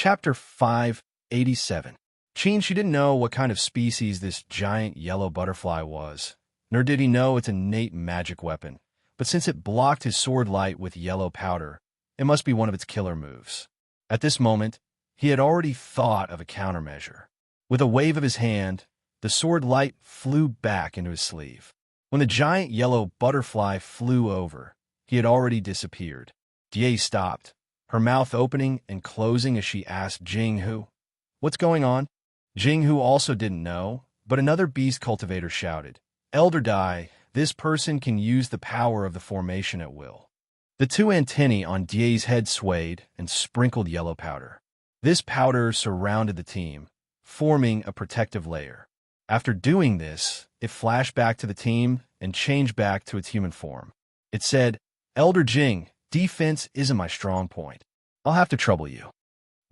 Chapter 587. She didn't know what kind of species this giant yellow butterfly was, nor did he know its innate magic weapon. But since it blocked his sword light with yellow powder, it must be one of its killer moves. At this moment, he had already thought of a countermeasure. With a wave of his hand, the sword light flew back into his sleeve. When the giant yellow butterfly flew over, he had already disappeared. Die stopped, her mouth opening and closing as she asked Jinghu, "What's going on?" Jinghu also didn't know, but another beast cultivator shouted, "Elder Dai, this person can use the power of the formation at will." The two antennae on Die's head swayed and sprinkled yellow powder. This powder surrounded the team, forming a protective layer. After doing this, it flashed back to the team and changed back to its human form. It said, "Elder Jing, defense isn't my strong point. I'll have to trouble you."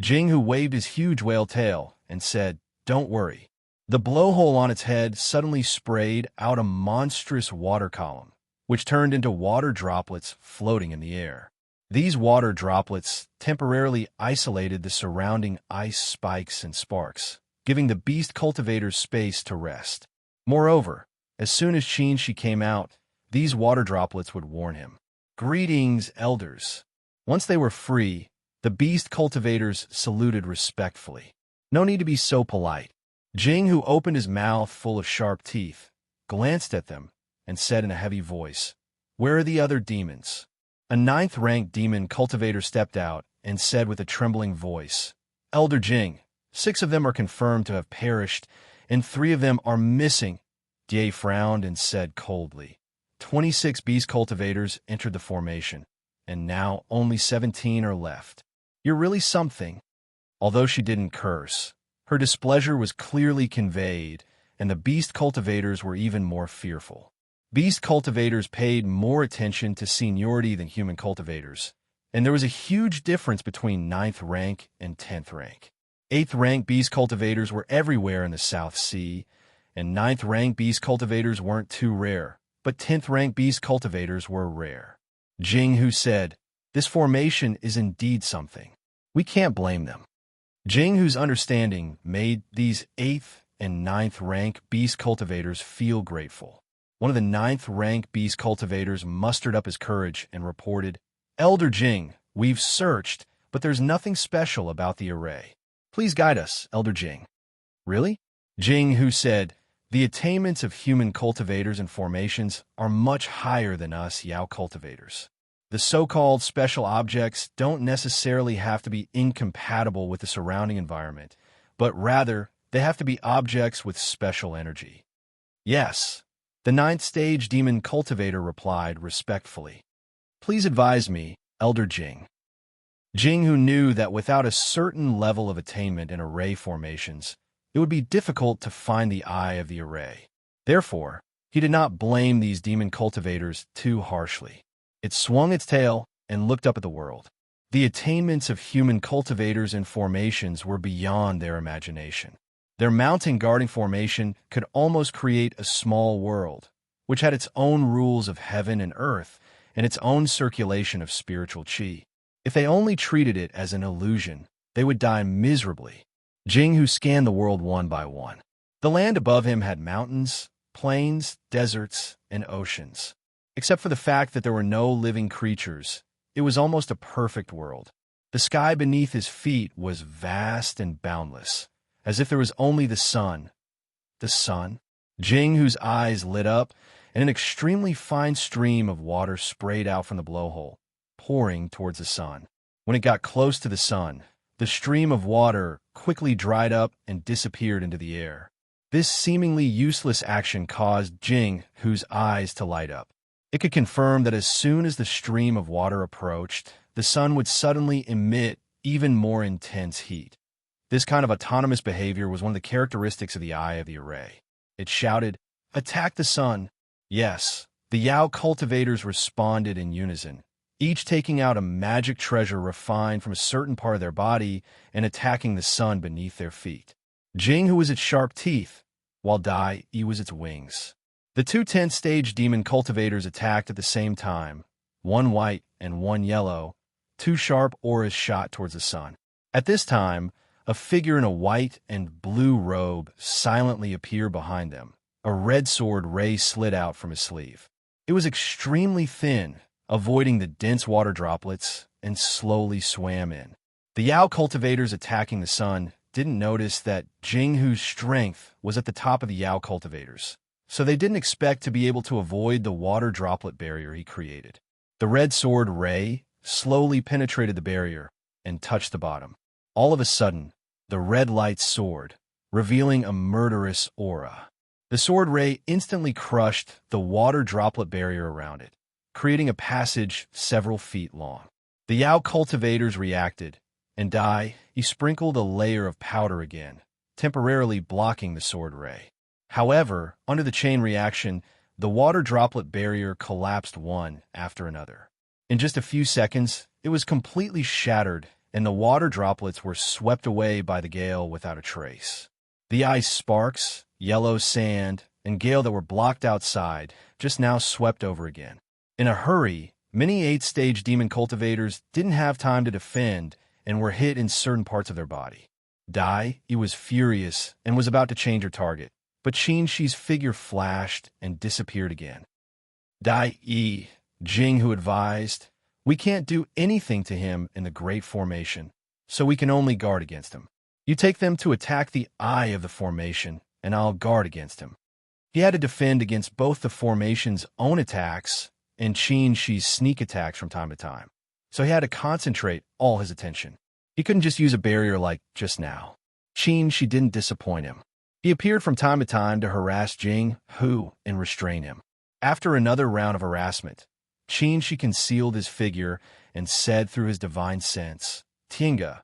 Jinghu waved his huge whale tail and said, "Don't worry." The blowhole on its head suddenly sprayed out a monstrous water column, which turned into water droplets floating in the air. These water droplets temporarily isolated the surrounding ice spikes and sparks, giving the beast cultivators space to rest. Moreover, as soon as she came out, these water droplets would warn him. "Greetings, elders." Once they were free, the beast cultivators saluted respectfully. No need to be so polite. Jinghu opened his mouth full of sharp teeth, glanced at them, and said in a heavy voice, "Where are the other demons?" A 9th-rank demon cultivator stepped out and said with a trembling voice, "Elder Jing, 6 of them are confirmed to have perished, and 3 of them are missing." Die frowned and said coldly, 26 beast cultivators entered the formation, and now only 17 are left. You're really something." Although she didn't curse, her displeasure was clearly conveyed, and the beast cultivators were even more fearful. Beast cultivators paid more attention to seniority than human cultivators, and there was a huge difference between 9th rank and 10th rank. 8th rank beast cultivators were everywhere in the South Sea, and 9th rank beast cultivators weren't too rare, but 10th rank beast cultivators were rare. Jinghu said, "This formation is indeed something. We can't blame them." Jinghu's understanding made these 8th and 9th rank beast cultivators feel grateful. One of the 9th rank beast cultivators mustered up his courage and reported, "Elder Jing, we've searched, but there's nothing special about the array. Please guide us, Elder Jing." "Really?" Jinghu said, "The attainments of human cultivators and formations are much higher than us Yao cultivators. The so-called special objects don't necessarily have to be incompatible with the surrounding environment, but rather they have to be objects with special energy." "Yes," the 9th stage demon cultivator replied respectfully. "Please advise me, Elder Jing." Jinghu knew that without a certain level of attainment in array formations, it would be difficult to find the eye of the array. Therefore, he did not blame these demon cultivators too harshly. It swung its tail and looked up at the world. The attainments of human cultivators and formations were beyond their imagination. Their mountain guarding formation could almost create a small world, which had its own rules of heaven and earth and its own circulation of spiritual qi. If they only treated it as an illusion, they would die miserably. Jinghu scanned the world one by one. The land above him had mountains, plains, deserts, and oceans. Except for the fact that there were no living creatures, it was almost a perfect world. The sky beneath his feet was vast and boundless, as if there was only the sun. The sun? Jinghu's eyes lit up, and an extremely fine stream of water sprayed out from the blowhole, pouring towards the sun. When it got close to the sun, the stream of water quickly dried up and disappeared into the air. This seemingly useless action caused Jinghu's eyes to light up. It could confirm that as soon as the stream of water approached, the sun would suddenly emit even more intense heat. This kind of autonomous behavior was one of the characteristics of the eye of the array. It shouted, "Attack the sun!" Yes, the Yao cultivators responded in unison, each taking out a magic treasure refined from a certain part of their body and attacking the sun beneath their feet. Jinghu was its sharp teeth, while Dai was its wings. The two 10th stage demon cultivators attacked at the same time, one white and one yellow, two sharp auras shot towards the sun. At this time, a figure in a white and blue robe silently appeared behind them. A red sword ray slid out from his sleeve. It was extremely thin, avoiding the dense water droplets, and slowly swam in. The Yao cultivators attacking the sun didn't notice that Jinghu's strength was at the top of the Yao cultivators, so they didn't expect to be able to avoid the water droplet barrier he created. The red sword ray slowly penetrated the barrier and touched the bottom. All of a sudden, the red light soared, revealing a murderous aura. The sword ray instantly crushed the water droplet barrier around it, creating a passage several feet long. The Yao cultivators reacted, and he sprinkled a layer of powder again, temporarily blocking the sword ray. However, under the chain reaction, the water droplet barrier collapsed one after another. In just a few seconds, it was completely shattered, and the water droplets were swept away by the gale without a trace. The ice sparks, yellow sand, and gale that were blocked outside just now swept over again. In a hurry, many 8th-stage demon cultivators didn't have time to defend and were hit in certain parts of their body. He was furious and was about to change her target, but Qin-Shi's figure flashed and disappeared again. Jinghu advised, "We can't do anything to him in the Great Formation, so we can only guard against him. You take them to attack the eye of the formation, and I'll guard against him." He had to defend against both the formation's own attacks and Qin-Shi's sneak attacks from time to time, so he had to concentrate all his attention. He couldn't just use a barrier like just now. Qin-Shi didn't disappoint him. He appeared from time to time to harass Jinghu and restrain him. After another round of harassment, Qin-Shi concealed his figure and said through his divine sense, "Tinga,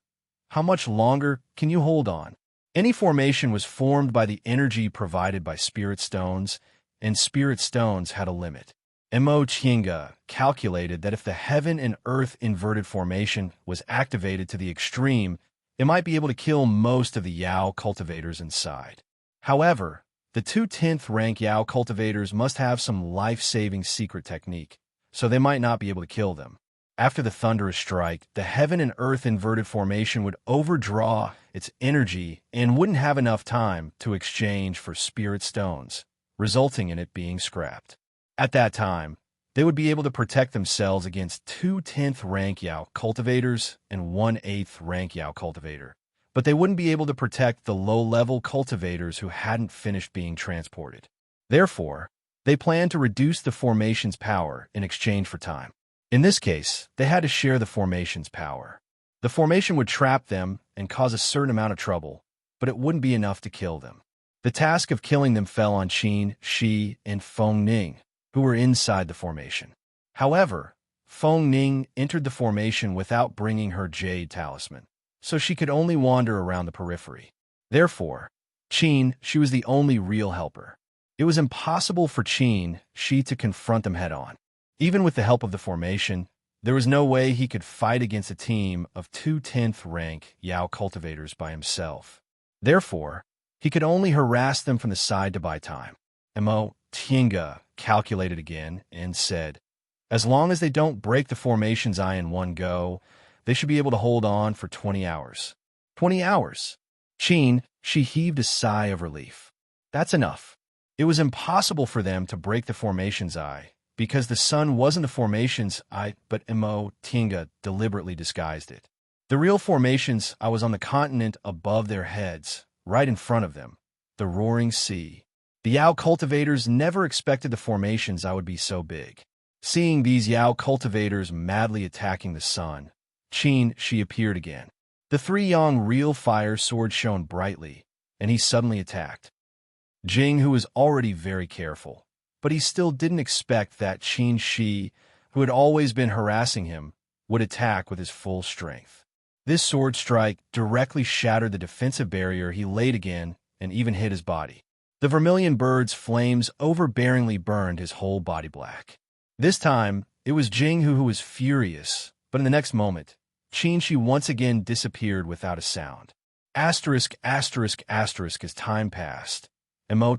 how much longer can you hold on?" Any formation was formed by the energy provided by spirit stones, and spirit stones had a limit. Tinga calculated that if the heaven and earth inverted formation was activated to the extreme, it might be able to kill most of the Yao cultivators inside. However, the 2/10th rank Yao cultivators must have some life-saving secret technique, so they might not be able to kill them. After the thunderous strike, the heaven and earth inverted formation would overdraw its energy and wouldn't have enough time to exchange for spirit stones, resulting in it being scrapped. At that time, they would be able to protect themselves against 2/10th rank Yao cultivators and 1/8th rank Yao cultivator, but they wouldn't be able to protect the low-level cultivators who hadn't finished being transported. Therefore, they planned to reduce the formation's power in exchange for time. In this case, they had to share the formation's power. The formation would trap them and cause a certain amount of trouble, but it wouldn't be enough to kill them. The task of killing them fell on Qin-Shi and Feng Ning, who were inside the formation. However, Feng Ning entered the formation without bringing her jade talisman, so she could only wander around the periphery. Therefore, Qin-Shi was the only real helper. It was impossible for Qin-Shi to confront them head-on. Even with the help of the formation, there was no way he could fight against a team of 2/10th rank Yao cultivators by himself. Therefore, he could only harass them from the side to buy time. Tinga calculated again and said, "As long as they don't break the formation's eye in one go, they should be able to hold on for 20 hours. 20 hours? Qin-Shi heaved a sigh of relief. That's enough. It was impossible for them to break the formation's eye, because the sun wasn't the formation's eye, but Tinga deliberately disguised it. The real formation's eye was on the continent above their heads, right in front of them, the roaring sea. The Yao cultivators never expected the formation's eye would be so big. Seeing these Yao cultivators madly attacking the sun, Qin-Shi appeared again. The 3 Yang real fire swords shone brightly, and he suddenly attacked. Jinghu was already very careful, but he still didn't expect that Qin-Shi, who had always been harassing him, would attack with his full strength. This sword strike directly shattered the defensive barrier he laid again and even hit his body. The vermilion bird's flames overbearingly burned his whole body black. This time, it was Jinghu who was furious, but in the next moment, Qin-Shi once again disappeared without a sound. As time passed,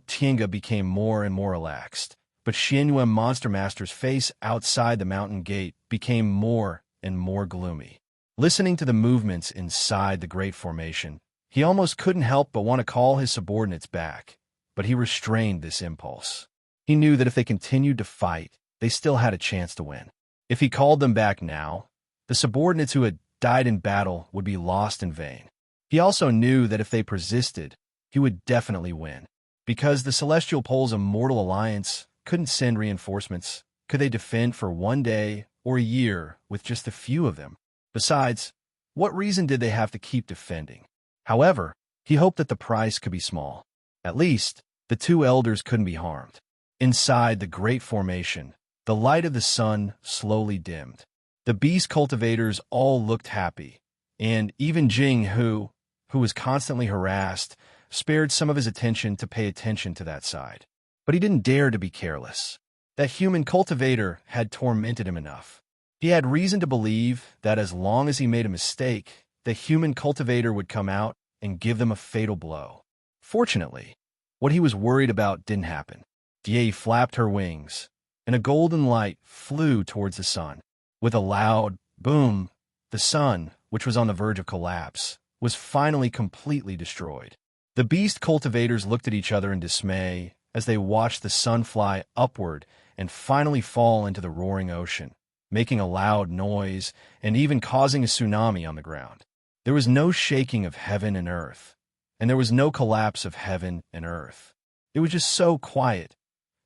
Tinga became more and more relaxed, but Xianyuan Monster Master's face outside the mountain gate became more and more gloomy. Listening to the movements inside the Great Formation, he almost couldn't help but want to call his subordinates back, but he restrained this impulse. He knew that if they continued to fight, they still had a chance to win. If he called them back now, the subordinates who had died in battle would be lost in vain. He also knew that if they persisted, he would definitely win. Because the Celestial Pole's immortal alliance couldn't send reinforcements, could they defend for one day or a year with just a few of them? Besides, what reason did they have to keep defending? However, he hoped that the price could be small. At least, the two elders couldn't be harmed. Inside the Great Formation, the light of the sun slowly dimmed. The beast cultivators all looked happy, and even Jing, who was constantly harassed, spared some of his attention to pay attention to that side. But he didn't dare to be careless. That human cultivator had tormented him enough. He had reason to believe that as long as he made a mistake, the human cultivator would come out and give them a fatal blow. Fortunately, what he was worried about didn't happen. Jie flapped her wings, and a golden light flew towards the sun. With a loud boom, the sun, which was on the verge of collapse, was finally completely destroyed. The beast cultivators looked at each other in dismay as they watched the sun fly upward and finally fall into the roaring ocean, making a loud noise and even causing a tsunami on the ground. There was no shaking of heaven and earth, and there was no collapse of heaven and earth. It was just so quiet.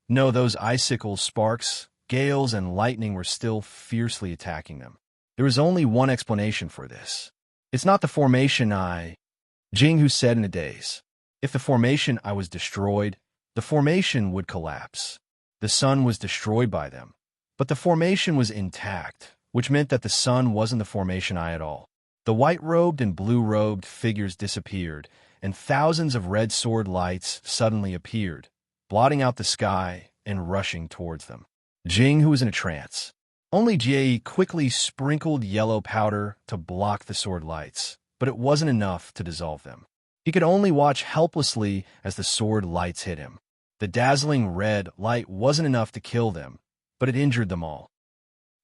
No, those icicles, sparks, gales, and lightning were still fiercely attacking them. There was only one explanation for this. It's not the formation Jing Hu said in a daze. If the formation I was destroyed, the formation would collapse. The sun was destroyed by them, but the formation was intact, which meant that the sun wasn't the formation I at all. The white-robed and blue-robed figures disappeared, and thousands of red sword lights suddenly appeared, blotting out the sky and rushing towards them. Jing Hu was in a trance. Only Jie quickly sprinkled yellow powder to block the sword lights, but it wasn't enough to dissolve them. He could only watch helplessly as the sword lights hit him. The dazzling red light wasn't enough to kill them, but it injured them all.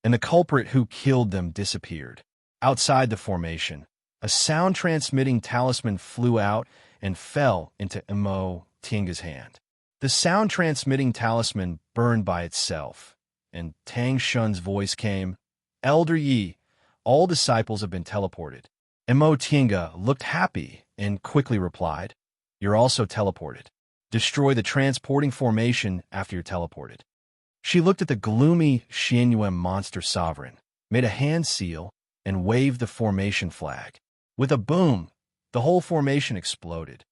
And the culprit who killed them disappeared. Outside the formation, a sound-transmitting talisman flew out and fell into Mo Tianga's hand. The sound-transmitting talisman burned by itself, and Tang Shun's voice came, "Elder Yi, all disciples have been teleported." Mo Tianga looked happy and quickly replied, "You're also teleported. Destroy the transporting formation after you're teleported." She looked at the gloomy Xianyuan monster sovereign, made a hand seal, and waved the formation flag. With a boom, the whole formation exploded.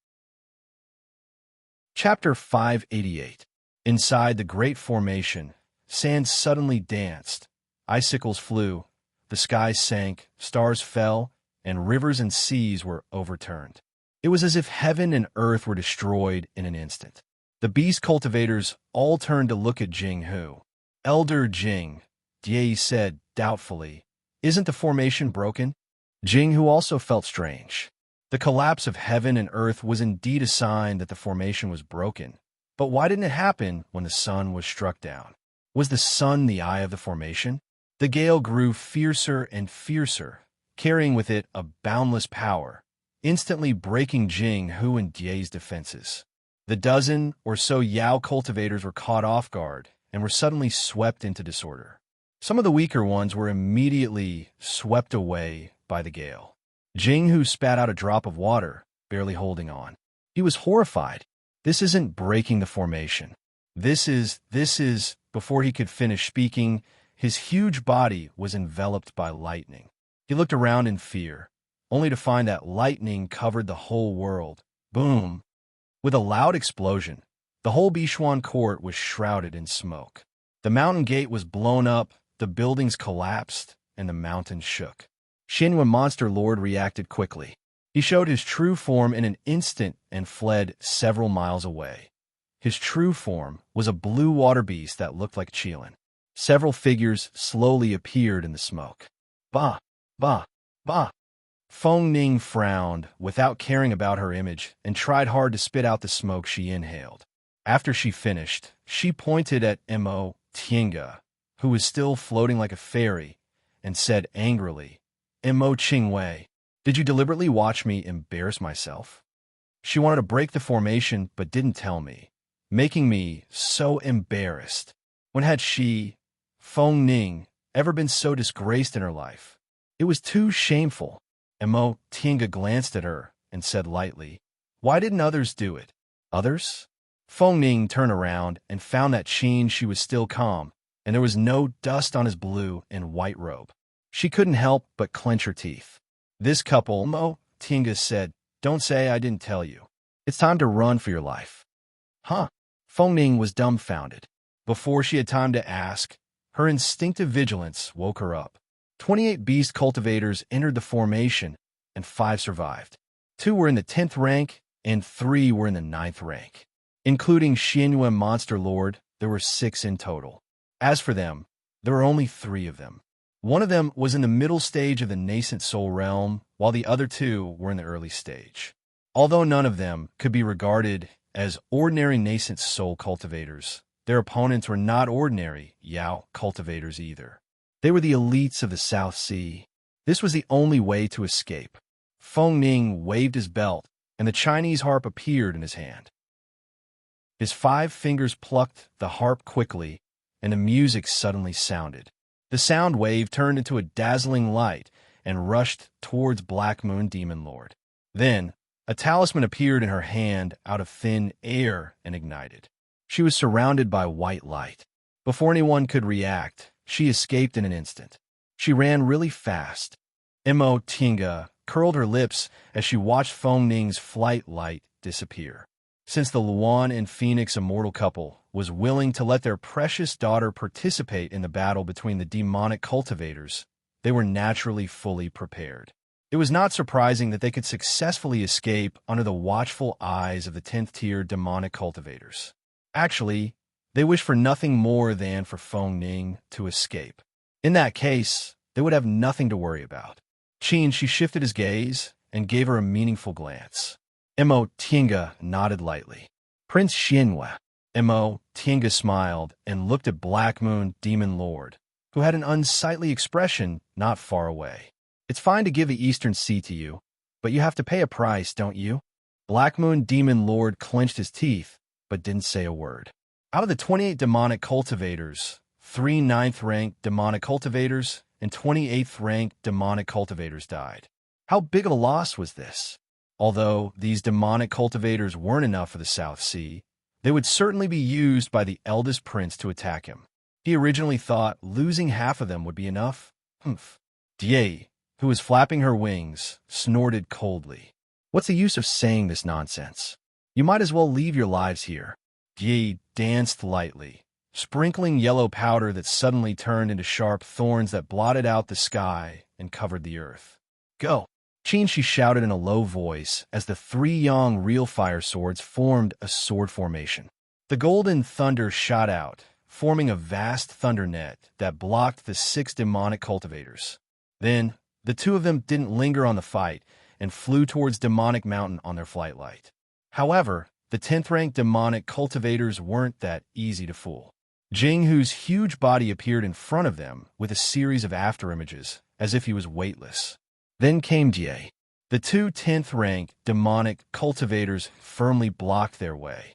Chapter 588. Inside the Great Formation, sand suddenly danced, icicles flew, the sky sank, stars fell, and rivers and seas were overturned. It was as if heaven and earth were destroyed in an instant. The beast cultivators all turned to look at Jing Hu. "Elder Jing," Jie said doubtfully, "isn't the formation broken?" Jing Hu also felt strange. The collapse of heaven and earth was indeed a sign that the formation was broken. But why didn't it happen when the sun was struck down? Was the sun the eye of the formation? The gale grew fiercer and fiercer, carrying with it a boundless power, instantly breaking Jing Hu and Jie's defenses. The dozen or so Yao cultivators were caught off guard and were suddenly swept into disorder. Some of the weaker ones were immediately swept away by the gale. Jing Hu spat out a drop of water, barely holding on. He was horrified. This isn't breaking the formation. This is, before he could finish speaking, his huge body was enveloped by lightning. He looked around in fear, only to find that lightning covered the whole world. Boom! With a loud explosion, the whole Bichuan court was shrouded in smoke. The mountain gate was blown up, the buildings collapsed, and the mountain shook. Xianyuan Monster Lord reacted quickly. He showed his true form in an instant and fled several miles away. His true form was a blue water beast that looked like Qilin. Several figures slowly appeared in the smoke. Bah! Bah! Bah! Feng Ning frowned without caring about her image and tried hard to spit out the smoke she inhaled. After she finished, she pointed at Mo Tianga, who was still floating like a fairy, and said angrily, Mo Qingwei, did you deliberately watch me embarrass myself? She wanted to break the formation but didn't tell me, making me so embarrassed. When had she, Feng Ning, ever been so disgraced in her life? It was too shameful. Mo Tinga glanced at her and said lightly, "Why didn't others do it?" Others? Feng Ning turned around and found that she was still calm, and there was no dust on his blue and white robe. She couldn't help but clench her teeth. This couple, Mo Tinga said, "Don't say I didn't tell you. It's time to run for your life." Huh? Feng Ning was dumbfounded. Before she had time to ask, her instinctive vigilance woke her up. 28 beast cultivators entered the formation, and 5 survived. 2 were in the 10th rank, and 3 were in the 9th rank. Including Xianyue Monster Lord, there were 6 in total. As for them, there were only 3 of them. One of them was in the middle stage of the nascent soul realm, while the other 2 were in the early stage. Although none of them could be regarded as ordinary nascent soul cultivators, their opponents were not ordinary Yao cultivators either. They were the elites of the South Sea. This was the only way to escape. Feng Ning waved his belt, and the Chinese harp appeared in his hand. His 5 fingers plucked the harp quickly, and the music suddenly sounded. The sound wave turned into a dazzling light and rushed towards Black Moon Demon Lord. Then, a talisman appeared in her hand out of thin air and ignited. She was surrounded by white light. Before anyone could react, she escaped in an instant. She ran really fast. Mo Tinga curled her lips as she watched Feng Ning's flight light disappear. Since the Luan and Phoenix immortal couple was willing to let their precious daughter participate in the battle between the demonic cultivators, they were naturally fully prepared. It was not surprising that they could successfully escape under the watchful eyes of the 10th-tier demonic cultivators. Actually, they wished for nothing more than for Feng Ning to escape. In that case, they would have nothing to worry about. She shifted his gaze and gave her a meaningful glance. Mo Tinga nodded lightly. Prince Xianyue. Mo Tinga smiled and looked at Black Moon Demon Lord, who had an unsightly expression not far away. "It's fine to give the Eastern Sea to you, but you have to pay a price, don't you?" Black Moon Demon Lord clenched his teeth, but didn't say a word. Out of the 28 demonic cultivators, 3 9th-ranked demonic cultivators and 28th-ranked demonic cultivators died. How big of a loss was this? Although these demonic cultivators weren't enough for the South Sea, they would certainly be used by the eldest prince to attack him. He originally thought losing half of them would be enough. Die, who was flapping her wings, snorted coldly. "What's the use of saying this nonsense? You might as well leave your lives here." Die danced lightly, sprinkling yellow powder that suddenly turned into sharp thorns that blotted out the sky and covered the earth. "Go!" She shouted in a low voice as the 3 Yang real fire swords formed a sword formation. The golden thunder shot out, forming a vast thunder net that blocked the 6 demonic cultivators. Then, the 2 of them didn't linger on the fight and flew towards Demonic Mountain on their flight light. However, the 10th-ranked demonic cultivators weren't that easy to fool. Jinghu's huge body appeared in front of them with a series of afterimages, as if he was weightless. Then came Die. The 2 10th-ranked demonic cultivators firmly blocked their way.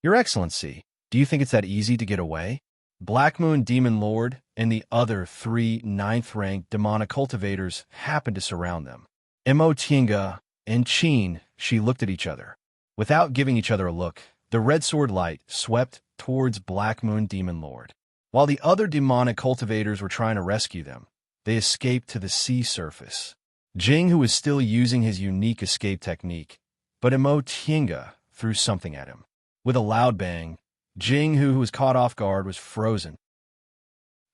"Your Excellency, do you think it's that easy to get away?" Black Moon Demon Lord and the other 3 9th-ranked demonic cultivators happened to surround them. Mo Tinga and she looked at each other. Without giving each other a look, the red sword light swept towards Black Moon Demon Lord. While the other demonic cultivators were trying to rescue them, they escaped to the sea surface. Jinghu was still using his unique escape technique, but Mo Tinga threw something at him. With a loud bang, Jinghu, who was caught off guard, was frozen.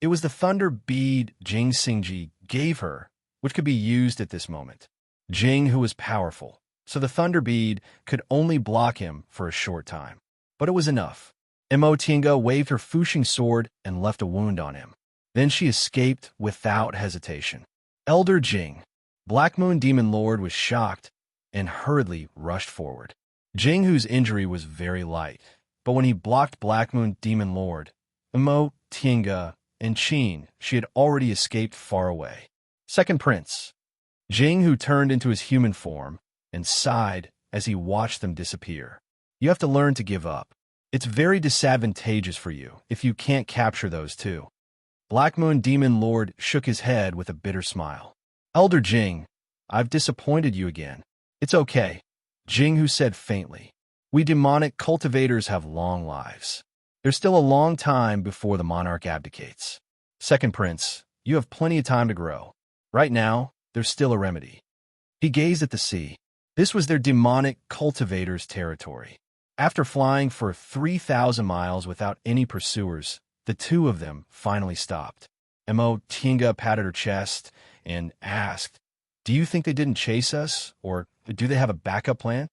It was the thunder bead Jing Xingji gave her, which could be used at this moment. Jinghu was powerful, so the thunder bead could only block him for a short time. But it was enough. Mo Tinga waved her Fuxing sword and left a wound on him. Then she escaped without hesitation. Elder Jing. Black Moon Demon Lord was shocked and hurriedly rushed forward. Jinghu's injury was very light, but when he blocked Black Moon Demon Lord, Mo Tinga and she had already escaped far away. Second Prince. Jing, who turned into his human form, and sighed as he watched them disappear. You have to learn to give up. It's very disadvantageous for you if you can't capture those two. Black Moon Demon Lord shook his head with a bitter smile. Elder Jing, I've disappointed you again. It's okay. Jing, who said faintly, we demonic cultivators have long lives. There's still a long time before the monarch abdicates. Second Prince, you have plenty of time to grow. Right now, there's still a remedy. He gazed at the sea. This was their demonic cultivators' territory. After flying for 3,000 miles without any pursuers, the two of them finally stopped. Mo Tinga patted her chest and asked, do you think they didn't chase us, or do they have a backup plan?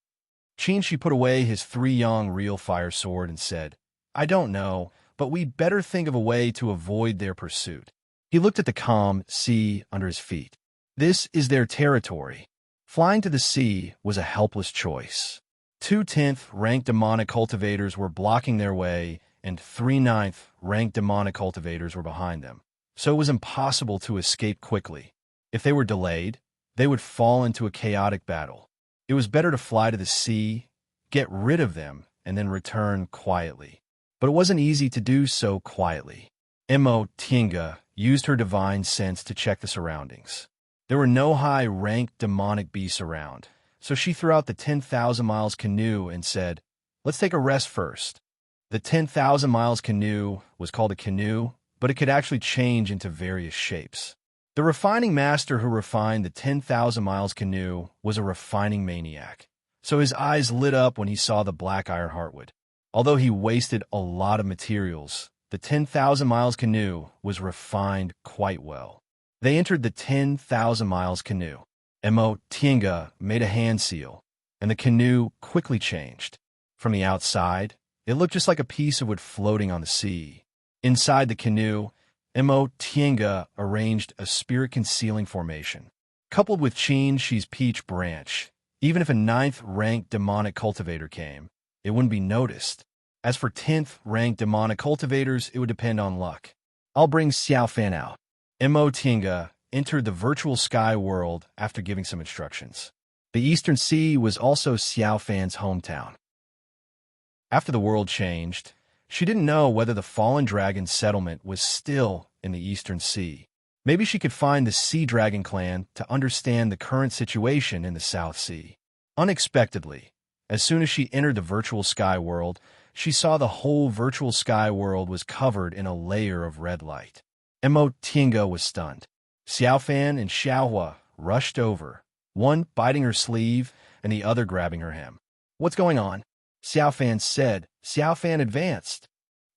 She put away his 3-yong real fire sword and said, I don't know, but we'd better think of a way to avoid their pursuit. He looked at the calm sea under his feet. This is their territory. Flying to the sea was a helpless choice. 2 10th-ranked demonic cultivators were blocking their way, and 3 9th-ranked demonic cultivators were behind them, so it was impossible to escape quickly. If they were delayed, they would fall into a chaotic battle. It was better to fly to the sea, get rid of them, and then return quietly. But it wasn't easy to do so quietly. Mo Tinga used her divine sense to check the surroundings. There were no high-ranked demonic beasts around, so she threw out the 10,000 miles canoe and said, let's take a rest first. The 10,000 miles canoe was called a canoe, but it could actually change into various shapes. The refining master who refined the 10,000 miles canoe was a refining maniac, so his eyes lit up when he saw the black iron heartwood. Although he wasted a lot of materials, the 10,000 miles canoe was refined quite well. They entered the 10,000 miles canoe. Mo Tinga made a hand seal, and the canoe quickly changed. From the outside, it looked just like a piece of wood floating on the sea. Inside the canoe, Mo Tinga arranged a spirit-concealing formation. Coupled with Shi's peach branch, even if a 9th-ranked demonic cultivator came, it wouldn't be noticed. As for 10th-ranked demonic cultivators, it would depend on luck. I'll bring Xiao Fan out. Mo Tinga entered the virtual sky world after giving some instructions. The Eastern Sea was also Xiao Fan's hometown. After the world changed, she didn't know whether the Fallen Dragon settlement was still in the Eastern Sea. Maybe she could find the Sea Dragon clan to understand the current situation in the South Sea. Unexpectedly, as soon as she entered the virtual sky world, she saw the whole virtual sky world was covered in a layer of red light. Mo Tinga was stunned. Xiao Fan and Xiaohua rushed over, one biting her sleeve and the other grabbing her hem. What's going on? Xiao Fan said. Xiao Fan advanced.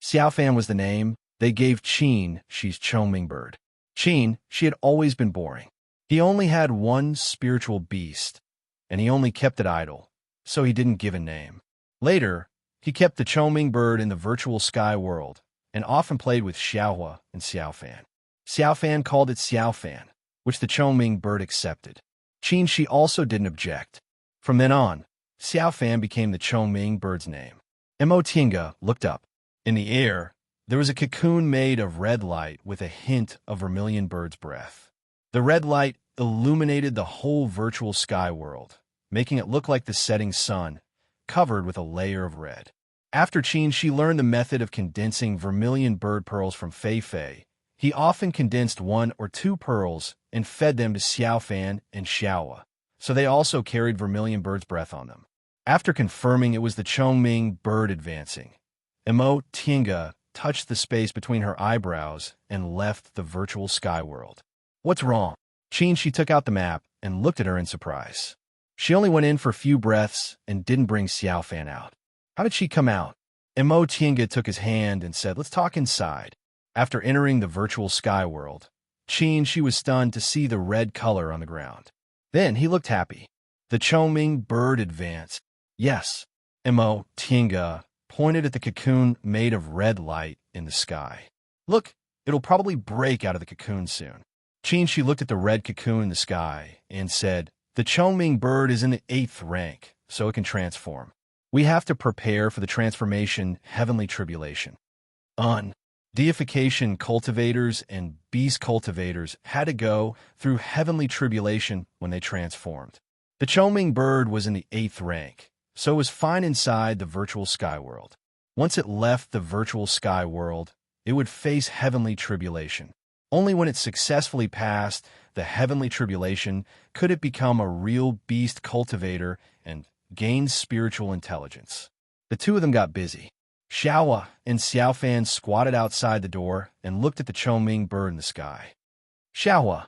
Xiao Fan was the name they gave she's Chongming bird. She had always been boring. He only had one spiritual beast, and he only kept it idle, so he didn't give a name. Later, he kept the Chongming bird in the virtual sky world, and often played with Xiaohua and Xiao Fan. Xiao Fan called it Xiao Fan, which the Chongming bird accepted. She also didn't object. From then on, Xiao Fan became the Chongming bird's name. Mo Tinga looked up. In the air, there was a cocoon made of red light with a hint of vermilion bird's breath. The red light illuminated the whole virtual sky world, making it look like the setting sun, covered with a layer of red. After she learned the method of condensing vermilion bird pearls from Fei Fei. He often condensed 1 or 2 pearls and fed them to Xiao Fan and Xiaohua, so they also carried vermilion bird's breath on them. After confirming it was the Chongming bird advancing, Mo Tinga touched the space between her eyebrows and left the virtual sky world. What's wrong? She took out the map and looked at her in surprise. She only went in for a few breaths and didn't bring Xiao Fan out. How did she come out? Mo Tinga took his hand and said, let's talk inside. After entering the virtual sky world, she was stunned to see the red color on the ground. Then he looked happy. The Chongming bird advanced. Yes, Mo Tinga pointed at the cocoon made of red light in the sky. Look, it'll probably break out of the cocoon soon. She looked at the red cocoon in the sky and said, the Chongming bird is in the 8th rank, so it can transform. We have to prepare for the transformation heavenly tribulation. Deification cultivators and beast cultivators had to go through heavenly tribulation when they transformed. The Choming bird was in the 8th rank, so it was fine inside the virtual sky world. Once it left the virtual sky world, it would face heavenly tribulation. Only when it successfully passed the heavenly tribulation could it become a real beast cultivator and gain spiritual intelligence. The two of them got busy. Xiaohua and Xiaofan squatted outside the door and looked at the Choming bird in the sky. Xiaohua,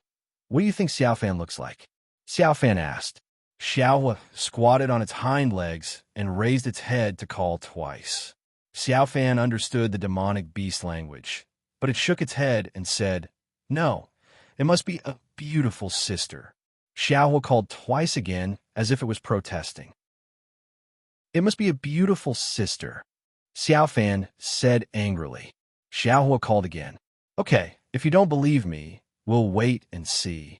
what do you think Xiaofan looks like? Xiaofan asked. Xiaohua squatted on its hind legs and raised its head to call twice. Xiaofan understood the demonic beast language, but it shook its head and said, "No, it must be a beautiful sister." Xiaohua called twice again as if it was protesting. "It must be a beautiful sister," Xiaofan said angrily. Xiaohua called again. "Okay, if you don't believe me, we'll wait and see."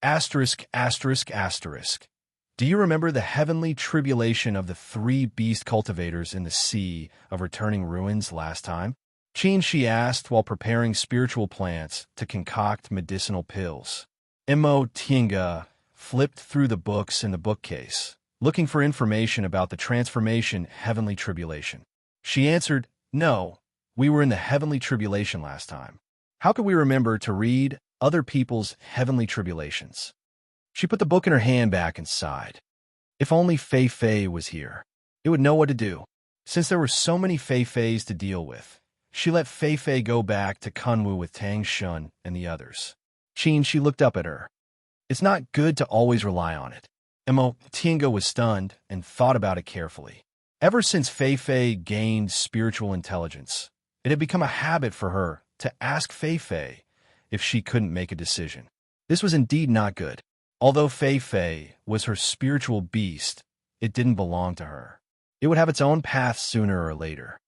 Asterisk, asterisk, asterisk. Do you remember the heavenly tribulation of the 3 beast cultivators in the Sea of Returning Ruins last time? Qin Shi asked while preparing spiritual plants to concoct medicinal pills. Mo Tiange flipped through the books in the bookcase, looking for information about the transformation heavenly tribulation. She answered, "No, we were in the heavenly tribulation last time. How could we remember to read other people's heavenly tribulations?" She put the book in her hand back and sighed. If only Fei Fei was here. It would know what to do. Since there were so many Fei Feis to deal with, she let Fei Fei go back to Kunwu with Tang Shun and the others. Qin Shi looked up at her. It's not good to always rely on it. Mo Tiange was stunned and thought about it carefully. Ever since Fei Fei gained spiritual intelligence, it had become a habit for her to ask Fei Fei if she couldn't make a decision. This was indeed not good. Although Fei Fei was her spiritual beast, it didn't belong to her. It would have its own path sooner or later.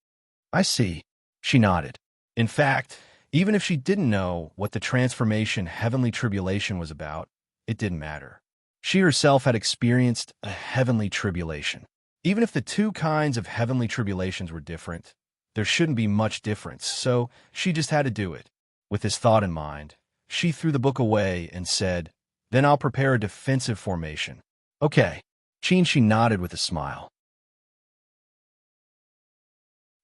I see. She nodded. In fact, even if she didn't know what the transformation heavenly tribulation was about, it didn't matter. She herself had experienced a heavenly tribulation. Even if the 2 kinds of heavenly tribulations were different, there shouldn't be much difference, so she just had to do it. With this thought in mind, she threw the book away and said, "Then I'll prepare a defensive formation." "Okay." Qin Shi nodded with a smile.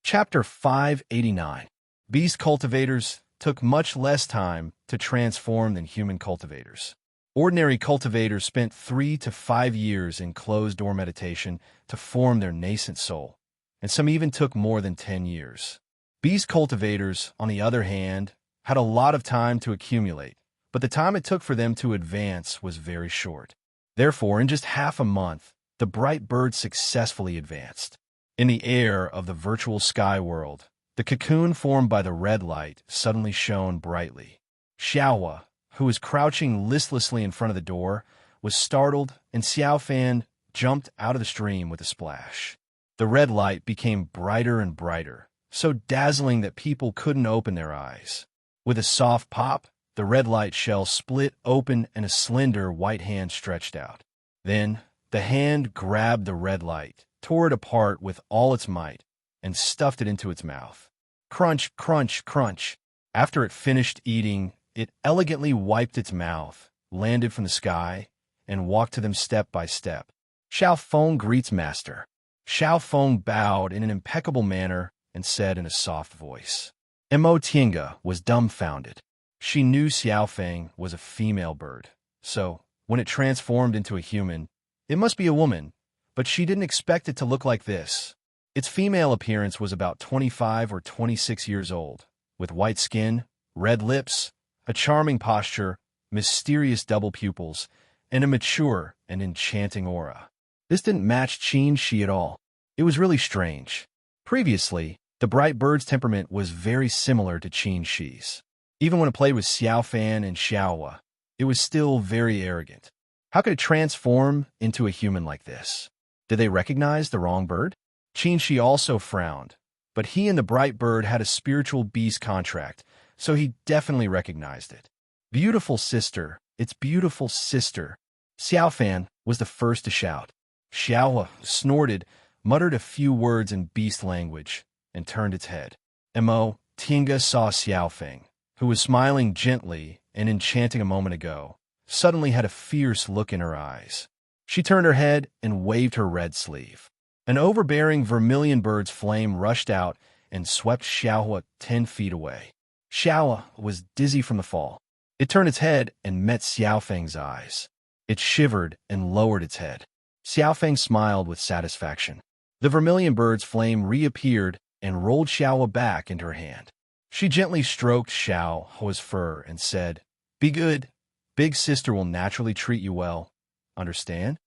Chapter 589. Beast cultivators took much less time to transform than human cultivators. Ordinary cultivators spent 3 to 5 years in closed-door meditation to form their nascent soul, and some even took more than 10 years. Beast cultivators, on the other hand, had a lot of time to accumulate, but the time it took for them to advance was very short. Therefore, in just half a month, the bright bird successfully advanced. In the air of the virtual sky world, the cocoon formed by the red light suddenly shone brightly. Xiaohua, who was crouching listlessly in front of the door, was startled, and Xiaofan jumped out of the stream with a splash. The red light became brighter and brighter, so dazzling that people couldn't open their eyes. With a soft pop, the red light shell split open and a slender white hand stretched out. Then, the hand grabbed the red light, tore it apart with all its might, and stuffed it into its mouth. Crunch, crunch, crunch. After it finished eating, it elegantly wiped its mouth, landed from the sky, and walked to them step by step. Xiao Feng greets master. Xiao Feng bowed in an impeccable manner and said in a soft voice. Mo Tiange was dumbfounded. She knew Xiaofeng was a female bird, so when it transformed into a human, it must be a woman, but she didn't expect it to look like this. Its female appearance was about 25 or 26 years old, with white skin, red lips, a charming posture, mysterious double pupils, and a mature and enchanting aura. This didn't match Qin Shi at all. It was really strange. Previously, the bright bird's temperament was very similar to Qin Shi's. Even when it played with Xiaofan and Xiaohua, it was still very arrogant. How could it transform into a human like this? Did they recognize the wrong bird? Qin Shi also frowned, but he and the bright bird had a spiritual beast contract, so he definitely recognized it. Beautiful sister, it's beautiful sister. Xiaofan was the first to shout. Xiaohua snorted, muttered a few words in beast language, and turned its head. Mo Tinga saw Xiaofeng, who was smiling gently and enchanting a moment ago, suddenly had a fierce look in her eyes. She turned her head and waved her red sleeve. An overbearing vermilion bird's flame rushed out and swept Xiaohua 10 feet away. Xiaohua was dizzy from the fall. It turned its head and met Xiaofeng's eyes. It shivered and lowered its head. Xiaofeng smiled with satisfaction. The vermilion bird's flame reappeared and rolled Xiaohua back into her hand. She gently stroked Xiaohua's fur and said, "Be good. Big sister will naturally treat you well. Understand?"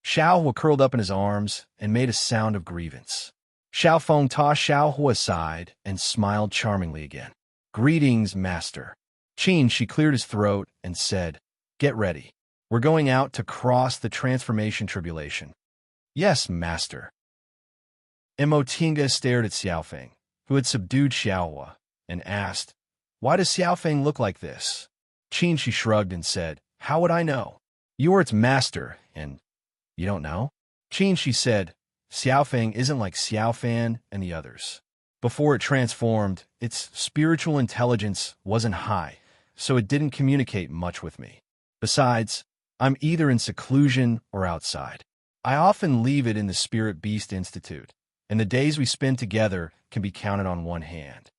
Xiaohua curled up in his arms and made a sound of grievance. Xiaofeng tossed Xiaohua aside and smiled charmingly again. "Greetings, master." Qin, she cleared his throat and said, "Get ready. We're going out to cross the transformation tribulation." "Yes, master." Tinga stared at Xiaofeng, who had subdued Xiaohua, and asked, "Why does Xiaofeng look like this?" Qin, she shrugged and said, "How would I know? You are its master, and you don't know?" Qin, she said, "Xiaofeng isn't like Xiaofan and the others. Before it transformed, its spiritual intelligence wasn't high, so it didn't communicate much with me. Besides, I'm either in seclusion or outside. I often leave it in the Spirit Beast Institute, and the days we spend together can be counted on one hand."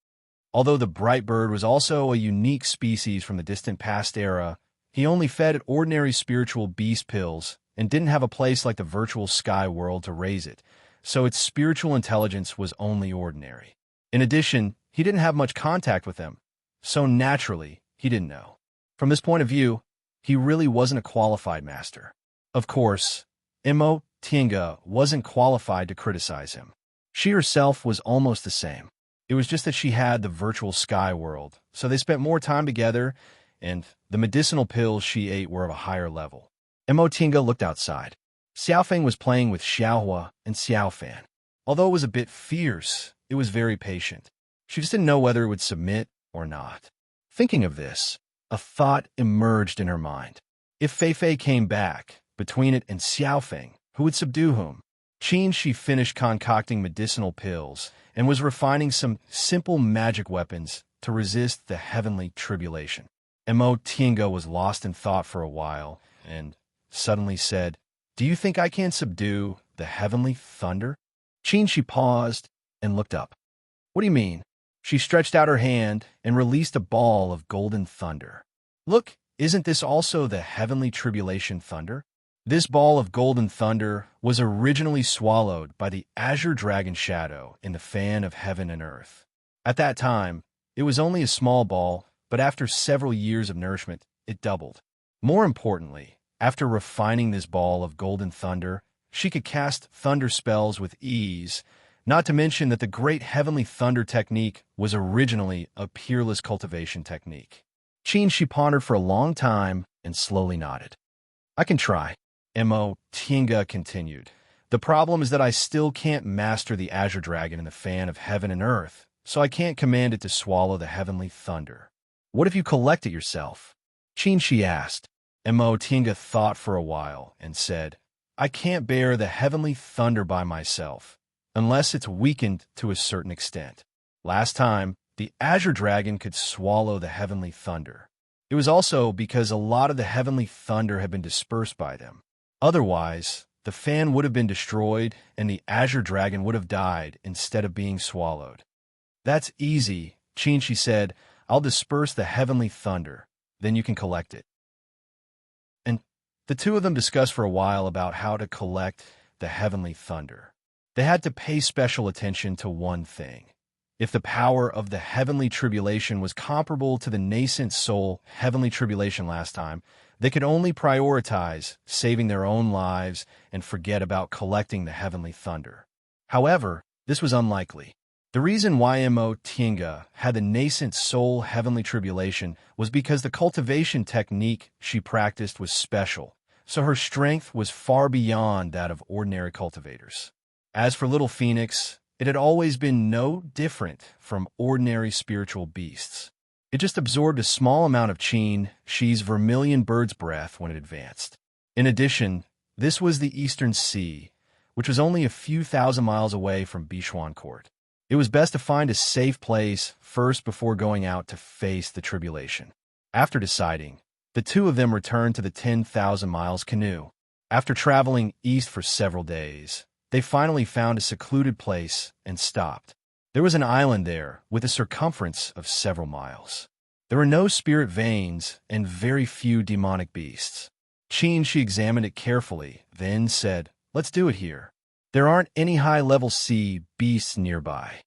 Although the bright bird was also a unique species from the distant past era, he only fed at ordinary spiritual beast pills and didn't have a place like the virtual sky world to raise it, so its spiritual intelligence was only ordinary. In addition, he didn't have much contact with them, so naturally, he didn't know. From this point of view, he really wasn't a qualified master. Of course, Tinga wasn't qualified to criticize him. She herself was almost the same. It was just that she had the virtual sky world, so they spent more time together, and the medicinal pills she ate were of a higher level. Tinga looked outside. Xiaofeng was playing with Xiaohua and Xiaofan. Although it was a bit fierce, it was very patient. She just didn't know whether it would submit or not. Thinking of this, a thought emerged in her mind. If Fei came back, between it and Xiaofeng, who would subdue whom? Qin, she finished concocting medicinal pills and was refining some simple magic weapons to resist the heavenly tribulation. Tinga was lost in thought for a while and suddenly said, "Do you think I can subdue the heavenly thunder?" Qin, she paused and looked up. "What do you mean?" She stretched out her hand and released a ball of golden thunder. "Look, isn't this also the heavenly tribulation thunder?" This ball of golden thunder was originally swallowed by the azure dragon shadow in the fan of heaven and earth. At that time, it was only a small ball, but after several years of nourishment, it doubled. More importantly, after refining this ball of golden thunder, she could cast thunder spells with ease, not to mention that the great heavenly thunder technique was originally a peerless cultivation technique. Qin, she pondered for a long time and slowly nodded. "I can try." Tinga continued. "The problem is that I still can't master the azure dragon in the fan of heaven and earth, so I can't command it to swallow the heavenly thunder. What if you collect it yourself?" Qin, she asked. Tinga thought for a while and said, "I can't bear the heavenly thunder by myself, unless it's weakened to a certain extent. Last time, the azure dragon could swallow the heavenly thunder. It was also because a lot of the heavenly thunder had been dispersed by them. Otherwise, the fan would have been destroyed and the azure dragon would have died instead of being swallowed." "That's easy," Qin, she said. "I'll disperse the heavenly thunder, then you can collect it." And the two of them discussed for a while about how to collect the heavenly thunder. They had to pay special attention to one thing. If the power of the heavenly tribulation was comparable to the nascent soul heavenly tribulation last time, they could only prioritize saving their own lives and forget about collecting the heavenly thunder. However, this was unlikely. The reason why Tinga had the nascent soul heavenly tribulation was because the cultivation technique she practiced was special, so her strength was far beyond that of ordinary cultivators. As for Little Phoenix, it had always been no different from ordinary spiritual beasts. It just absorbed a small amount of Qin, Shi's vermilion bird's breath when it advanced. In addition, this was the Eastern Sea, which was only a few thousand miles away from Bishuan Court. It was best to find a safe place first before going out to face the tribulation. After deciding, the two of them returned to the 10,000 miles canoe. After traveling east for several days, they finally found a secluded place and stopped. There was an island there with a circumference of several miles. There were no spirit veins and very few demonic beasts. She examined it carefully, then said, "Let's do it here. There aren't any high-level sea beasts nearby."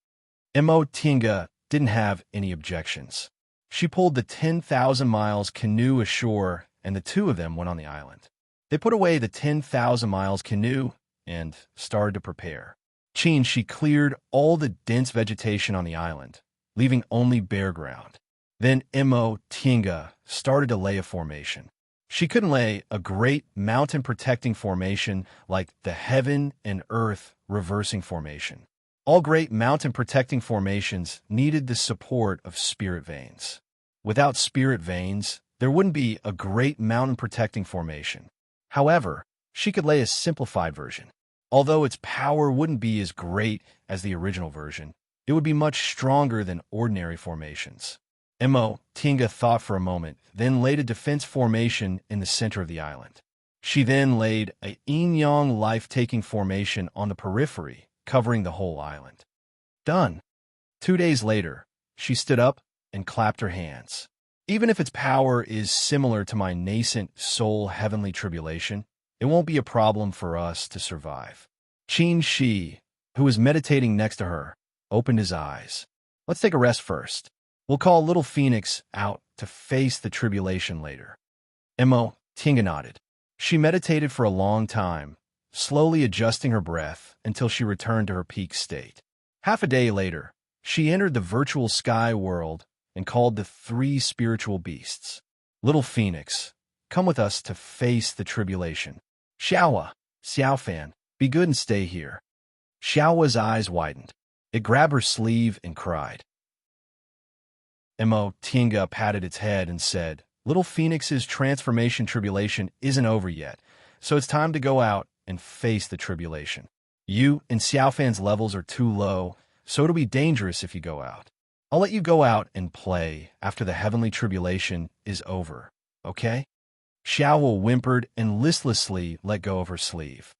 Tinga didn't have any objections. She pulled the 10,000 miles canoe ashore, and the two of them went on the island. They put away the 10,000 miles canoe and started to prepare. She cleared all the dense vegetation on the island, leaving only bare ground. Then Tinga started to lay a formation. She couldn't lay a great mountain-protecting formation like the heaven and earth reversing formation. All great mountain-protecting formations needed the support of spirit veins. Without spirit veins, there wouldn't be a great mountain-protecting formation. However, she could lay a simplified version. Although its power wouldn't be as great as the original version, it would be much stronger than ordinary formations. Tinga thought for a moment, then laid a defense formation in the center of the island. She then laid a yin-yang life-taking formation on the periphery, covering the whole island. Done. 2 days later, she stood up and clapped her hands. Even if its power is similar to my nascent soul heavenly tribulation, it won't be a problem for us to survive. Shi, who was meditating next to her, opened his eyes. Let's take a rest first. We'll call Little Phoenix out to face the tribulation later. Tinga nodded. She meditated for a long time, slowly adjusting her breath until she returned to her peak state. Half a day later, she entered the virtual sky world and called the 3 spiritual beasts. Little Phoenix, come with us to face the tribulation. Xiaofan, be good and stay here. Xiaowa's eyes widened. It grabbed her sleeve and cried. Tinga patted its head and said, Little Phoenix's transformation tribulation isn't over yet, so it's time to go out and face the tribulation. You and Xiaofan's levels are too low, so it'll be dangerous if you go out. I'll let you go out and play after the heavenly tribulation is over, okay? Xiaowa whimpered and listlessly let go of her sleeve.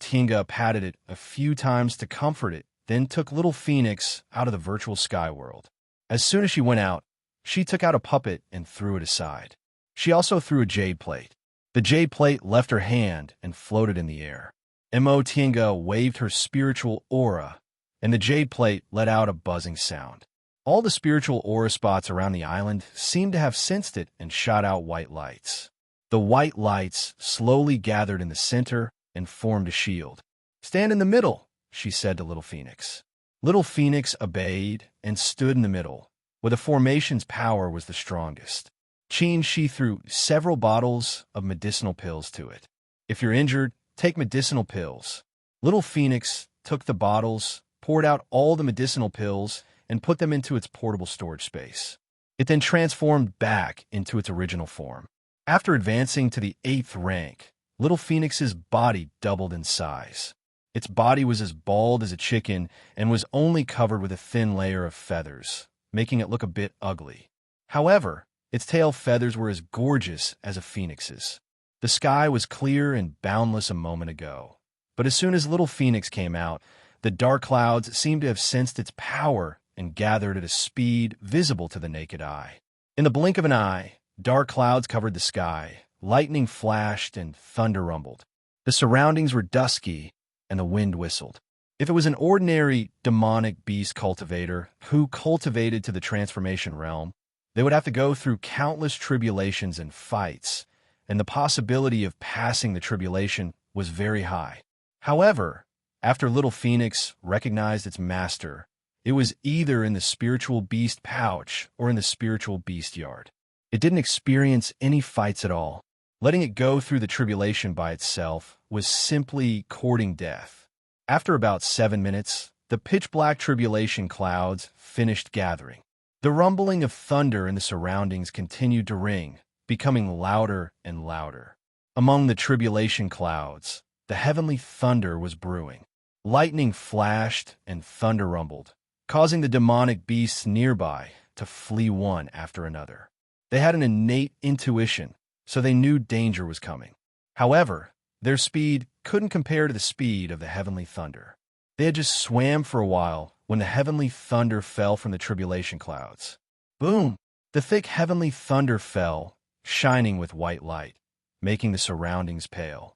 Tinga patted it a few times to comfort it, then took Little Phoenix out of the virtual sky world. As soon as she went out, she took out a puppet and threw it aside. She also threw a jade plate. The jade plate left her hand and floated in the air. Tinga waved her spiritual aura, and the jade plate let out a buzzing sound. All the spiritual aura spots around the island seemed to have sensed it and shot out white lights. The white lights slowly gathered in the center and formed a shield. Stand in the middle, she said to Little Phoenix. Little Phoenix obeyed and stood in the middle, where the formation's power was the strongest. She threw several bottles of medicinal pills to it. If you're injured, take medicinal pills. Little Phoenix took the bottles, poured out all the medicinal pills, and put them into its portable storage space. It then transformed back into its original form. After advancing to the 8th rank, Little Phoenix's body doubled in size. Its body was as bald as a chicken and was only covered with a thin layer of feathers, making it look a bit ugly. However, its tail feathers were as gorgeous as a phoenix's. The sky was clear and boundless a moment ago, but as soon as Little Phoenix came out, the dark clouds seemed to have sensed its power and gathered at a speed visible to the naked eye. In the blink of an eye, dark clouds covered the sky, lightning flashed and thunder rumbled. The surroundings were dusky, and the wind whistled. If it was an ordinary demonic beast cultivator who cultivated to the transformation realm, they would have to go through countless tribulations and fights, and the possibility of passing the tribulation was very high. However, after Little Phoenix recognized its master, it was either in the spiritual beast pouch or in the spiritual beast yard. It didn't experience any fights at all. Letting it go through the tribulation by itself was simply courting death. After about 7 minutes, the pitch-black tribulation clouds finished gathering. The rumbling of thunder in the surroundings continued to ring, becoming louder and louder. Among the tribulation clouds, the heavenly thunder was brewing. Lightning flashed and thunder rumbled, causing the demonic beasts nearby to flee one after another. They had an innate intuition, so they knew danger was coming. However, their speed couldn't compare to the speed of the heavenly thunder. They had just swam for a while when the heavenly thunder fell from the tribulation clouds. Boom! The thick heavenly thunder fell, shining with white light, making the surroundings pale.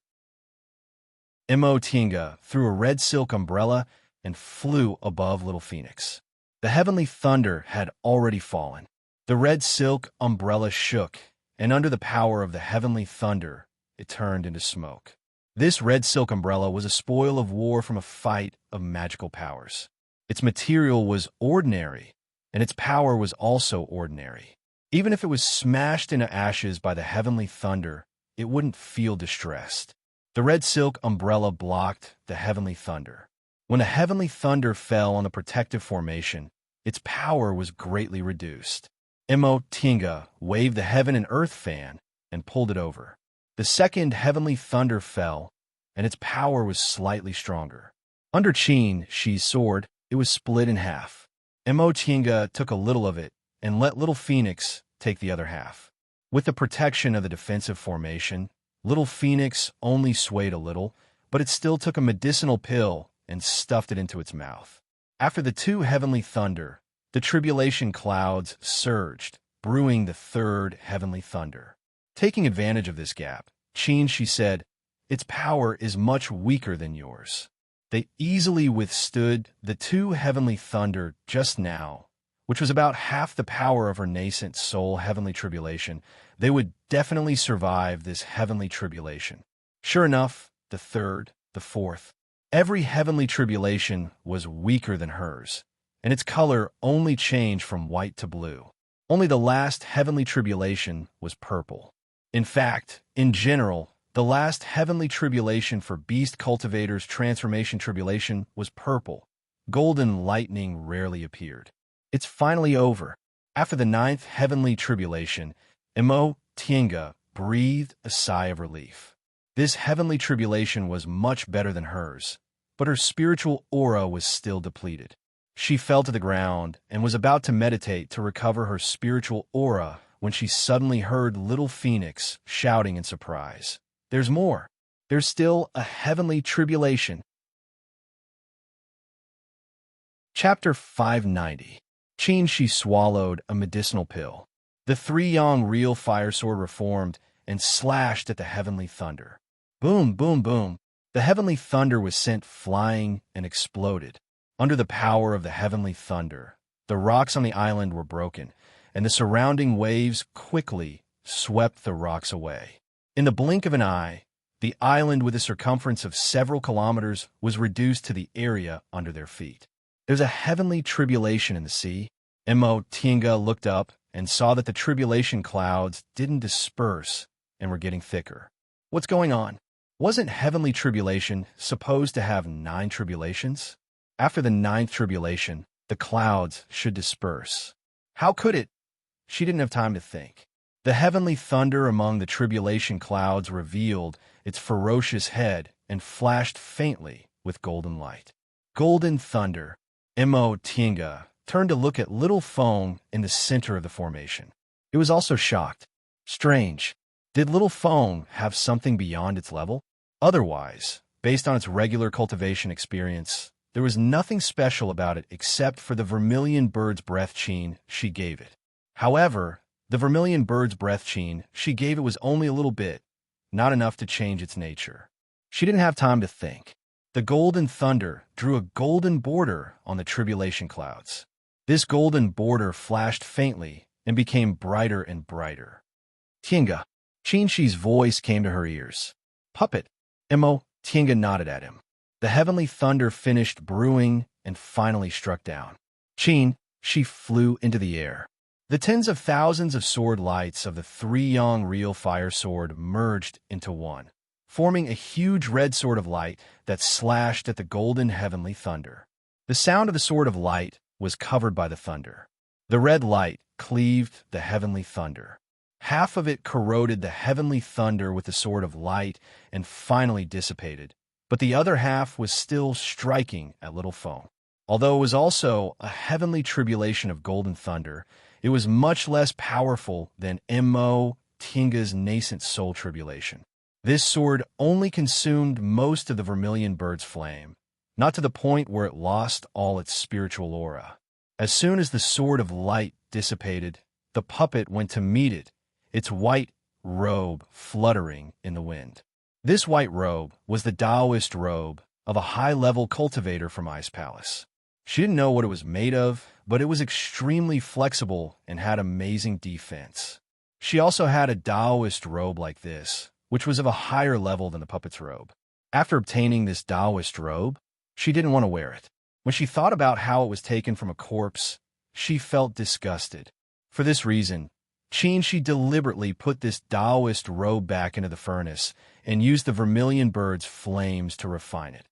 Tinga threw a red silk umbrella and flew above Little Phoenix. The heavenly thunder had already fallen. The red silk umbrella shook, and under the power of the heavenly thunder, it turned into smoke. This red silk umbrella was a spoil of war from a fight of magical powers. Its material was ordinary, and its power was also ordinary. Even if it was smashed into ashes by the heavenly thunder, it wouldn't feel distressed. The red silk umbrella blocked the heavenly thunder. When the heavenly thunder fell on the protective formation, its power was greatly reduced. Tinga waved the heaven and earth fan and pulled it over. The second heavenly thunder fell, and its power was slightly stronger. Under Shi's sword, it was split in half. Tinga took a little of it and let Little Phoenix take the other half. With the protection of the defensive formation, Little Phoenix only swayed a little, but it still took a medicinal pill and stuffed it into its mouth. After the two heavenly thunder, the tribulation clouds surged, brewing the third heavenly thunder. Taking advantage of this gap, Shi said, "Its power is much weaker than yours." They easily withstood the two heavenly thunder just now, which was about half the power of her nascent soul heavenly tribulation. They would definitely survive this heavenly tribulation. Sure enough, the third, the fourth, every heavenly tribulation was weaker than hers, and its color only changed from white to blue. Only the last heavenly tribulation was purple. In fact, in general, the last heavenly tribulation for beast cultivators' transformation tribulation was purple. Golden lightning rarely appeared. It's finally over. After the ninth heavenly tribulation, Tinga breathed a sigh of relief. This heavenly tribulation was much better than hers, but her spiritual aura was still depleted. She fell to the ground and was about to meditate to recover her spiritual aura when she suddenly heard Little Phoenix shouting in surprise. "There's more. There's still a heavenly tribulation." Chapter 590. She swallowed a medicinal pill. The three-yong real fire sword reformed and slashed at the heavenly thunder. Boom, boom, boom. The heavenly thunder was sent flying and exploded. Under the power of the heavenly thunder, the rocks on the island were broken, and the surrounding waves quickly swept the rocks away. In the blink of an eye, the island with a circumference of several kilometers was reduced to the area under their feet. "There's a heavenly tribulation in the sea." Tinga looked up and saw that the tribulation clouds didn't disperse and were getting thicker. What's going on? Wasn't heavenly tribulation supposed to have 9 tribulations? After the 9th tribulation, the clouds should disperse. How could it? She didn't have time to think. The heavenly thunder among the tribulation clouds revealed its ferocious head and flashed faintly with golden light. Golden thunder. Tinga turned to look at Little Phone in the center of the formation. It was also shocked. Strange. Did Little Phone have something beyond its level? Otherwise, based on its regular cultivation experience, there was nothing special about it except for the vermilion bird's breath she gave it. However, the vermilion bird's breath she gave it was only a little bit, not enough to change its nature. She didn't have time to think. The golden thunder drew a golden border on the tribulation clouds. This golden border flashed faintly and became brighter and brighter. "Tinga." Shi's voice came to her ears. "Puppet." Tinga nodded at him. The heavenly thunder finished brewing and finally struck down. She flew into the air. The tens of thousands of sword lights of the three-yong real fire sword merged into one, forming a huge red sword of light that slashed at the golden heavenly thunder. The sound of the sword of light was covered by the thunder. The red light cleaved the heavenly thunder. Half of it corroded the heavenly thunder with the sword of light and finally dissipated, but the other half was still striking at Little Foam. Although it was also a heavenly tribulation of golden thunder, it was much less powerful than Mo Tinga's nascent soul tribulation. This sword only consumed most of the vermilion bird's flame, not to the point where it lost all its spiritual aura. As soon as the sword of light dissipated, the puppet went to meet it, its white robe fluttering in the wind. This white robe was the Taoist robe of a high-level cultivator from Ice Palace. She didn't know what it was made of, but it was extremely flexible and had amazing defense. She also had a Taoist robe like this, which was of a higher level than the puppet's robe. After obtaining this Taoist robe, she didn't want to wear it. When she thought about how it was taken from a corpse, she felt disgusted. For this reason, she deliberately put this Taoist robe back into the furnace and used the vermilion bird's flames to refine it.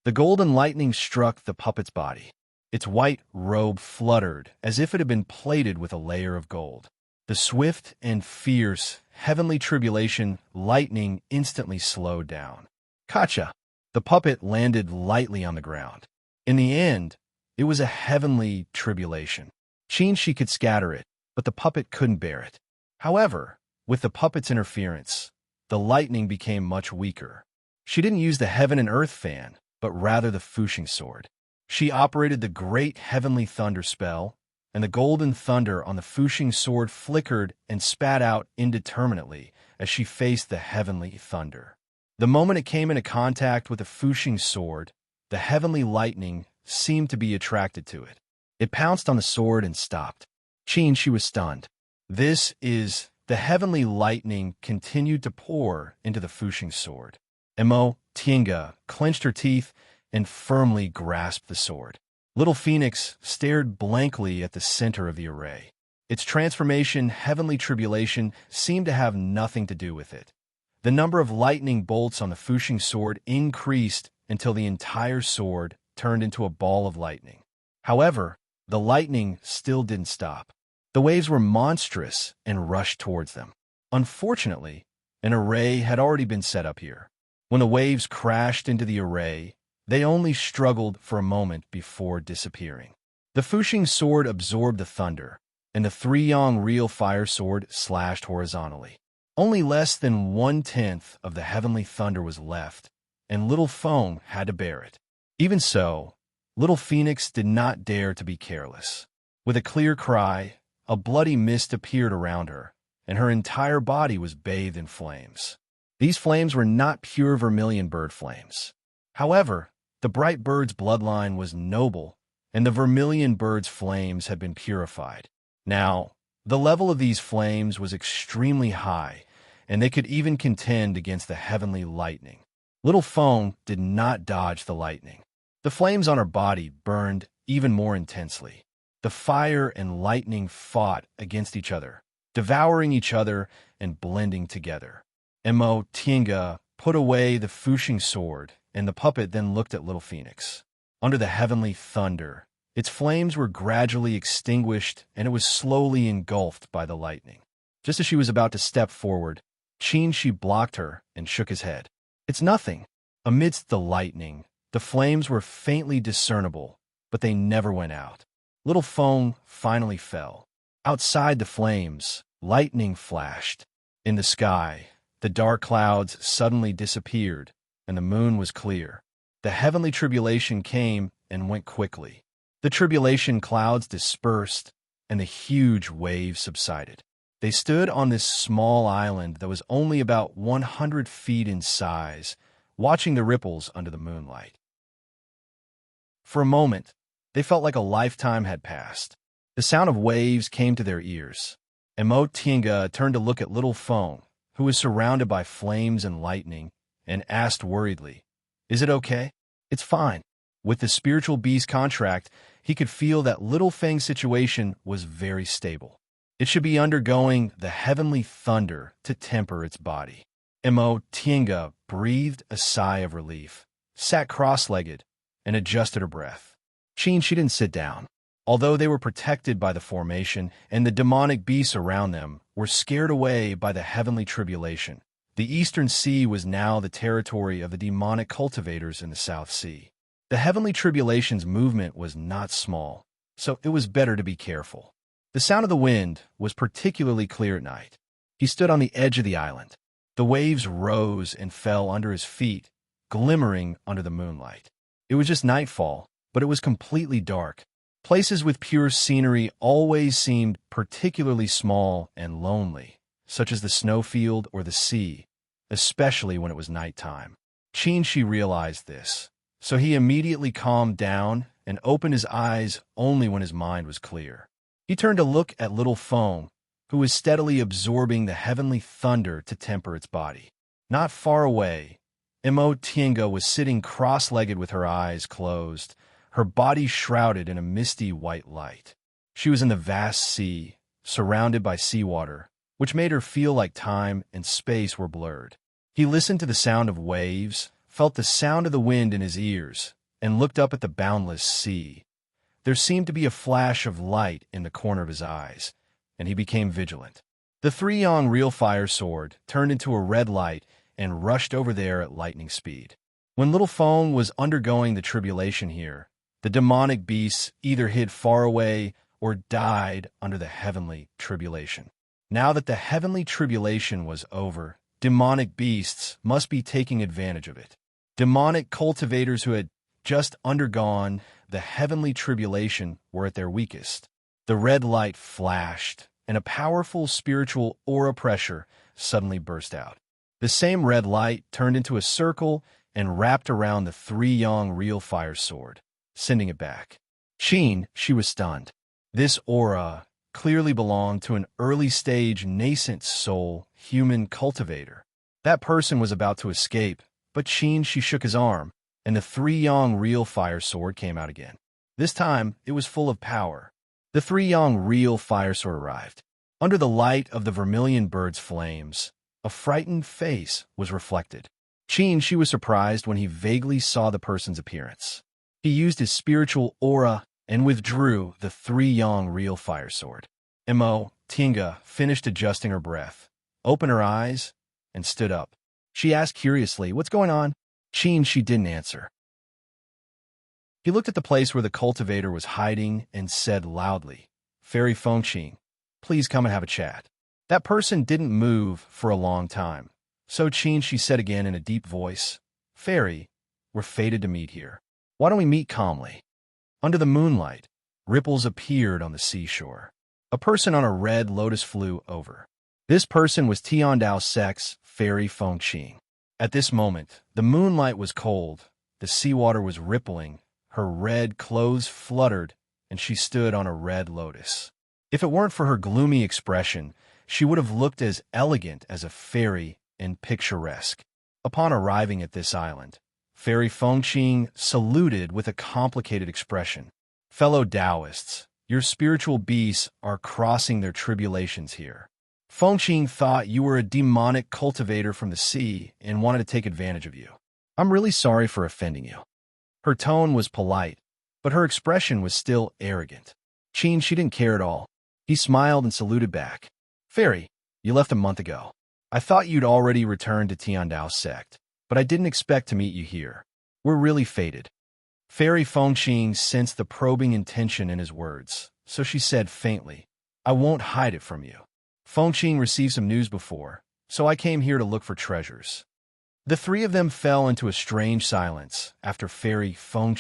The golden lightning struck the puppet's body. Its white robe fluttered as if it had been plated with a layer of gold. The swift and fierce heavenly tribulation lightning instantly slowed down. Kacha! The puppet landed lightly on the ground. In the end, it was a heavenly tribulation. She could scatter it, but the puppet couldn't bear it. However, with the puppet's interference, the lightning became much weaker. She didn't use the heaven and earth fan, but rather the Fushing sword. She operated the great heavenly thunder spell, and the golden thunder on the Fushing sword flickered and spat out indeterminately as she faced the heavenly thunder. The moment it came into contact with the Fushing sword, the heavenly lightning seemed to be attracted to it. It pounced on the sword and stopped. She was stunned. The heavenly lightning continued to pour into the Fushing sword. Mo Tinga clenched her teeth and firmly grasped the sword. Little Phoenix stared blankly at the center of the array. Its transformation, heavenly tribulation, seemed to have nothing to do with it. The number of lightning bolts on the Fushing sword increased until the entire sword turned into a ball of lightning. However, the lightning still didn't stop. The waves were monstrous and rushed towards them. Unfortunately, an array had already been set up here. When the waves crashed into the array, they only struggled for a moment before disappearing. The Fushing sword absorbed the thunder, and the three-yong real fire sword slashed horizontally. Only less than 1/10 of the heavenly thunder was left, and Little Foam had to bear it. Even so, Little Phoenix did not dare to be careless. With a clear cry, a bloody mist appeared around her, and her entire body was bathed in flames. These flames were not pure vermilion bird flames. However, the bright bird's bloodline was noble, and the vermilion bird's flames had been purified. Now, the level of these flames was extremely high, and they could even contend against the heavenly lightning. Little Foam did not dodge the lightning. The flames on her body burned even more intensely. The fire and lightning fought against each other, devouring each other and blending together. Mo Tinga put away the Fushing sword, and the puppet then looked at Little Phoenix. Under the heavenly thunder, its flames were gradually extinguished, and it was slowly engulfed by the lightning. Just as she was about to step forward, she blocked her and shook his head. "It's nothing." Amidst the lightning, the flames were faintly discernible, but they never went out. Little Foam finally fell. Outside the flames, lightning flashed. In the sky, the dark clouds suddenly disappeared, and the moon was clear. The heavenly tribulation came and went quickly. The tribulation clouds dispersed, and the huge waves subsided. They stood on this small island that was only about 100 feet in size, watching the ripples under the moonlight. For a moment, they felt like a lifetime had passed. The sound of waves came to their ears, and Mo Tinga turned to look at Little Foam, who was surrounded by flames and lightning, and asked worriedly, "Is it okay?" "It's fine." With the spiritual beast contract, he could feel that Little Fang's situation was very stable. It should be undergoing the heavenly thunder to temper its body. Mo Tinga breathed a sigh of relief, sat cross-legged, and adjusted her breath. She didn't sit down. Although they were protected by the formation and the demonic beasts around them were scared away by the heavenly tribulation, The Eastern Sea was now the territory of the demonic cultivators in the South Sea. The heavenly tribulation's movement was not small, so it was better to be careful. The sound of the wind was particularly clear at night. He stood on the edge of the island. The waves rose and fell under his feet, glimmering under the moonlight. It was just nightfall, but it was completely dark. Places with pure scenery always seemed particularly small and lonely, such as the snowfield or the sea, especially when it was nighttime. Qin realized this, so he immediately calmed down and opened his eyes only when his mind was clear. He turned to look at little Feng, who was steadily absorbing the heavenly thunder to temper its body. Not far away, Imo Tienga was sitting cross-legged with her eyes closed, her body shrouded in a misty white light. She was in the vast sea, surrounded by seawater, which made her feel like time and space were blurred. He listened to the sound of waves, felt the sound of the wind in his ears, and looked up at the boundless sea. There seemed to be a flash of light in the corner of his eyes, and he became vigilant. The three-yong real fire sword turned into a red light and rushed over there at lightning speed. When little Feng was undergoing the tribulation here, the demonic beasts either hid far away or died under the heavenly tribulation. Now that the heavenly tribulation was over, demonic beasts must be taking advantage of it. Demonic cultivators who had just undergone the heavenly tribulation were at their weakest. The red light flashed, and a powerful spiritual aura pressure suddenly burst out. The same red light turned into a circle and wrapped around the three-yong real fire sword, sending it back. She was stunned. This aura clearly belonged to an early-stage nascent soul human cultivator. That person was about to escape, but she shook his arm, and the three-yong real fire sword came out again. This time, it was full of power. The three-yong real fire sword arrived. Under the light of the vermilion bird's flames, a frightened face was reflected. She was surprised when he vaguely saw the person's appearance. He used his spiritual aura and withdrew the three-yong real fire sword. Imo Tienga finished adjusting her breath, opened her eyes, and stood up. She asked curiously, "What's going on?" She didn't answer. He looked at the place where the cultivator was hiding and said loudly, "Fairy Feng, please come and have a chat." That person didn't move for a long time, so she said again in a deep voice, "Fairy, we're fated to meet here. Why don't we meet calmly?" Under the moonlight, ripples appeared on the seashore. A person on a red lotus flew over. This person was Tiandao Sek's Fairy Feng. At this moment, the moonlight was cold, the seawater was rippling, her red clothes fluttered, and she stood on a red lotus. If it weren't for her gloomy expression, she would have looked as elegant as a fairy and picturesque. Upon arriving at this island, Fairy Feng saluted with a complicated expression. "Fellow Taoists, your spiritual beasts are crossing their tribulations here. Feng thought you were a demonic cultivator from the sea and wanted to take advantage of you. I'm really sorry for offending you." Her tone was polite, but her expression was still arrogant. She didn't care at all. He smiled and saluted back. "Fairy, you left a month ago. I thought you'd already returned to Tiandao's sect, but I didn't expect to meet you here. We're really fated." Fairy Feng sensed the probing intention in his words, so she said faintly, "I won't hide it from you. Feng received some news before, so I came here to look for treasures." The three of them fell into a strange silence after Fairy Feng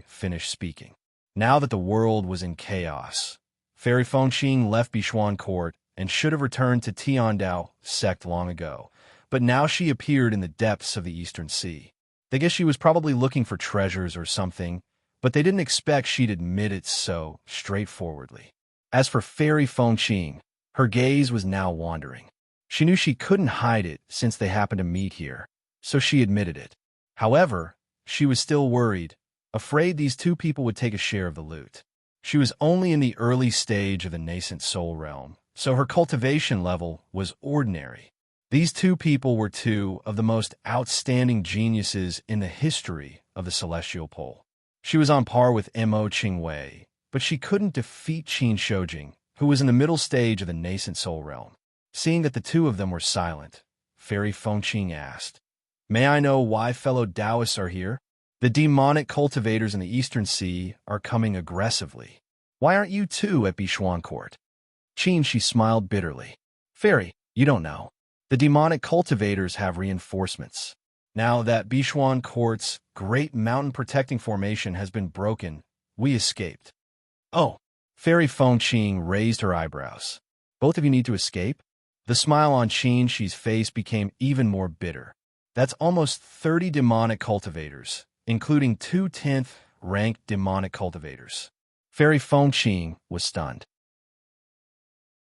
finished speaking. Now that the world was in chaos, Fairy Feng left Bishuan Court and should have returned to Tiandao sect long ago, but now she appeared in the depths of the Eastern Sea. They guess she was probably looking for treasures or something, but they didn't expect she'd admit it so straightforwardly. As for Fairy Feng, her gaze was now wandering. She knew she couldn't hide it since they happened to meet here, so she admitted it. However, she was still worried, afraid these two people would take a share of the loot. She was only in the early stage of the nascent soul realm, so her cultivation level was ordinary. These two people were two of the most outstanding geniuses in the history of the Celestial Pole. She was on par with Mo Qingwei, but she couldn't defeat Qin Shoujing, who was in the middle stage of the nascent soul realm. Seeing that the two of them were silent, Fairy Fengqing asked. May I know why fellow Taoists are here? The demonic cultivators in the Eastern Sea are coming aggressively. Why aren't you too at Bishuan Court? She smiled bitterly. Fairy, you don't know. The demonic cultivators have reinforcements. Now that Bishuan Court's great mountain protecting formation has been broken, we escaped. Oh, Fairy Fengqing raised her eyebrows. Both of you need to escape? The smile on Qi's face became even more bitter. That's almost 30 demonic cultivators, including 2 10th-ranked demonic cultivators. Fairy Fengqing was stunned.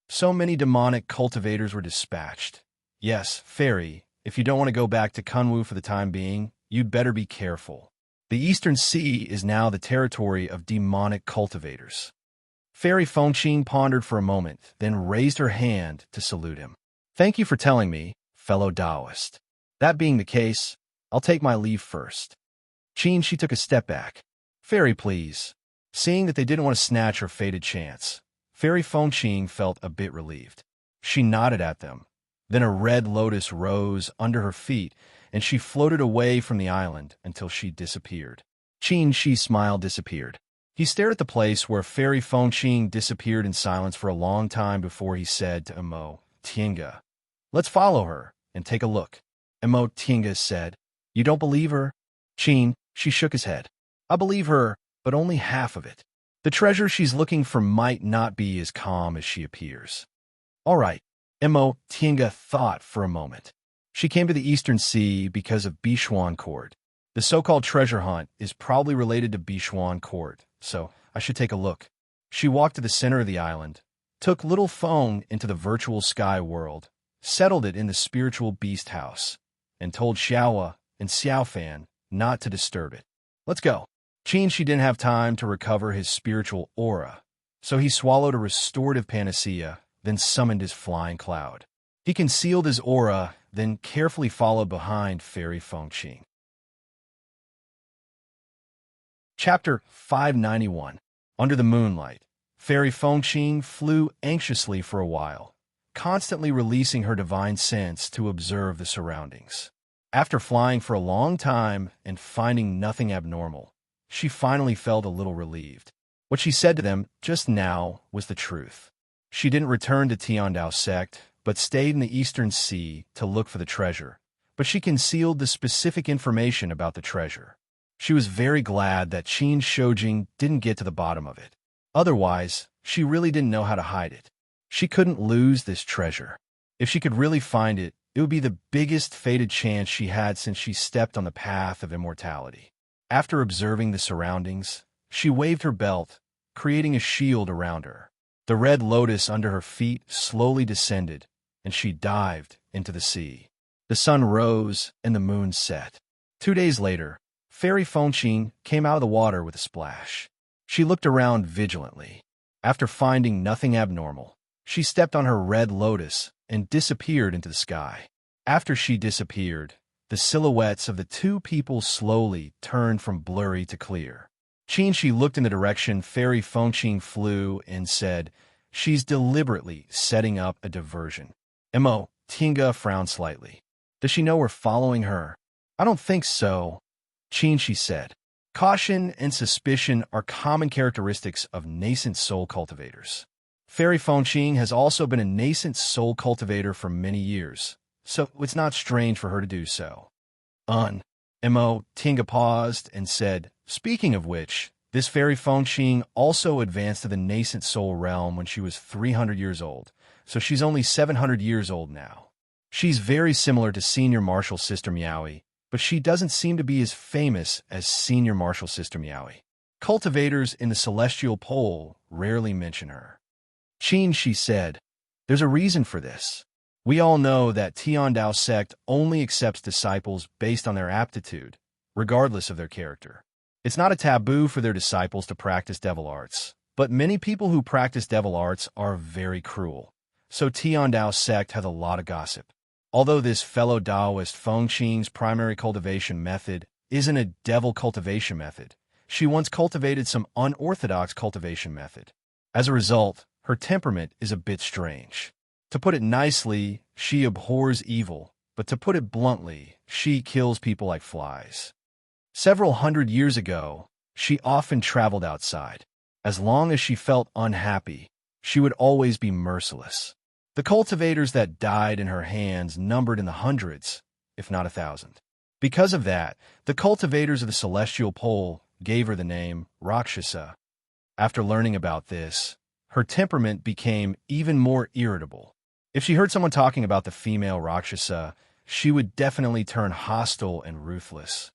So many demonic cultivators were dispatched. Yes, Fairy, if you don't want to go back to Kunwu for the time being, you'd better be careful. The Eastern Sea is now the territory of demonic cultivators. Fairy Fengqing pondered for a moment, then raised her hand to salute him. Thank you for telling me, fellow Taoist. That being the case, I'll take my leave first. She took a step back. Fairy, please. Seeing that they didn't want to snatch her fated chance, Fairy Fengqing felt a bit relieved. She nodded at them. Then a red lotus rose under her feet, and she floated away from the island until she disappeared. Qi's smile disappeared. He stared at the place where Fairy Fengqing disappeared in silence for a long time before he said to Emo Tiange, let's follow her and take a look. Emo Tiange said, You don't believe her? She shook his head. I believe her, but only half of it. The treasure she's looking for might not be as calm as she appears. All right, Emo Tiange thought for a moment. She came to the Eastern Sea because of Bishuan Court. The so-called treasure hunt is probably related to Bishuan Court, so I should take a look. She walked to the center of the island, took little Feng into the virtual sky world, settled it in the spiritual beast house, and told Xiaowa and Xiaofan not to disturb it. Let's go. She didn't have time to recover his spiritual aura, so he swallowed a restorative panacea, then summoned his flying cloud. He concealed his aura, then carefully followed behind Fairy Fengqing. Chapter 591. Under the moonlight, Fairy Fengqing flew anxiously for a while, constantly releasing her divine sense to observe the surroundings. After flying for a long time and finding nothing abnormal, she finally felt a little relieved. What she said to them just now was the truth. She didn't return to Tiandao sect, but stayed in the Eastern Sea to look for the treasure. But she concealed the specific information about the treasure. She was very glad that Qin Shoujing didn't get to the bottom of it. Otherwise, she really didn't know how to hide it. She couldn't lose this treasure. If she could really find it, it would be the biggest fated chance she had since she stepped on the path of immortality. After observing the surroundings, she waved her belt, creating a shield around her. The red lotus under her feet slowly descended, and she dived into the sea. The sun rose and the moon set. 2 days later, Fairy Fengqing came out of the water with a splash. She looked around vigilantly. After finding nothing abnormal, she stepped on her red lotus and disappeared into the sky. After she disappeared, the silhouettes of the 2 people slowly turned from blurry to clear. She looked in the direction Fairy Fengqing flew and said, She's deliberately setting up a diversion. Emo Tiange frowned slightly. Does she know we're following her? I don't think so, she said. Caution and suspicion are common characteristics of nascent soul cultivators. Fairy Fengqing has also been a nascent soul cultivator for many years, so it's not strange for her to do so. Emo Tiange paused and said, Speaking of which, this Fairy Fengqing also advanced to the nascent soul realm when she was 300 years old, so she's only 700 years old now. She's very similar to Senior Martial Sister Miaoi, but she doesn't seem to be as famous as Senior Martial Sister Miaoi. Cultivators in the Celestial Pole rarely mention her. She said, There's a reason for this. We all know that Tiandao sect only accepts disciples based on their aptitude, regardless of their character. It's not a taboo for their disciples to practice devil arts, but many people who practice devil arts are very cruel. So Tiandao sect has a lot of gossip. Although this fellow Taoist Fengqing's primary cultivation method isn't a devil cultivation method, she once cultivated some unorthodox cultivation method. As a result, her temperament is a bit strange. To put it nicely, she abhors evil, but to put it bluntly, she kills people like flies. Several hundred years ago, she often traveled outside. As long as she felt unhappy, she would always be merciless. The cultivators that died in her hands numbered in the hundreds, if not 1,000. Because of that, the cultivators of the celestial pole gave her the name Rakshasa. After learning about this, her temperament became even more irritable. If she heard someone talking about the female Rakshasa, she would definitely turn hostile and ruthless.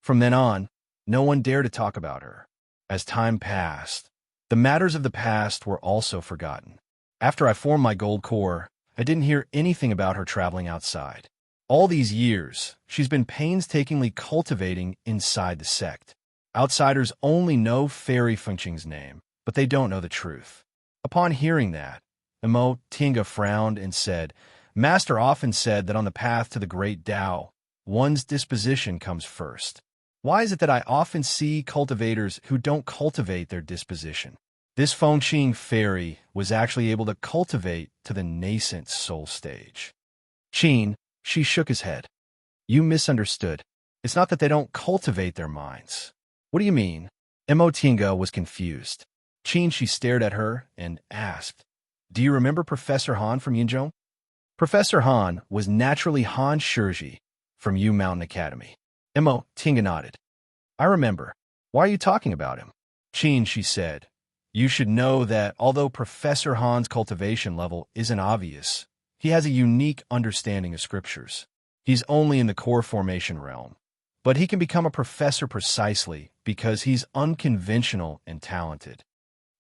From then on, no one dared to talk about her. As time passed, the matters of the past were also forgotten. After I formed my gold core, I didn't hear anything about her traveling outside. All these years, she's been painstakingly cultivating inside the sect. Outsiders only know Fairy Fengqing's name, but they don't know the truth. Upon hearing that, Emo Tinga frowned and said, "Master often said that on the path to the great Tao, one's disposition comes first. Why is it that I often see cultivators who don't cultivate their disposition?" This Fengqing fairy was actually able to cultivate to the nascent soul stage. Qin, she shook his head. "You misunderstood. It's not that they don't cultivate their minds." "What do you mean?" Emo Tinga was confused. Qin, she stared at her and asked, "Do you remember Professor Han from Yinzhou?" Professor Han was naturally Han Shizhi from Yu Mountain Academy. Emo Tinga nodded. "I remember. Why are you talking about him?" "Qin," she said, "you should know that although Professor Han's cultivation level isn't obvious, he has a unique understanding of scriptures. He's only in the core formation realm, but he can become a professor precisely because he's unconventional and talented."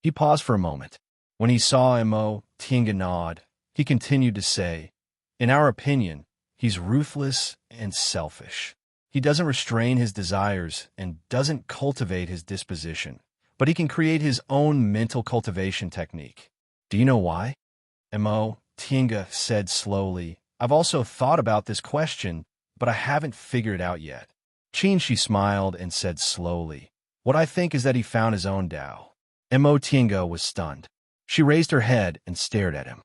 He paused for a moment. When he saw Emo Tinga nod, he continued to say, "In our opinion, he's ruthless and selfish. He doesn't restrain his desires and doesn't cultivate his disposition, but he can create his own mental cultivation technique. Do you know why?" Emo Tinga said slowly, "I've also thought about this question, but I haven't figured it out yet." Qin, she smiled and said slowly, "What I think is that he found his own Tao." Emo Tinga was stunned. She raised her head and stared at him.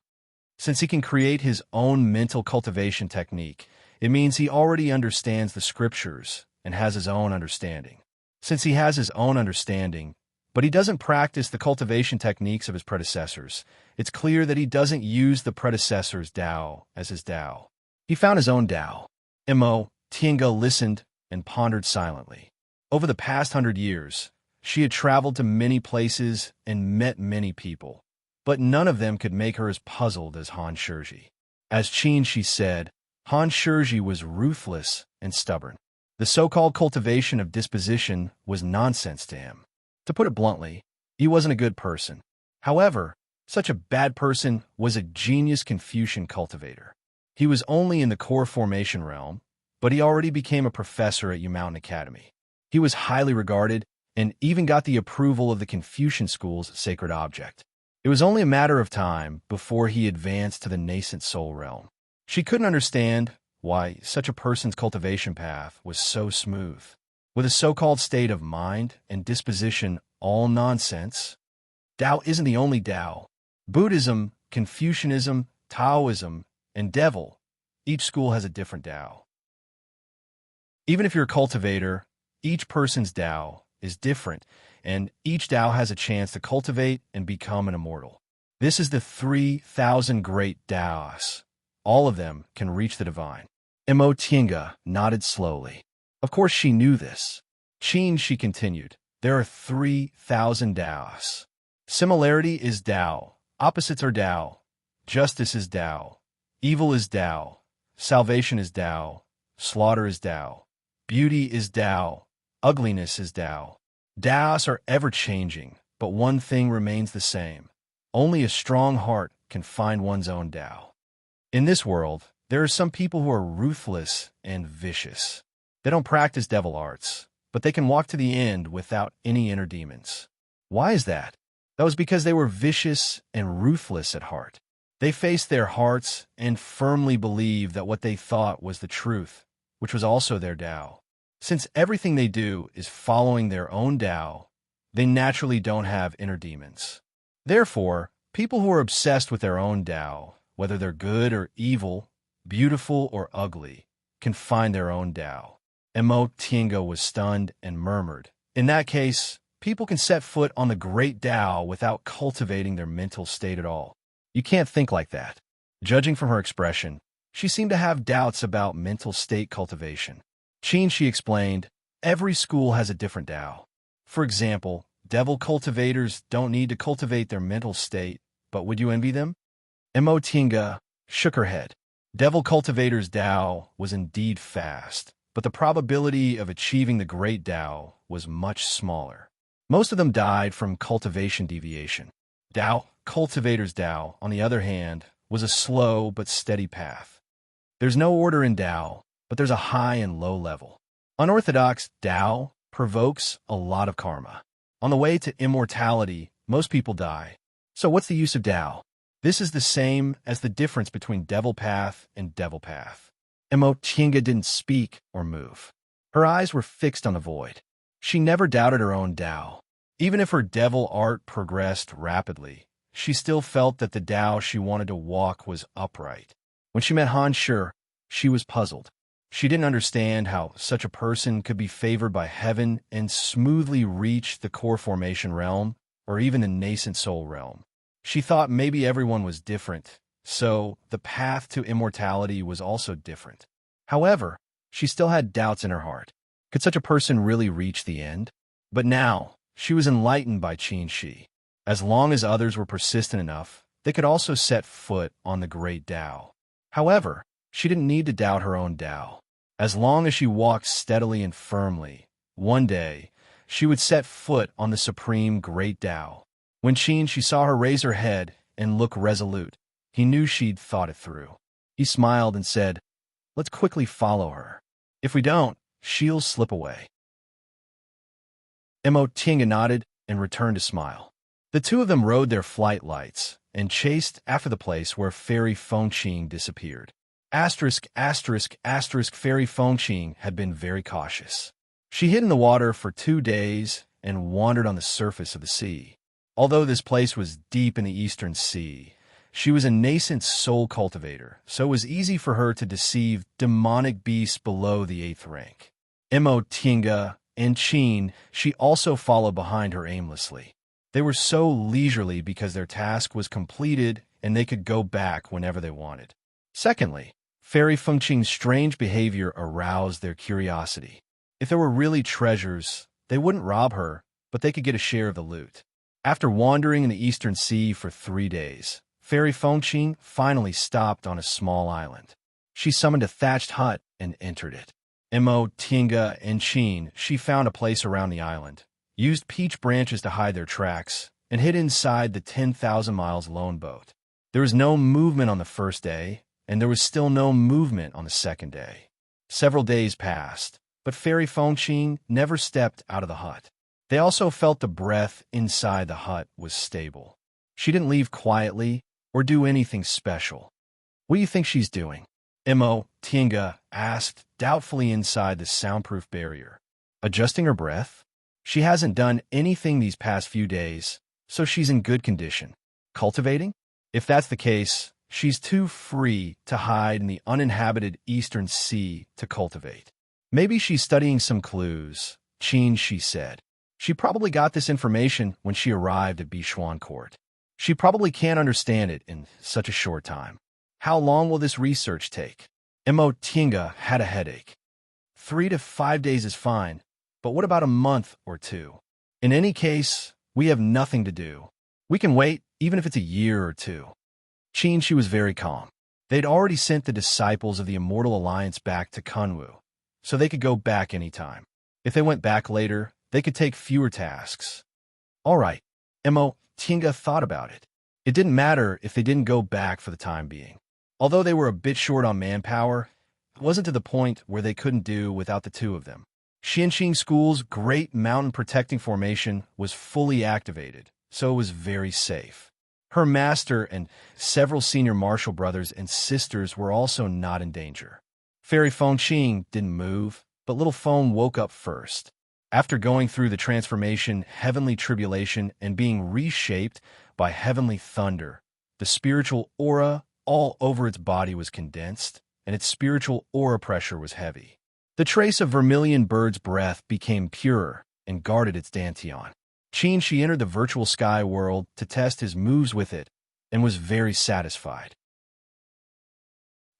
Since he can create his own mental cultivation technique, it means he already understands the scriptures and has his own understanding. Since he has his own understanding, but he doesn't practice the cultivation techniques of his predecessors, it's clear that he doesn't use the predecessors' Tao as his Tao. He found his own Tao. Emo Tinga listened and pondered silently. Over the past 100 years, she had traveled to many places and met many people, but none of them could make her as puzzled as Han Shizhi. As Qin, she said, Han Shizhi was ruthless and stubborn. The so-called cultivation of disposition was nonsense to him. To put it bluntly, he wasn't a good person. However, such a bad person was a genius Confucian cultivator. He was only in the core formation realm, but he already became a professor at Yu Mountain Academy. He was highly regarded and even got the approval of the Confucian school's sacred object. It was only a matter of time before he advanced to the nascent soul realm. She couldn't understand why such a person's cultivation path was so smooth. With a so-called state of mind and disposition all nonsense, Tao isn't the only Tao. Buddhism, Confucianism, Taoism, and Devil, each school has a different Tao. Even if you're a cultivator, each person's Tao is different, and each Tao has a chance to cultivate and become an immortal. This is the 3,000 great Taos. All of them can reach the divine. Emo Tinga nodded slowly. Of course she knew this. Qin, she continued, there are 3,000 Taos. Similarity is Tao. Opposites are Tao. Justice is Tao. Evil is Tao. Salvation is Tao. Slaughter is Tao. Beauty is Tao. Ugliness is Tao. Taos are ever-changing, but one thing remains the same. Only a strong heart can find one's own Tao. In this world, there are some people who are ruthless and vicious. They don't practice devil arts, but they can walk to the end without any inner demons. Why is that? That was because they were vicious and ruthless at heart. They faced their hearts and firmly believed that what they thought was the truth, which was also their Tao. Since everything they do is following their own Tao, they naturally don't have inner demons. Therefore, people who are obsessed with their own Tao, whether they're good or evil, beautiful or ugly, can find their own Tao. Mo Tiange was stunned and murmured, "In that case, people can set foot on the great Tao without cultivating their mental state at all. You can't think like that." Judging from her expression, she seemed to have doubts about mental state cultivation. Qin, she explained, "Every school has a different Tao. For example, devil cultivators don't need to cultivate their mental state, but would you envy them?" Mo Tiange shook her head. Devil cultivators' Tao was indeed fast, but the probability of achieving the great Tao was much smaller. Most of them died from cultivation deviation. Tao cultivators' Tao, on the other hand, was a slow but steady path. There's no order in Tao, but there's a high and low level. Unorthodox Tao provokes a lot of karma. On the way to immortality, most people die. So what's the use of Tao? This is the same as the difference between devil path and devil path. Mo Tiange didn't speak or move. Her eyes were fixed on the void. She never doubted her own Tao. Even if her devil art progressed rapidly, she still felt that the Tao she wanted to walk was upright. When she met Han Shi, she was puzzled. She didn't understand how such a person could be favored by heaven and smoothly reach the core formation realm, or even the nascent soul realm. She thought maybe everyone was different, so the path to immortality was also different. However, she still had doubts in her heart. Could such a person really reach the end? But now, she was enlightened by Qin Shi. As long as others were persistent enough, they could also set foot on the great Tao. However, she didn't need to doubt her own Tao. As long as she walked steadily and firmly, one day, she would set foot on the supreme great Tao. When Qin Shi saw her raise her head and look resolute, he knew she'd thought it through. He smiled and said, "Let's quickly follow her. If we don't, she'll slip away." Mo Tiange nodded and returned to smile. The two of them rode their flight lights and chased after the place where Fairy Fengqing disappeared. Fairy Fengqing had been very cautious. She hid in the water for 2 days and wandered on the surface of the sea. Although this place was deep in the Eastern Sea, she was a nascent soul cultivator, so it was easy for her to deceive demonic beasts below the 8th rank. Mo Tiange and Qin Shi also followed behind her aimlessly. They were so leisurely because their task was completed and they could go back whenever they wanted. Secondly, Fairy Fengqing's strange behavior aroused their curiosity. If there were really treasures, they wouldn't rob her, but they could get a share of the loot. After wandering in the Eastern Sea for 3 days, Fairy Fengqing finally stopped on a small island. She summoned a thatched hut and entered it. Mo Tiange and Qin Shi found a place around the island, used peach branches to hide their tracks, and hid inside the 10,000 miles lone boat. There was no movement on the first day, and there was still no movement on the second day. Several days passed, but Fairy Fengqing never stepped out of the hut. They also felt the breath inside the hut was stable. She didn't leave quietly or do anything special. "What do you think she's doing?" Mo Tiange asked doubtfully inside the soundproof barrier. "Adjusting her breath? She hasn't done anything these past few days, so she's in good condition. Cultivating? If that's the case, she's too free to hide in the uninhabited Eastern Sea to cultivate. Maybe she's studying some clues," Qin Shi said. "She probably got this information when she arrived at Bishuan Court. She probably can't understand it in such a short time. How long will this research take?" Mo Tiange had a headache. 3 to 5 days is fine, but what about a month or 2? In any case, we have nothing to do. We can wait, even if it's a year or 2. Qin Shi was very calm. They'd already sent the disciples of the Immortal Alliance back to Kunwu, so they could go back anytime. If they went back later, they could take fewer tasks. All right, Mo Tiange thought about it. It didn't matter if they didn't go back for the time being. Although they were a bit short on manpower, it wasn't to the point where they couldn't do without the two of them. Xianxing School's Great Mountain Protecting Formation was fully activated, so it was very safe. Her master and several senior martial brothers and sisters were also not in danger. Fairy Fengqing didn't move, but little Feng woke up first. After going through the transformation, heavenly tribulation, and being reshaped by heavenly thunder, the spiritual aura all over its body was condensed, and its spiritual aura pressure was heavy. The trace of vermilion bird's breath became purer and guarded its dantian. She entered the virtual sky world to test his moves with it and was very satisfied.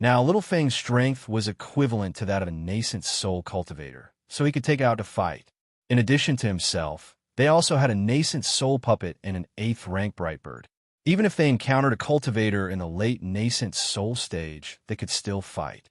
Now, Little Fang's strength was equivalent to that of a nascent soul cultivator, so he could take out a fight. In addition to himself, they also had a nascent soul puppet and an 8th rank Brightbird. Even if they encountered a cultivator in the late nascent soul stage, they could still fight.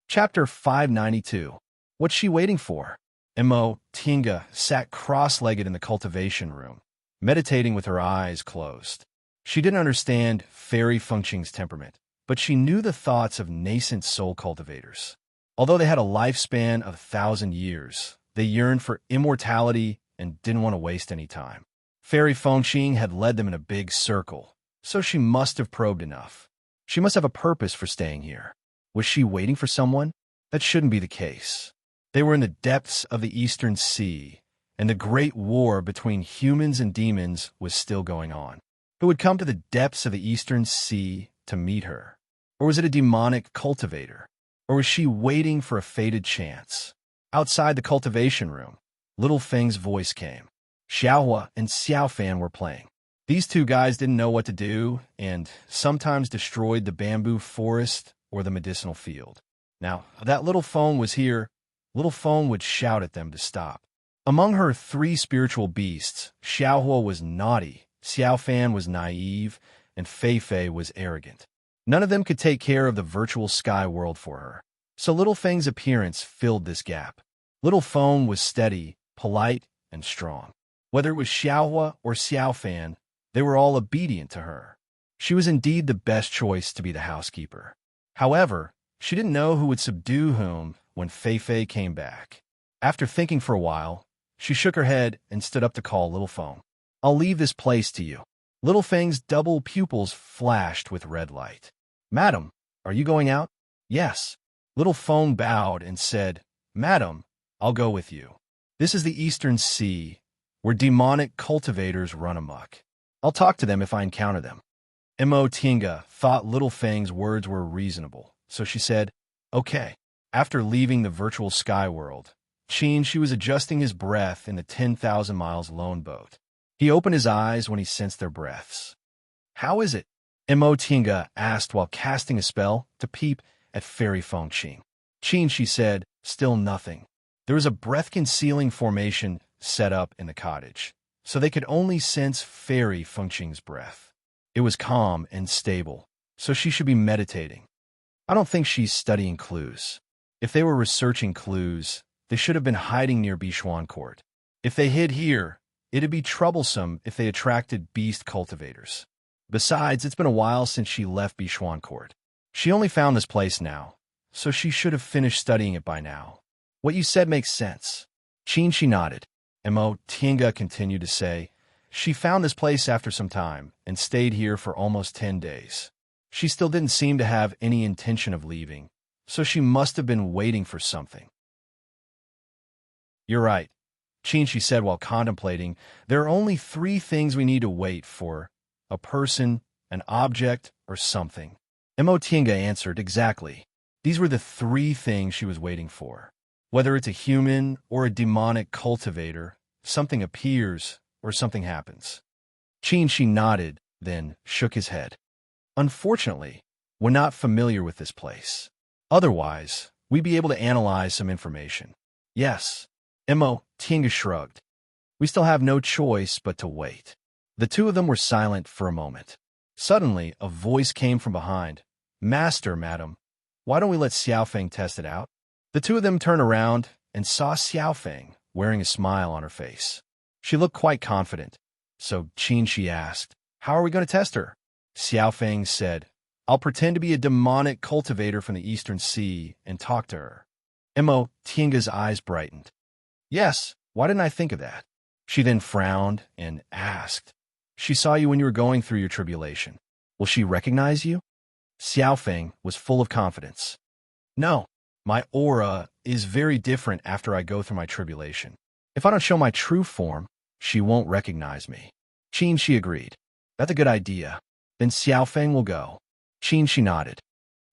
Chapter 592. What's she waiting for? Tinga sat cross-legged in the cultivation room, meditating with her eyes closed. She didn't understand Fairy Fengqing's temperament, but she knew the thoughts of nascent soul cultivators. Although they had a lifespan of 1,000 years, they yearned for immortality and didn't want to waste any time. Fairy Fengqing had led them in a big circle, so she must have probed enough. She must have a purpose for staying here. Was she waiting for someone? That shouldn't be the case. They were in the depths of the Eastern Sea, and the great war between humans and demons was still going on. Who would come to the depths of the Eastern Sea to meet her? Or was it a demonic cultivator? Or was she waiting for a fated chance? Outside the cultivation room, Little Fang's voice came. Xiaohua and Xiaofan were playing. These two guys didn't know what to do and sometimes destroyed the bamboo forest or the medicinal field. Now, if that Little Fang was here, Little Fang would shout at them to stop. Among her 3 spiritual beasts, Xiaohua was naughty, Xiaofan was naive, and Fei Fei was arrogant. None of them could take care of the virtual sky world for her, so Little Fang's appearance filled this gap. Little Fang was steady, polite, and strong. Whether it was Xiaohua or Xiaofan, they were all obedient to her. She was indeed the best choice to be the housekeeper. However, she didn't know who would subdue whom when Fei Fei came back. After thinking for a while, she shook her head and stood up to call Little Fang. I'll leave this place to you. Little Fang's double pupils flashed with red light. Madam, are you going out? Yes. Little Fang bowed and said, Madam, I'll go with you. This is the Eastern Sea, where demonic cultivators run amok. I'll talk to them if I encounter them. Tinga thought Little Fang's words were reasonable, so she said, okay. After leaving the virtual sky world, she was adjusting his breath in the 10,000 miles lone boat. He opened his eyes when he sensed their breaths. How is it? Tinga asked while casting a spell to peep at Fairy Fengqing. She said, still nothing. There was a breath-concealing formation set up in the cottage, so they could only sense Fairy Fengqing's breath. It was calm and stable, so she should be meditating. I don't think she's studying clues. If they were researching clues, they should have been hiding near Bichuan Court. If they hid here, it'd be troublesome if they attracted beast cultivators. Besides, it's been a while since she left Bichuan Court. She only found this place now, so she should have finished studying it by now. What you said makes sense. She nodded. Tinga continued to say, she found this place after some time and stayed here for almost 10 days. She still didn't seem to have any intention of leaving, so she must have been waiting for something. You're right, she said while contemplating. There are only 3 things we need to wait for: a person, an object, or something. Tinga answered, exactly. These were the 3 things she was waiting for. Whether it's a human or a demonic cultivator, something appears or something happens. She nodded, then shook his head. Unfortunately, we're not familiar with this place. Otherwise, we'd be able to analyze some information. Yes. Tinga shrugged. We still have no choice but to wait. The 2 of them were silent for a moment. Suddenly, a voice came from behind. Master, madam, why don't we let Xiaofeng test it out? The 2 of them turned around and saw Xiaofeng wearing a smile on her face. She looked quite confident. So she asked, how are we going to test her? Xiaofeng said, I'll pretend to be a demonic cultivator from the Eastern Sea and talk to her. Tinga's eyes brightened. Yes, why didn't I think of that? She then frowned and asked, she saw you when you were going through your tribulation. Will she recognize you? Xiaofeng was full of confidence. No, my aura is very different after I go through my tribulation. If I don't show my true form, she won't recognize me. She agreed. That's a good idea. Then Xiaofeng will go. She nodded.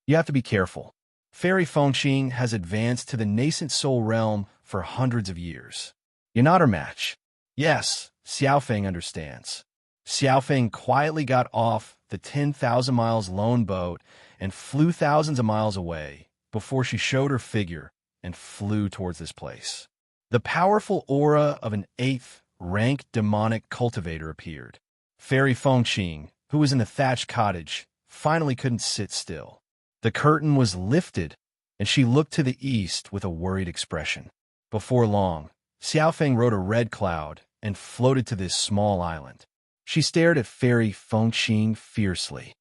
You have to be careful. Fairy Fengqing has advanced to the nascent soul realm for hundreds of years. You're not her match. Yes, Xiaofeng understands. Xiaofeng quietly got off the 10,000 miles lone boat and flew thousands of miles away before she showed her figure and flew towards this place. The powerful aura of an 8th rank demonic cultivator appeared. Fairy Fengqing, who was in a thatched cottage, finally couldn't sit still. The curtain was lifted, and she looked to the east with a worried expression. Before long, Xiaofeng rode a red cloud and floated to this small island. She stared at Fairy Fengqing fiercely.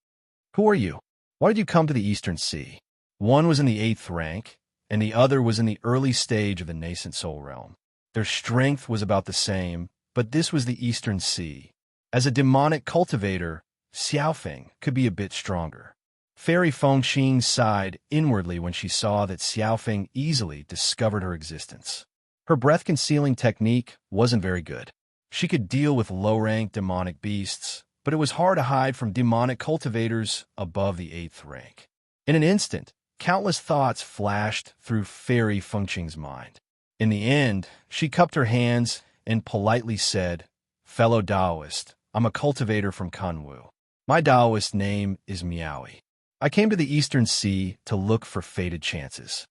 Who are you? Why did you come to the Eastern Sea? One was in the 8th rank, and the other was in the early stage of the nascent soul realm. Their strength was about the same, but this was the Eastern Sea. As a demonic cultivator, Xiaofeng could be a bit stronger. Fairy Fengqing sighed inwardly when she saw that Xiaofeng easily discovered her existence. Her breath-concealing technique wasn't very good. She could deal with low-rank demonic beasts, but it was hard to hide from demonic cultivators above the 8th rank. In an instant, countless thoughts flashed through Fairy Fengqing's mind. In the end, she cupped her hands and politely said, Fellow Taoist, I'm a cultivator from Kunwu. My Taoist name is Miaoi. I came to the Eastern Sea to look for fated chances.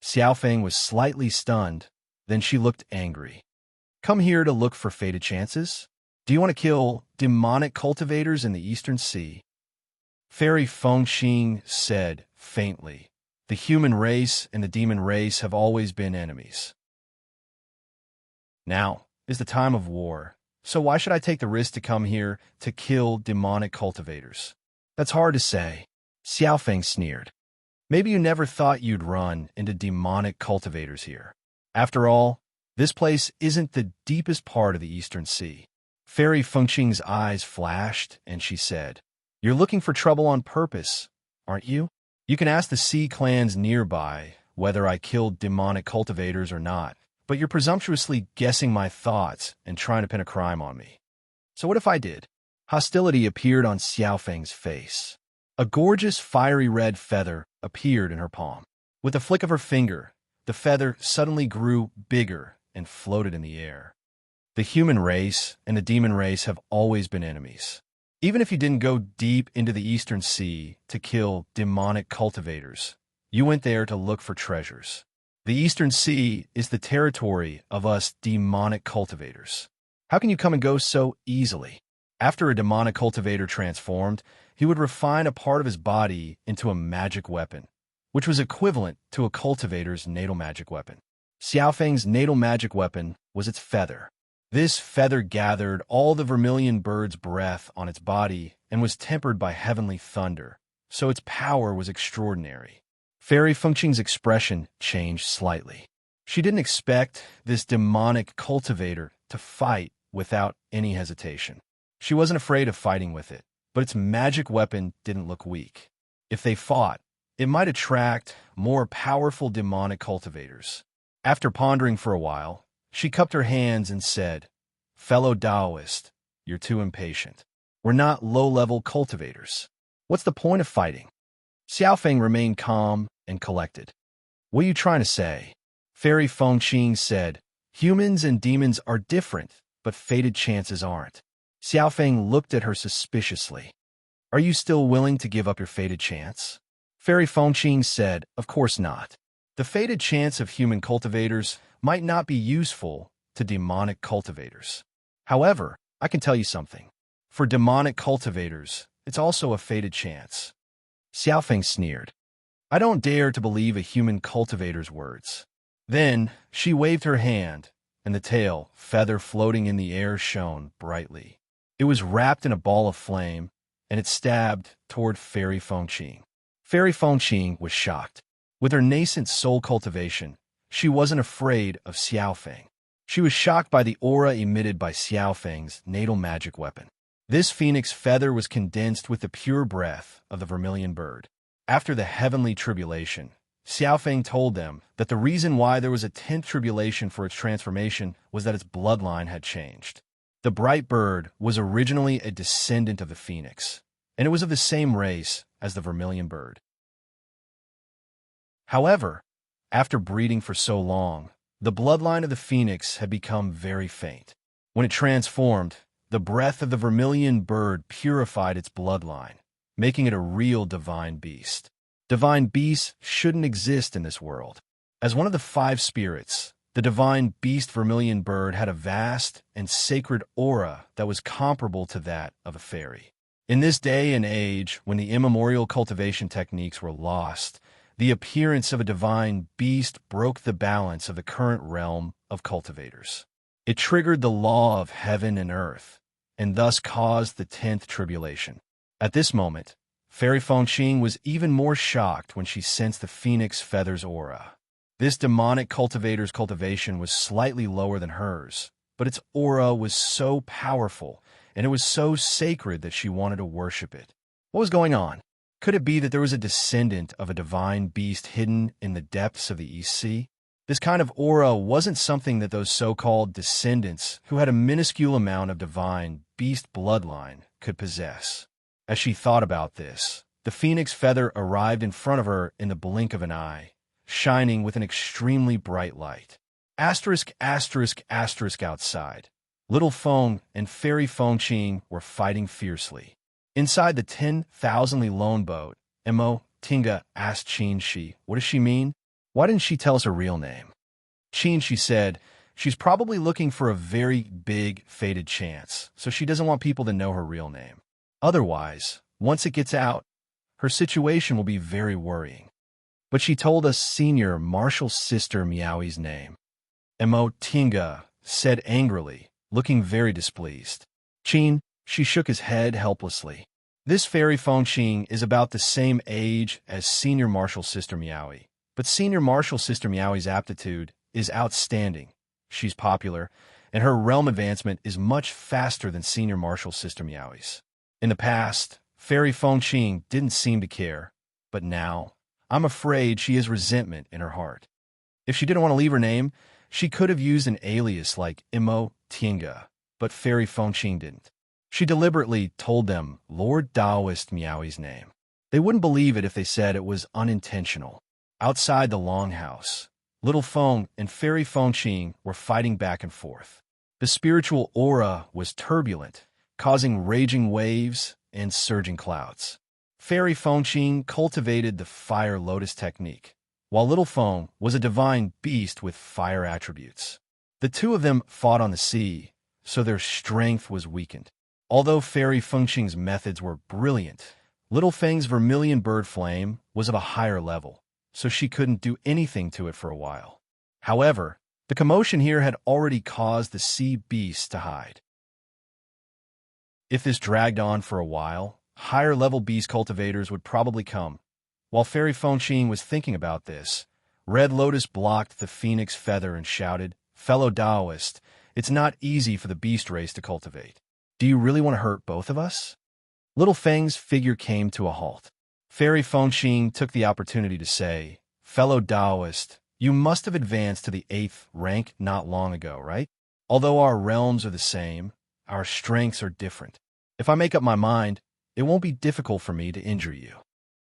Xiaofeng was slightly stunned, then she looked angry. Come here to look for fated chances? Do you want to kill demonic cultivators in the Eastern Sea? Fairy Fengqing said faintly, the human race and the demon race have always been enemies. Now is the time of war, so why should I take the risk to come here to kill demonic cultivators? That's hard to say. Xiaofeng sneered. Maybe you never thought you'd run into demonic cultivators here. After all, this place isn't the deepest part of the Eastern Sea. Fairy Fengqing's eyes flashed, and she said, You're looking for trouble on purpose, aren't you? You can ask the sea clans nearby whether I killed demonic cultivators or not, but you're presumptuously guessing my thoughts and trying to pin a crime on me. So what if I did? Hostility appeared on Xiaofeng's face. A gorgeous fiery red feather appeared in her palm. With a flick of her finger, the feather suddenly grew bigger and floated in the air. The human race and the demon race have always been enemies. Even if you didn't go deep into the Eastern Sea to kill demonic cultivators, you went there to look for treasures. The Eastern Sea is the territory of us demonic cultivators. How can you come and go so easily? After a demonic cultivator transformed, he would refine a part of his body into a magic weapon, which was equivalent to a cultivator's natal magic weapon. Xiaofeng's natal magic weapon was its feather. This feather gathered all the vermilion bird's breath on its body and was tempered by heavenly thunder, so its power was extraordinary. Fairy Fengqing's expression changed slightly. She didn't expect this demonic cultivator to fight without any hesitation. She wasn't afraid of fighting with it, but its magic weapon didn't look weak. If they fought, it might attract more powerful demonic cultivators. After pondering for a while, she cupped her hands and said, Fellow Taoist, you're too impatient. We're not low-level cultivators. What's the point of fighting? Xiaofeng remained calm and collected. What are you trying to say? Fairy Fengqing said, Humans and demons are different, but fated chances aren't. Xiaofeng looked at her suspiciously. Are you still willing to give up your fated chance? Fairy Fengqing said, Of course not. The fated chance of human cultivators might not be useful to demonic cultivators. However, I can tell you something. For demonic cultivators, it's also a fated chance. Xiaofeng sneered. I don't dare to believe a human cultivator's words. Then she waved her hand, and the tail, feather floating in the air, shone brightly. It was wrapped in a ball of flame, and it stabbed toward Fairy Fengqing. Fairy Fengqing was shocked. With her nascent soul cultivation, she wasn't afraid of Xiaofeng. She was shocked by the aura emitted by Xiaofeng's natal magic weapon. This phoenix feather was condensed with the pure breath of the vermilion bird. After the heavenly tribulation, Xiaofeng told them that the reason why there was a 10th tribulation for its transformation was that its bloodline had changed. The bright bird was originally a descendant of the phoenix, and it was of the same race as the vermilion bird. However, after breeding for so long, the bloodline of the phoenix had become very faint. When it transformed, the breath of the vermilion bird purified its bloodline, making it a real divine beast. Divine beasts shouldn't exist in this world. As one of the 5 spirits, the divine beast vermilion bird had a vast and sacred aura that was comparable to that of a fairy. In this day and age, when the immemorial cultivation techniques were lost, the appearance of a divine beast broke the balance of the current realm of cultivators. It triggered the law of heaven and earth, and thus caused the 10th tribulation. At this moment, Fairy Fengqing was even more shocked when she sensed the phoenix feather's aura. This demonic cultivator's cultivation was slightly lower than hers, but its aura was so powerful, and it was so sacred that she wanted to worship it. What was going on? Could it be that there was a descendant of a divine beast hidden in the depths of the East Sea? This kind of aura wasn't something that those so-called descendants, who had a minuscule amount of divine beast bloodline, could possess. As she thought about this, the phoenix feather arrived in front of her in the blink of an eye, shining with an extremely bright light. Asterisk, asterisk, asterisk outside. Little Feng and Fairy Fengqing were fighting fiercely. Inside the 10,000-ly lone boat, Mo Tinga asked Qin Shi, what does she mean? Why didn't she tell us her real name? Qin Shi said, she's probably looking for a very big, fated chance, so she doesn't want people to know her real name. Otherwise, once it gets out, her situation will be very worrying. But she told us Senior Marshall's sister Miaoi's name. Mo Tinga said angrily, looking very displeased. Qin, she shook his head helplessly. This Fairy Fengqing is about the same age as Senior Marshall's sister Miaoi, but Senior Marshall's sister Miaoi's aptitude is outstanding. She's popular, and her realm advancement is much faster than Senior Marshall's sister Miaoi's. In the past, Fairy Fengqing didn't seem to care, but now, I'm afraid she has resentment in her heart. If she didn't want to leave her name, she could have used an alias like Mo Tinga, but Fairy Fengqing didn't. She deliberately told them Lord Taoist Miaoi's name. They wouldn't believe it if they said it was unintentional. Outside the longhouse, Little Feng and Fairy Fengqing were fighting back and forth. The spiritual aura was turbulent, causing raging waves and surging clouds. Fairy Fengqing cultivated the fire lotus technique, while Little Feng was a divine beast with fire attributes. The two of them fought on the sea, so their strength was weakened. Although Fairy Fengqing's methods were brilliant, Little Feng's vermilion bird flame was of a higher level, so she couldn't do anything to it for a while. However, the commotion here had already caused the sea beasts to hide. If this dragged on for a while, higher-level beast cultivators would probably come. While Fairy Fengqing was thinking about this, Red Lotus blocked the phoenix feather and shouted, "Fellow Taoist, it's not easy for the beast race to cultivate. Do you really want to hurt both of us?" Little Feng's figure came to a halt. Fairy Fengqing took the opportunity to say, "Fellow Taoist, you must have advanced to the 8th rank not long ago, right? Although our realms are the same, our strengths are different. If I make up my mind, it won't be difficult for me to injure you."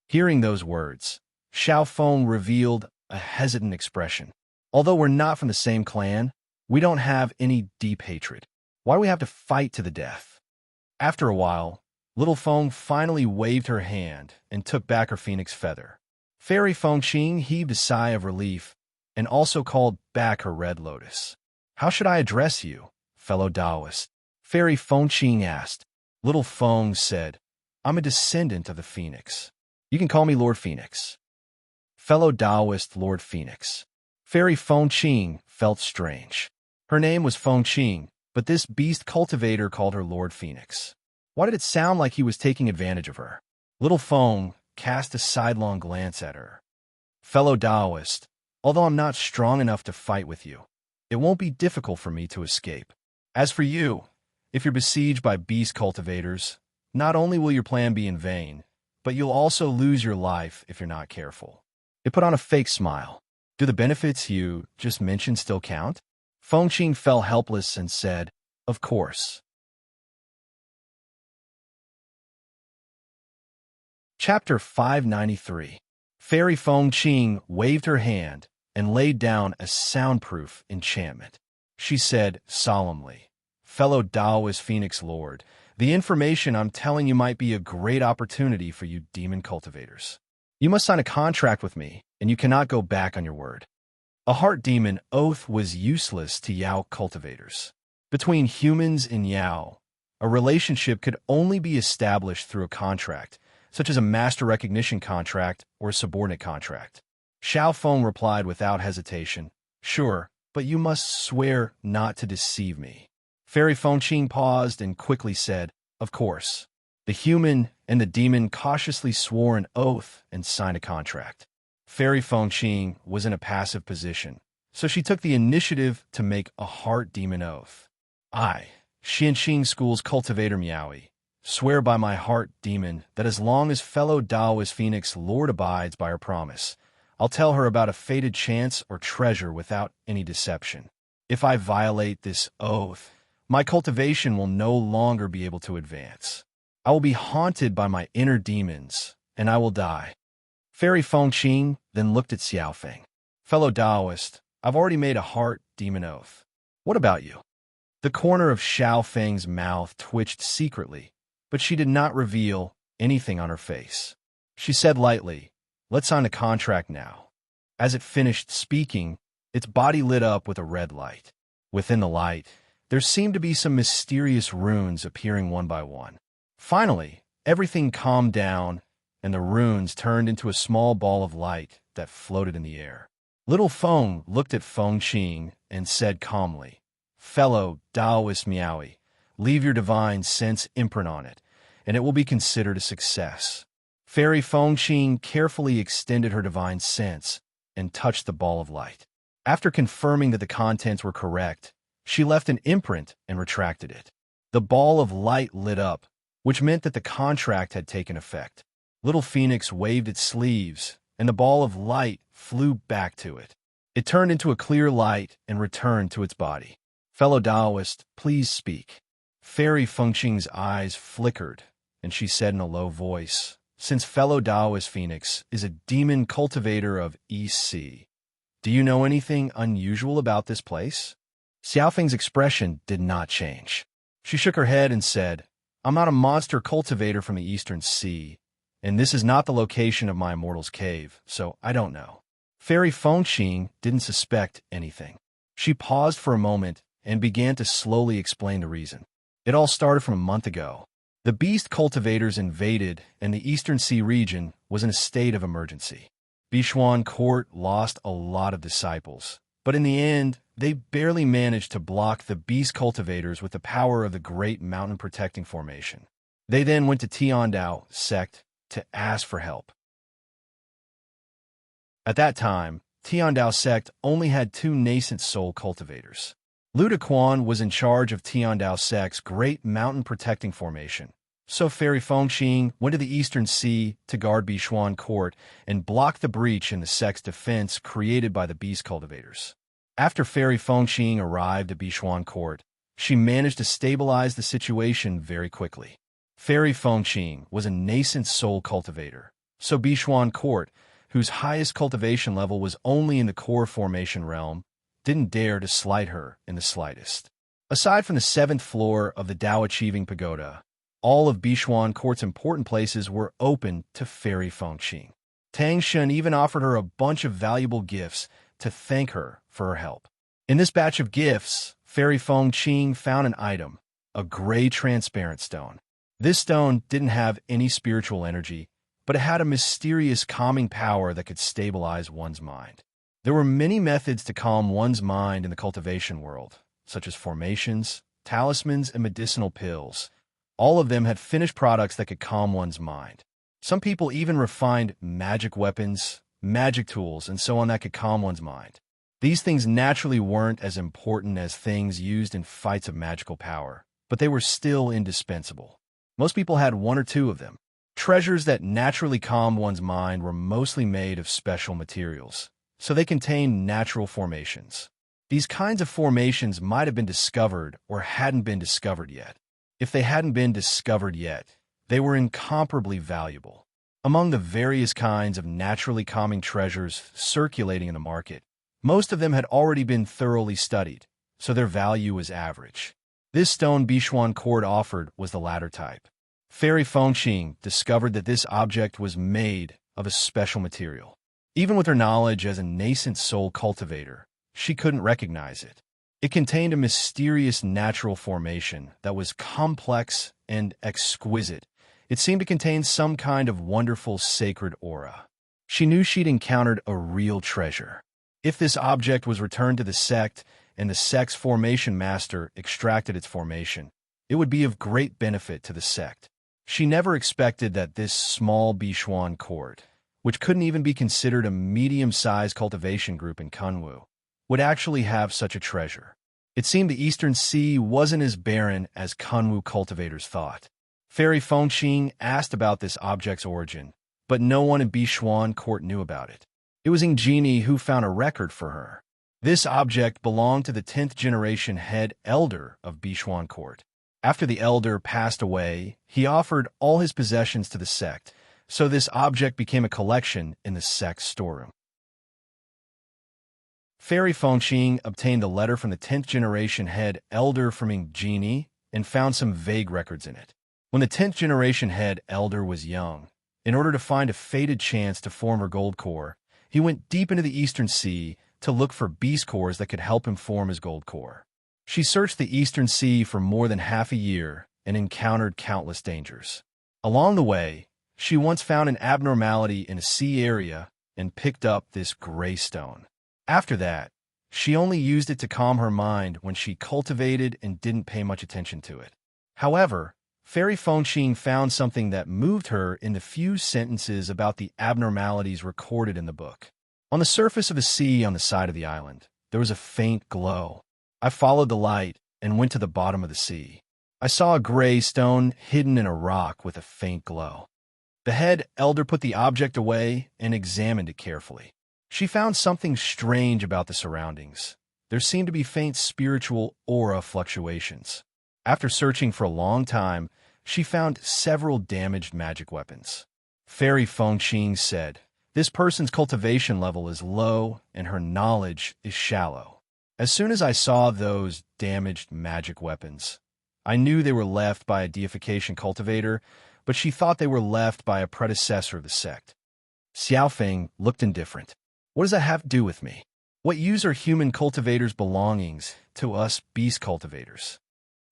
Hearing those words, Xiao Feng revealed a hesitant expression. "Although we're not from the same clan, we don't have any deep hatred. Why do we have to fight to the death?" After a while, Little Feng finally waved her hand and took back her phoenix feather. Fairy Fengqing heaved a sigh of relief and also called back her red lotus. "How should I address you, fellow Taoist?" Fairy Fengqing asked. Little Feng said, "I'm a descendant of the phoenix. You can call me Lord Phoenix." Fellow Taoist Lord Phoenix. Fairy Fengqing felt strange. Her name was Fengqing, but this beast cultivator called her Lord Phoenix. Why did it sound like he was taking advantage of her? Little Feng cast a sidelong glance at her. "Fellow Taoist, although I'm not strong enough to fight with you, it won't be difficult for me to escape. As for you, if you're besieged by beast cultivators, not only will your plan be in vain, but you'll also lose your life if you're not careful." It put on a fake smile. "Do the benefits you just mentioned still count?" Fengqing fell helpless and said, "Of course." Chapter 593. Fairy Feng Qing waved her hand and laid down a soundproof enchantment. She said solemnly, "Fellow Taoist Phoenix Lord, the information I'm telling you might be a great opportunity for you demon cultivators. You must sign a contract with me, and you cannot go back on your word." A heart demon oath was useless to Yao cultivators. Between humans and Yao, a relationship could only be established through a contract, such as a master recognition contract or a subordinate contract. Xiao Feng replied without hesitation, "Sure, but you must swear not to deceive me." Fairy Feng Qing paused and quickly said, "Of course." The human and the demon cautiously swore an oath and signed a contract. Fairy Feng Qing was in a passive position, so she took the initiative to make a heart demon oath. "I, Xianxing School's cultivator Miaoi, swear by my heart demon that as long as fellow Taoist Phoenix Lord abides by her promise, I'll tell her about a fated chance or treasure without any deception. If I violate this oath, my cultivation will no longer be able to advance. I will be haunted by my inner demons, and I will die." Fairy Feng Qing then looked at Xiaofeng. "Fellow Taoist, I've already made a heart demon oath. What about you?" The corner of Xiaofeng's mouth twitched secretly, but she did not reveal anything on her face. She said lightly, "Let's sign the contract now." As it finished speaking, its body lit up with a red light. Within the light, there seemed to be some mysterious runes appearing one by one. Finally, everything calmed down, and the runes turned into a small ball of light that floated in the air. Little Feng looked at Feng Qing and said calmly, "Fellow Taoist Miaoi, leave your divine sense imprint on it, and it will be considered a success." Fairy Feng Qing carefully extended her divine sense and touched the ball of light. After confirming that the contents were correct, she left an imprint and retracted it. The ball of light lit up, which meant that the contract had taken effect. Little Phoenix waved its sleeves, and the ball of light flew back to it. It turned into a clear light and returned to its body. "Fellow Taoist, please speak." Fairy Feng Qing's eyes flickered, and she said in a low voice, "Since fellow Taoist Phoenix is a demon cultivator of East Sea, do you know anything unusual about this place?" Xiaofeng's expression did not change. She shook her head and said, "I'm not a monster cultivator from the Eastern Sea, and this is not the location of my immortal's cave, so I don't know." Fairy Feng Qing didn't suspect anything. She paused for a moment and began to slowly explain the reason. It all started from a month ago. The beast cultivators invaded, and the Eastern Sea region was in a state of emergency. Bishuan Court lost a lot of disciples, but in the end, they barely managed to block the beast cultivators with the power of the Great Mountain Protecting Formation. They then went to Tiandao sect to ask for help. At that time, Tiandao sect only had 2 nascent soul cultivators. Luda Quan was in charge of Tiandao sect's Great Mountain Protecting Formation, so Fairy Feng Qing went to the Eastern Sea to guard Bishuan Court and block the breach in the sect's defense created by the beast cultivators. After Fairy Feng Qing arrived at Bishuan Court, she managed to stabilize the situation very quickly. Fairy Feng Qing was a nascent soul cultivator, so Bishuan Court, whose highest cultivation level was only in the core formation realm, didn't dare to slight her in the slightest. Aside from the 7th floor of the Dao Achieving Pagoda, all of Bishuan Court's important places were open to Fairy Feng Qing. Tang Shun even offered her a bunch of valuable gifts to thank her for her help. In this batch of gifts, Fairy Feng Qing found an item, a gray transparent stone. This stone didn't have any spiritual energy, but it had a mysterious calming power that could stabilize one's mind. There were many methods to calm one's mind in the cultivation world, such as formations, talismans, and medicinal pills. All of them had finished products that could calm one's mind. Some people even refined magic weapons, magic tools, and so on that could calm one's mind. These things naturally weren't as important as things used in fights of magical power, but they were still indispensable. Most people had 1 or 2 of them. Treasures that naturally calmed one's mind were mostly made of special materials, so they contained natural formations. These kinds of formations might have been discovered or hadn't been discovered yet. If they hadn't been discovered yet, they were incomparably valuable. Among the various kinds of naturally calming treasures circulating in the market, most of them had already been thoroughly studied, so their value was average. This stone Bichuan court offered was the latter type. Fairy Fengqing discovered that this object was made of a special material. Even with her knowledge as a nascent soul cultivator, she couldn't recognize it. It contained a mysterious natural formation that was complex and exquisite. It seemed to contain some kind of wonderful sacred aura. She knew she'd encountered a real treasure. If this object was returned to the sect and the sect's formation master extracted its formation, it would be of great benefit to the sect. She never expected that this small Bichuan court, which couldn't even be considered a medium-sized cultivation group in Kunwu, would actually have such a treasure. It seemed the Eastern Sea wasn't as barren as Kunwu cultivators thought. Fairy Fengqing asked about this object's origin, but no one in Bichuan court knew about it. It was Ingenie who found a record for her. This object belonged to the 10th generation head elder of Bichuan court. After the elder passed away, he offered all his possessions to the sect, so this object became a collection in the sect's storeroom. Fairy Fengqing obtained a letter from the 10th generation head elder from Ingenie and found some vague records in it. When the 10th generation head elder was young, in order to find a fated chance to form her gold core, he went deep into the Eastern Sea to look for beast cores that could help him form his gold core. She searched the Eastern Sea for more than half a year and encountered countless dangers. Along the way, she once found an abnormality in a sea area and picked up this gray stone. After that, she only used it to calm her mind when she cultivated and didn't pay much attention to it. However, Fairy Fengqing found something that moved her in the few sentences about the abnormalities recorded in the book. On the surface of the sea on the side of the island, there was a faint glow. I followed the light and went to the bottom of the sea. I saw a gray stone hidden in a rock with a faint glow. The head elder put the object away and examined it carefully. She found something strange about the surroundings. There seemed to be faint spiritual aura fluctuations. After searching for a long time, she found several damaged magic weapons. Fairy Fengqing said, "This person's cultivation level is low and her knowledge is shallow." As soon as I saw those damaged magic weapons, I knew they were left by a deification cultivator, but she thought they were left by a predecessor of the sect. Xiaofeng looked indifferent. What does that have to do with me? What use are human cultivators' belongings to us beast cultivators?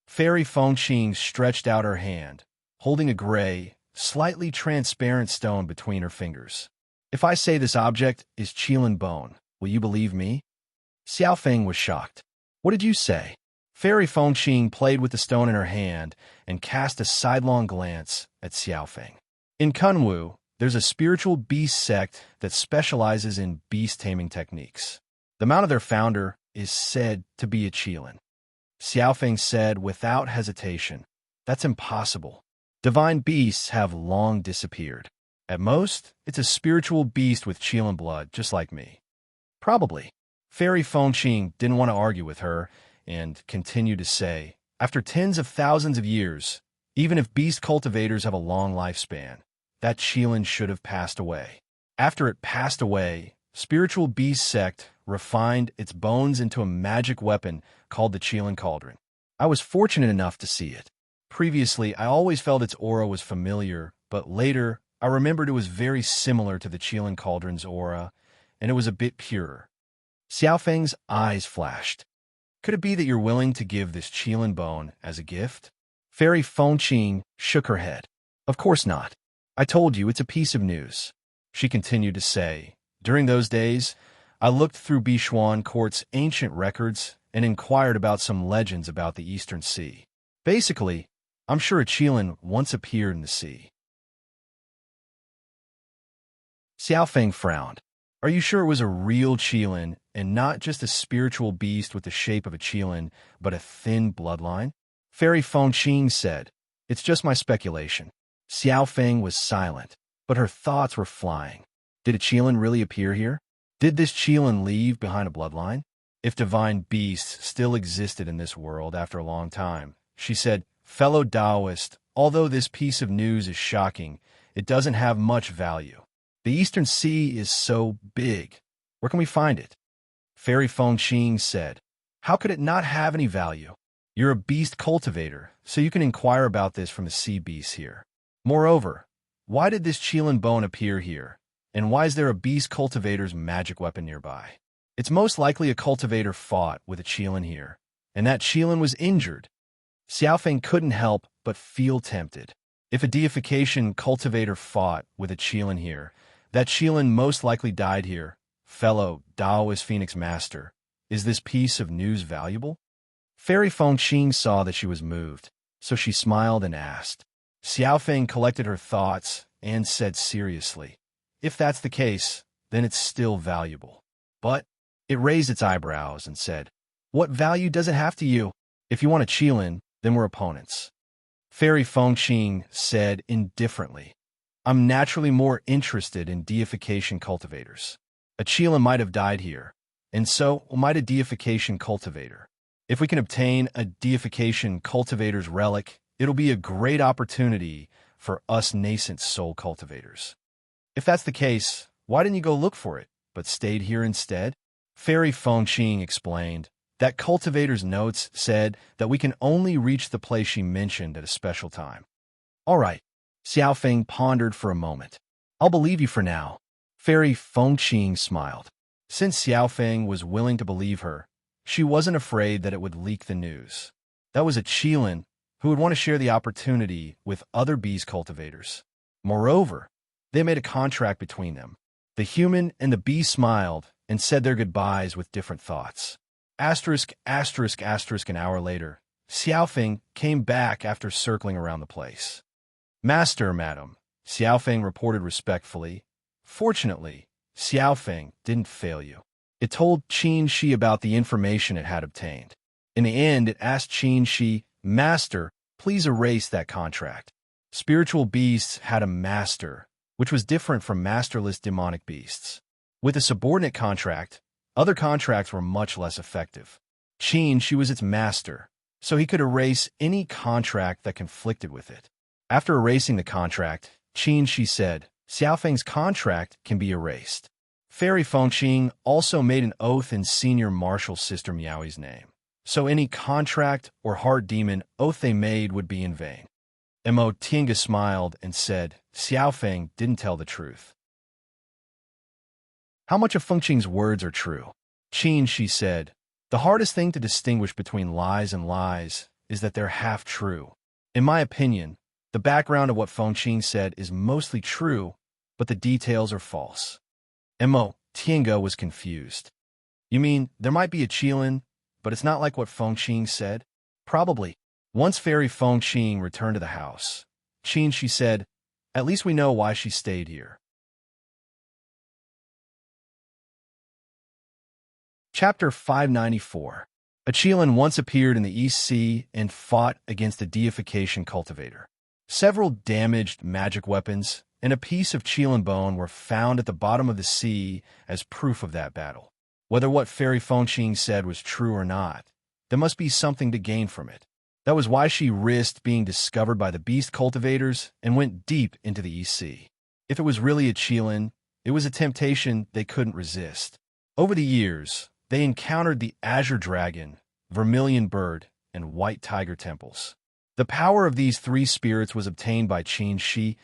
Fairy Fengqing stretched out her hand, holding a gray, slightly transparent stone between her fingers. "If I say this object is Qilin bone, will you believe me?" Xiaofeng was shocked. "What did you say?" Fairy Fengqing played with the stone in her hand and cast a sidelong glance at Xiaofeng. In Kunwu, there's a spiritual beast sect that specializes in beast-taming techniques. The mount of their founder is said to be a Qilin. Xiaofeng said without hesitation, "That's impossible. Divine beasts have long disappeared. At most, it's a spiritual beast with Qilin blood, just like me." "Probably." Fairy Fengqing didn't want to argue with her and continued to say, "After tens of thousands of years, even if beast cultivators have a long lifespan, that Qilin should have passed away. After it passed away, spiritual beast sect refined its bones into a magic weapon called the Qilin Cauldron. I was fortunate enough to see it. Previously, I always felt its aura was familiar, but later, I remembered it was very similar to the Qilin Cauldron's aura, and it was a bit purer." Xiaofeng's eyes flashed. "Could it be that you're willing to give this Qilin bone as a gift?" Fairy Fengqing shook her head. "Of course not. I told you it's a piece of news." She continued to say, "During those days, I looked through Bichuan court's ancient records and inquired about some legends about the Eastern Sea. Basically, I'm sure a Qilin once appeared in the sea." Xiaofeng frowned. "Are you sure it was a real Qilin and not just a spiritual beast with the shape of a Qilin, but a thin bloodline?" Fairy Fengqing said, "It's just my speculation." Xiaofeng was silent, but her thoughts were flying. Did a Qilin really appear here? Did this Qilin leave behind a bloodline? If divine beasts still existed in this world after a long time, she said, "Fellow Taoist, although this piece of news is shocking, it doesn't have much value. The Eastern Sea is so big. Where can we find it? Fairy Fengqing said, how could it not have any value? You're a beast cultivator, so you can inquire about this from the sea beasts here. Moreover, why did this Qilin bone appear here? And why is there a beast cultivator's magic weapon nearby? It's most likely a cultivator fought with a Qilin here, and that Qilin was injured. Xiaofeng couldn't help but feel tempted. If a deification cultivator fought with a Qilin here, that Qilin most likely died here. Fellow Daoist Phoenix Master, is this piece of news valuable? Fairy Fengqing saw that she was moved, so she smiled and asked. Xiaofeng collected her thoughts and said seriously, if that's the case, then it's still valuable. But it raised its eyebrows and said, what value does it have to you? If you want a Qilin, then we're opponents. Fairy Fengqing said indifferently, I'm naturally more interested in deification cultivators. A Qilin might have died here, and so might a deification cultivator. If we can obtain a deification cultivator's relic, it'll be a great opportunity for us nascent soul cultivators. If that's the case, why didn't you go look for it, but stayed here instead? Fairy Fengqing explained that cultivator's notes said that we can only reach the place she mentioned at a special time. All right, Xiaofeng pondered for a moment. I'll believe you for now. Fairy Fengqing smiled. Since Xiaofeng was willing to believe her, she wasn't afraid that it would leak the news. That was a Qilin who would want to share the opportunity with other bees cultivators. Moreover, they made a contract between them. The human and the bee smiled and said their goodbyes with different thoughts. Asterisk, asterisk, asterisk. An hour later, Xiaofeng came back after circling around the place. Master, madam, Xiaofeng reported respectfully. Fortunately, Xiaofeng didn't fail you. It told Qin Shi about the information it had obtained. In the end, it asked Qin Shi, Master, please erase that contract. Spiritual beasts had a master, which was different from masterless demonic beasts. With a subordinate contract, other contracts were much less effective. Qin Shi was its master, so he could erase any contract that conflicted with it. After erasing the contract, Qin Shi said, Xiaofeng's contract can be erased. Fairy Fengqing also made an oath in Senior Marshal Sister Miaoi's name, so any contract or hard demon oath they made would be in vain. Mo Tiange smiled and said, Xiaofeng didn't tell the truth. How much of Fengqing's words are true? Qin Shi said, the hardest thing to distinguish between lies and lies is that they're half true. In my opinion, the background of what Fengqing said is mostly true, but the details are false. Mo Tiange was confused. You mean, there might be a Qilin, but it's not like what Fengqing said? Probably. Once Fairy Fengqing returned to the house, Qin Shi said, at least we know why she stayed here. Chapter 594. A Qilin once appeared in the East Sea and fought against a deification cultivator. Several damaged magic weapons and a piece of Qilin bone were found at the bottom of the sea as proof of that battle. Whether what Fairy Fengqing said was true or not, there must be something to gain from it. That was why she risked being discovered by the beast cultivators and went deep into the East Sea. If it was really a Qilin, it was a temptation they couldn't resist. Over the years, they encountered the Azure Dragon, Vermilion Bird, and White Tiger temples. The power of these three spirits was obtained by Qin Shi,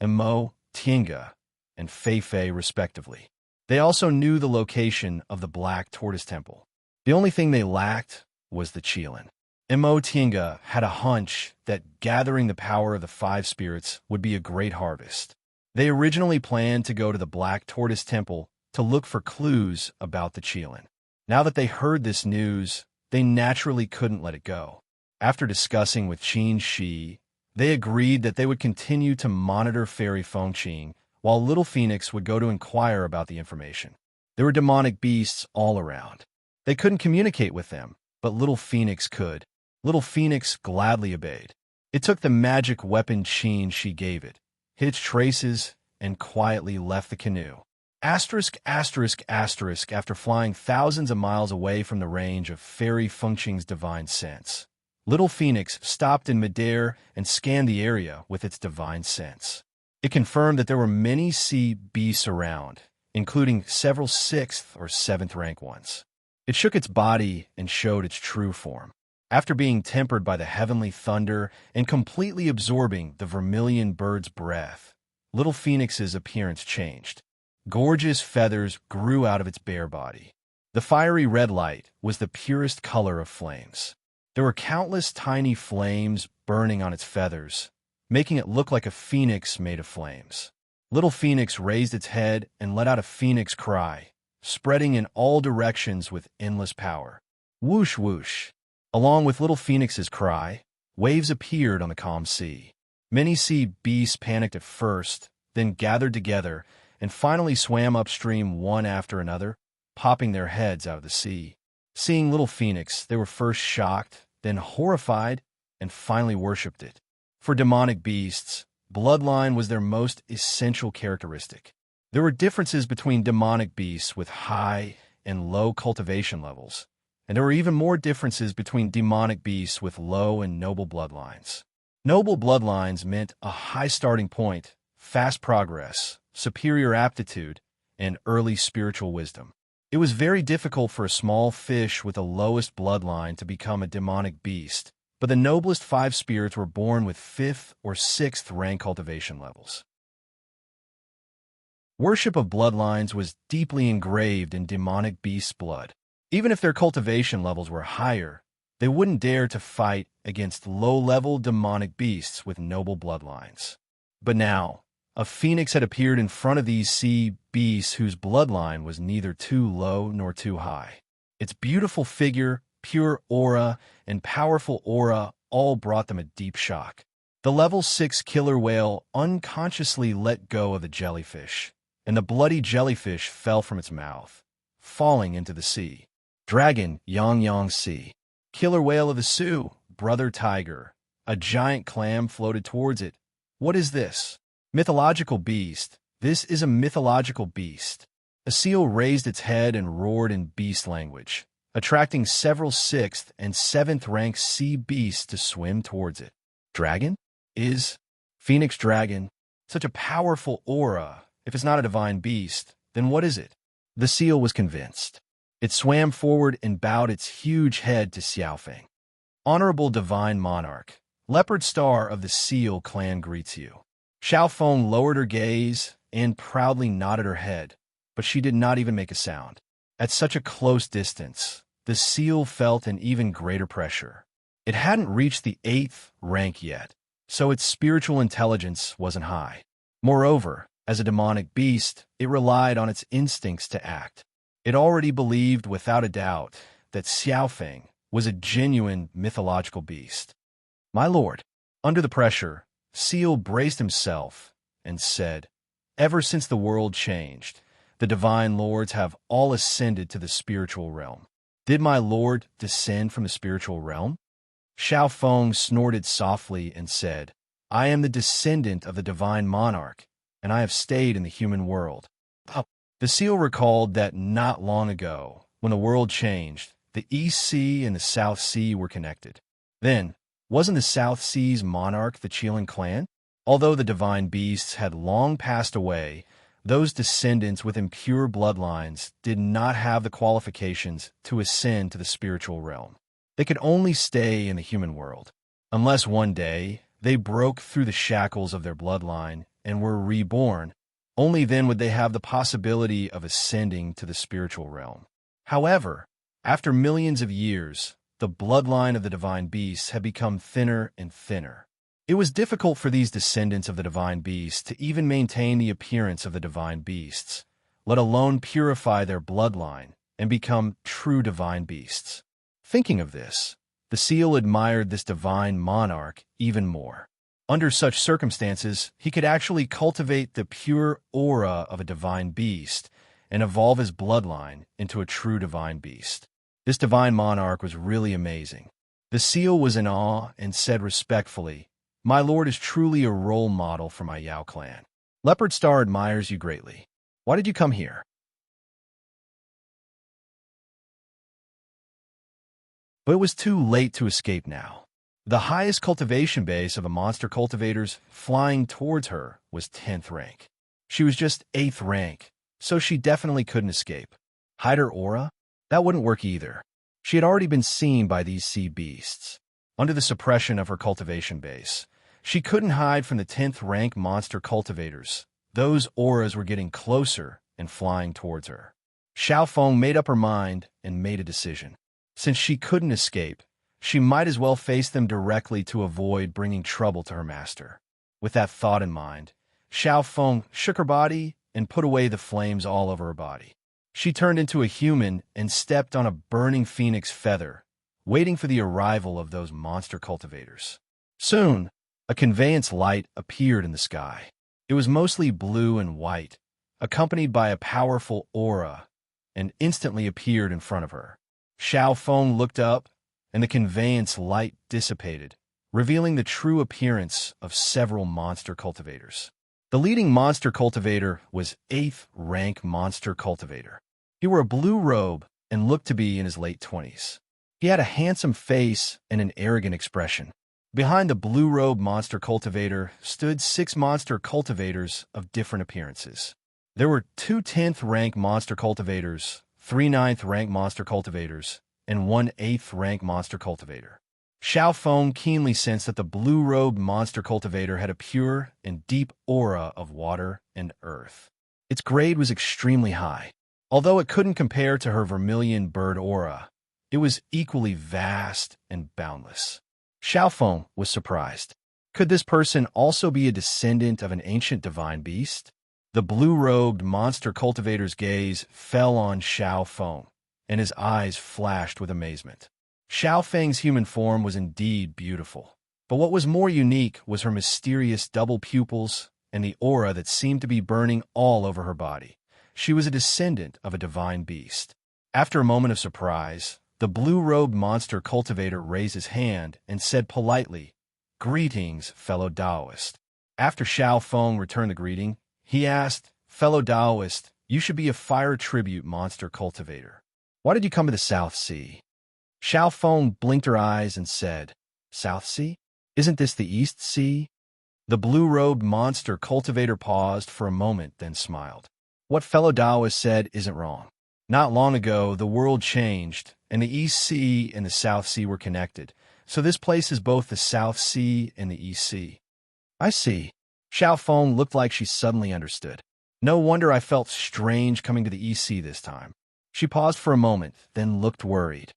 Mo Tiange, and Fei Fei, respectively. They also knew the location of the Black Tortoise Temple. The only thing they lacked was the Qilin. Mo Tiange had a hunch that gathering the power of the five spirits would be a great harvest. They originally planned to go to the Black Tortoise Temple to look for clues about the Qilin. Now that they heard this news, they naturally couldn't let it go. After discussing with Qin Shi, they agreed that they would continue to monitor Fairy Fengqing, while Little Phoenix would go to inquire about the information. There were demonic beasts all around. They couldn't communicate with them, but Little Phoenix could. Little Phoenix gladly obeyed. It took the magic weapon Qin Shi gave it, hid its traces, and quietly left the canoe. Asterisk, asterisk, asterisk, after flying thousands of miles away from the range of Fairy Fengqing's divine sense. Little Phoenix stopped in midair and scanned the area with its divine sense. It confirmed that there were many sea beasts around, including several 6th or 7th rank ones. It shook its body and showed its true form. After being tempered by the heavenly thunder and completely absorbing the vermilion bird's breath, Little Phoenix's appearance changed. Gorgeous feathers grew out of its bare body. The fiery red light was the purest color of flames. There were countless tiny flames burning on its feathers, making it look like a phoenix made of flames. Little Phoenix raised its head and let out a phoenix cry, spreading in all directions with endless power. Whoosh, whoosh. Along with Little Phoenix's cry, waves appeared on the calm sea. Many sea beasts panicked at first, then gathered together, and finally swam upstream one after another, popping their heads out of the sea. Seeing Little Phoenix, they were first shocked, then horrified, and finally worshipped it. For demonic beasts, bloodline was their most essential characteristic. There were differences between demonic beasts with high and low cultivation levels, and there were even more differences between demonic beasts with low and noble bloodlines. Noble bloodlines meant a high starting point, fast progress, superior aptitude, and early spiritual wisdom. It was very difficult for a small fish with the lowest bloodline to become a demonic beast, but the noblest 5 spirits were born with 5th or 6th rank cultivation levels. Worship of bloodlines was deeply engraved in demonic beasts' blood. Even if their cultivation levels were higher, they wouldn't dare to fight against low-level demonic beasts with noble bloodlines. But now, a phoenix had appeared in front of these sea beasts whose bloodline was neither too low nor too high. Its beautiful figure, pure aura, and powerful aura all brought them a deep shock. The level 6 killer whale unconsciously let go of the jellyfish, and the bloody jellyfish fell from its mouth, falling into the sea. Dragon, Yang Yang Sea. Killer whale of the Sioux, brother tiger. A giant clam floated towards it. What is this? Mythological beast. This is a mythological beast. A seal raised its head and roared in beast language, attracting several 6th and 7th rank sea beasts to swim towards it. Dragon? Is Phoenix dragon such a powerful aura? If it's not a divine beast, then what is it? The seal was convinced. It swam forward and bowed its huge head to Xiaofeng. Honorable divine monarch, leopard star of the seal clan greets you. Xiaofeng lowered her gaze and proudly nodded her head, but she did not even make a sound. At such a close distance, the seal felt an even greater pressure. It hadn't reached the 8th rank yet, so its spiritual intelligence wasn't high. Moreover, as a demonic beast, it relied on its instincts to act. It already believed without a doubt that Xiaofeng was a genuine mythological beast. My lord, under the pressure, Seal braced himself and said, ever since the world changed, the divine lords have all ascended to the spiritual realm. Did my lord descend from the spiritual realm? Xiaofeng snorted softly and said, I am the descendant of the divine monarch, and I have stayed in the human world. The seal recalled that not long ago, when the world changed, the East Sea and the South Sea were connected. Then, wasn't the South Sea's monarch the Qilin clan? Although the divine beasts had long passed away, those descendants with impure bloodlines did not have the qualifications to ascend to the spiritual realm. They could only stay in the human world, unless one day they broke through the shackles of their bloodline and were reborn. Only then would they have the possibility of ascending to the spiritual realm. However, after millions of years, the bloodline of the divine beasts had become thinner and thinner. It was difficult for these descendants of the divine beasts to even maintain the appearance of the divine beasts, let alone purify their bloodline and become true divine beasts. Thinking of this, the seal admired this divine monarch even more. Under such circumstances, he could actually cultivate the pure aura of a divine beast and evolve his bloodline into a true divine beast. This divine monarch was really amazing. The seal was in awe and said respectfully, My lord is truly a role model for my Yao clan. Leopard Star admires you greatly. Why did you come here? But it was too late to escape now. The highest cultivation base of a monster cultivator's flying towards her was 10th rank. She was just 8th rank, so she definitely couldn't escape. Hide her aura? That wouldn't work either. She had already been seen by these sea beasts. Under the suppression of her cultivation base, she couldn't hide from the 10th rank monster cultivators. Those auras were getting closer and flying towards her. Xiaofeng made up her mind and made a decision. Since she couldn't escape, she might as well face them directly to avoid bringing trouble to her master. With that thought in mind, Xiaofeng shook her body and put away the flames all over her body. She turned into a human and stepped on a burning phoenix feather, waiting for the arrival of those monster cultivators. Soon, a conveyance light appeared in the sky. It was mostly blue and white, accompanied by a powerful aura, and instantly appeared in front of her. Xiaofeng looked up, and the conveyance light dissipated, revealing the true appearance of several monster cultivators. The leading monster cultivator was 8th rank monster cultivator. He wore a blue robe and looked to be in his late 20s. He had a handsome face and an arrogant expression. Behind the blue-robed monster cultivator stood 6 monster cultivators of different appearances. There were 2 10th rank monster cultivators, 3 9th rank monster cultivators, and 1 8th rank monster cultivator. Xiaofeng keenly sensed that the blue-robed monster cultivator had a pure and deep aura of water and earth. Its grade was extremely high. Although it couldn't compare to her vermilion bird aura, it was equally vast and boundless. Xiaofeng was surprised. Could this person also be a descendant of an ancient divine beast? The blue-robed monster cultivator's gaze fell on Xiaofeng, and his eyes flashed with amazement. Xiaofeng's human form was indeed beautiful, but what was more unique was her mysterious double pupils and the aura that seemed to be burning all over her body. She was a descendant of a divine beast. After a moment of surprise, the blue-robed monster cultivator raised his hand and said politely, "Greetings, fellow Taoist." After Xiaofeng returned the greeting, he asked, "Fellow Taoist, you should be a fire tribute monster cultivator. Why did you come to the South Sea?" Xiaofeng blinked her eyes and said, "South Sea? Isn't this the East Sea?" The blue-robed monster cultivator paused for a moment, then smiled. What fellow Taoist said isn't wrong. Not long ago, the world changed, and the East Sea and the South Sea were connected, so this place is both the South Sea and the East Sea. I see. Xiaofeng looked like she suddenly understood. No wonder I felt strange coming to the East Sea this time. She paused for a moment, then looked worried.